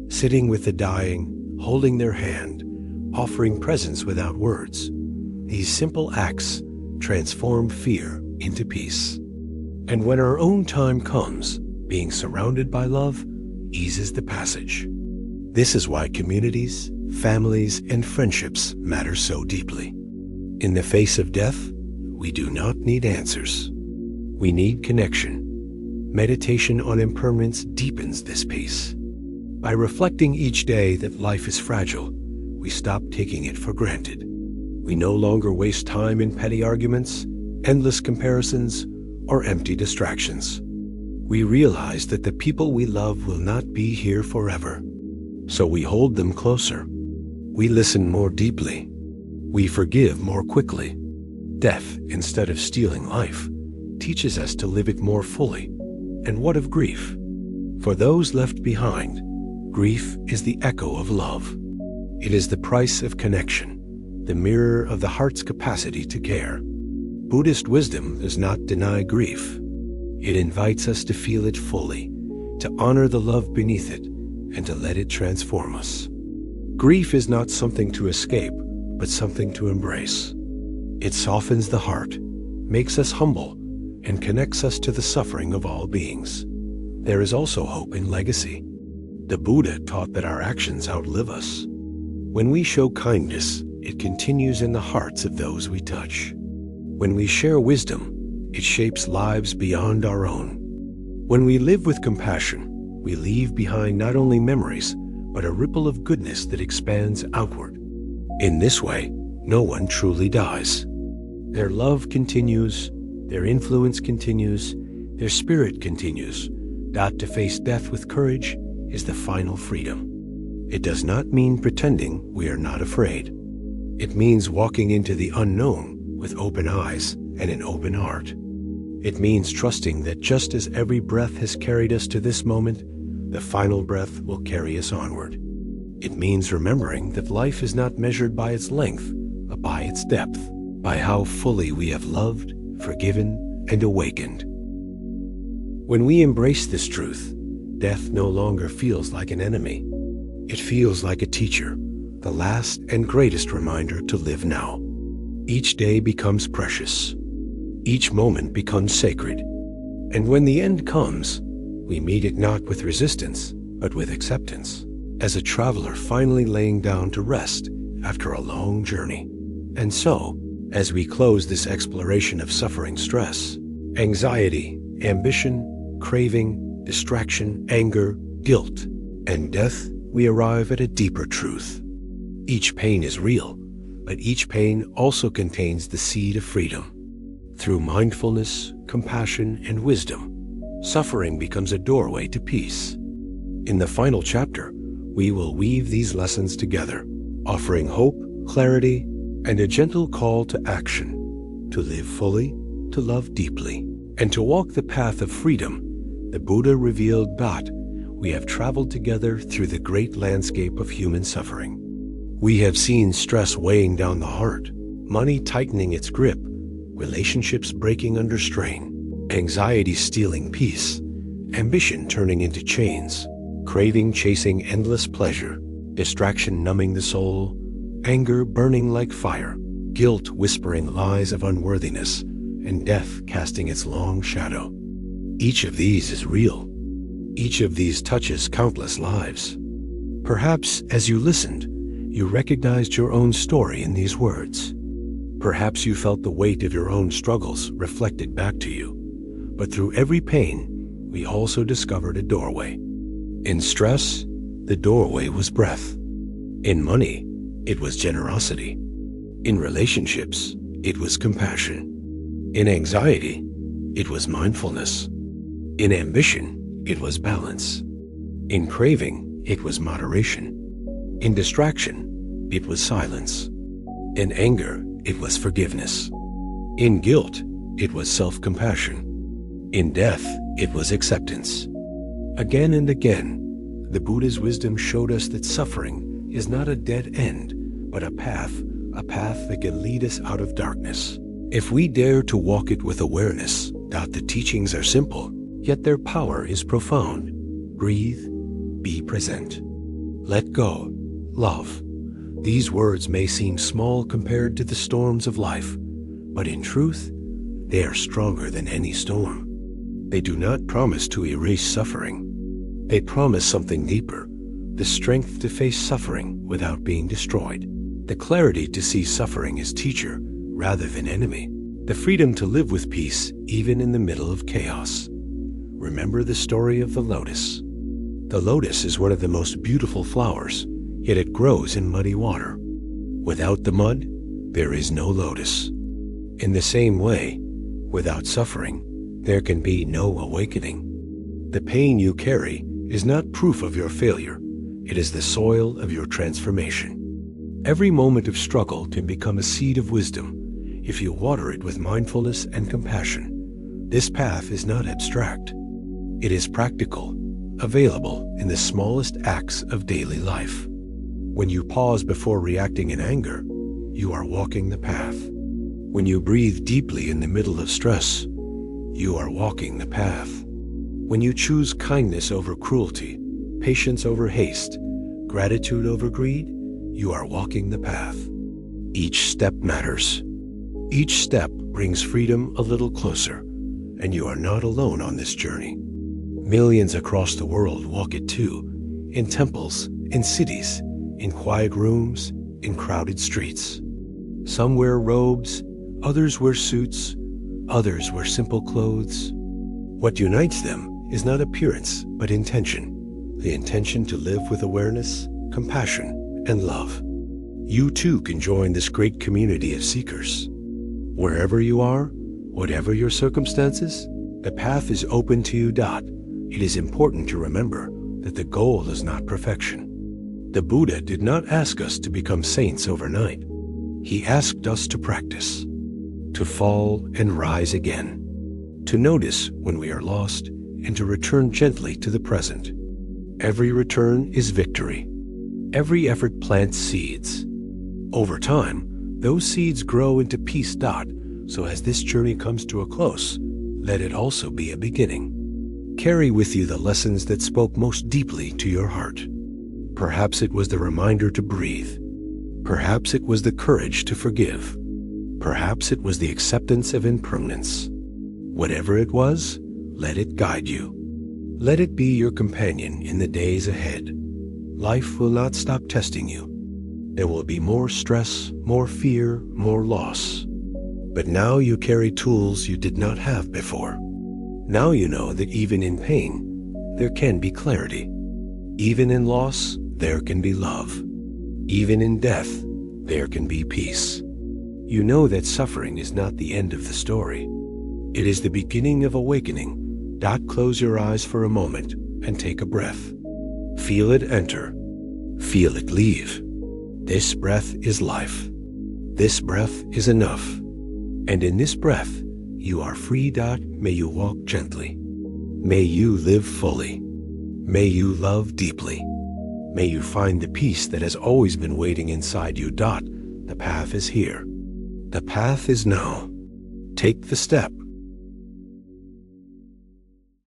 S1: Sitting with the dying, holding their hand, offering presence without words, these simple acts transform fear into peace. And when our own time comes, being surrounded by love eases the passage. This is why communities, families, and friendships matter so deeply. In the face of death, we do not need answers. We need connection. Meditation on impermanence deepens this peace. By reflecting each day that life is fragile, we stop taking it for granted. We no longer waste time in petty arguments, endless comparisons, or empty distractions. We realize that the people we love will not be here forever, so we hold them closer. We listen more deeply. We forgive more quickly. Death, instead of stealing life, teaches us to live it more fully. And what of grief? For those left behind, grief is the echo of love. It is the price of connection, the mirror of the heart's capacity to care. Buddhist wisdom does not deny grief. It invites us to feel it fully, to honor the love beneath it, and to let it transform us. Grief is not something to escape, but something to embrace. It softens the heart, makes us humble, and connects us to the suffering of all beings. There is also hope in legacy. The Buddha taught that our actions outlive us. When we show kindness, it continues in the hearts of those we touch. When we share wisdom, it shapes lives beyond our own. When we live with compassion, we leave behind not only memories, but a ripple of goodness that expands outward. In this way, no one truly dies. Their love continues, their influence continues, their spirit continues, To face death with courage is the final freedom. It does not mean pretending we are not afraid. It means walking into the unknown with open eyes and an open heart. It means trusting that just as every breath has carried us to this moment, the final breath will carry us onward. It means remembering that life is not measured by its length, but by its depth, by how fully we have loved, forgiven, and awakened. When we embrace this truth, death no longer feels like an enemy. It feels like a teacher, the last and greatest reminder to live now. Each day becomes precious. Each moment becomes sacred. And when the end comes, we meet it not with resistance, but with acceptance, as a traveler finally laying down to rest after a long journey. And so, as we close this exploration of suffering, stress, anxiety, ambition, craving, distraction, anger, guilt, and death, we arrive at a deeper truth. Each pain is real, but each pain also contains the seed of freedom. Through mindfulness, compassion, and wisdom, suffering becomes a doorway to peace. In the final chapter, we will weave these lessons together, offering hope, clarity, and a gentle call to action, to live fully, to love deeply, and to walk the path of freedom. The Buddha revealed that we have traveled together through the great landscape of human suffering. We have seen stress weighing down the heart, money tightening its grip, relationships breaking under strain, anxiety stealing peace, ambition turning into chains, craving chasing endless pleasure, distraction numbing the soul, anger burning like fire, guilt whispering lies of unworthiness, and death casting its long shadow. Each of these is real. Each of these touches countless lives. Perhaps as you listened, you recognized your own story in these words. Perhaps you felt the weight of your own struggles reflected back to you. But through every pain, we also discovered a doorway. In stress, the doorway was breath. In money, it was generosity. In relationships, it was compassion. In anxiety, it was mindfulness. In ambition, it was balance. In craving, it was moderation. In distraction, it was silence. In anger, it was forgiveness. In guilt, it was self-compassion. In death, it was acceptance. Again and again, the Buddha's wisdom showed us that suffering is not a dead end, but a path that can lead us out of darkness. If we dare to walk it with awareness, that the teachings are simple, yet their power is profound. Breathe, be present. Let go, love. These words may seem small compared to the storms of life, but in truth, they are stronger than any storm. They do not promise to erase suffering. They promise something deeper, the strength to face suffering without being destroyed, the clarity to see suffering as teacher rather than enemy, the freedom to live with peace even in the middle of chaos. Remember the story of the lotus. The lotus is one of the most beautiful flowers, yet it grows in muddy water. Without the mud, there is no lotus. In the same way, without suffering, there can be no awakening. The pain you carry is not proof of your failure. It is the soil of your transformation. Every moment of struggle can become a seed of wisdom if you water it with mindfulness and compassion. This path is not abstract. It is practical, available in the smallest acts of daily life. When you pause before reacting in anger, you are walking the path. When you breathe deeply in the middle of stress, you are walking the path. When you choose kindness over cruelty, patience over haste, gratitude over greed, you are walking the path. Each step matters. Each step brings freedom a little closer, and you are not alone on this journey. Millions across the world walk it too, in temples, in cities, in quiet rooms, in crowded streets. Some wear robes, others wear suits, others wear simple clothes. What unites them is not appearance, but intention. The intention to live with awareness, compassion, and love. You too can join this great community of seekers. Wherever you are, whatever your circumstances, the path is open to you. it is important to remember that the goal is not perfection. The Buddha did not ask us to become saints overnight. He asked us to practice, to fall and rise again, to notice when we are lost, and to return gently to the present. Every return is victory. Every effort plants seeds. Over time, those seeds grow into peace. So as this journey comes to a close, let it also be a beginning. Carry with you the lessons that spoke most deeply to your heart. Perhaps it was the reminder to breathe. Perhaps it was the courage to forgive. Perhaps it was the acceptance of impermanence. Whatever it was, let it guide you. Let it be your companion in the days ahead. Life will not stop testing you. There will be more stress, more fear, more loss. But now you carry tools you did not have before. Now you know that even in pain, there can be clarity. Even in loss, there can be love. Even in death, there can be peace. You know that suffering is not the end of the story. It is the beginning of awakening. Close your eyes for a moment and take a breath. Feel it enter. Feel it leave. This breath is life. This breath is enough. And in this breath, you are free. May you walk gently. May you live fully. May you love deeply. May you find the peace that has always been waiting inside you. The path is here. The path is now. Take the step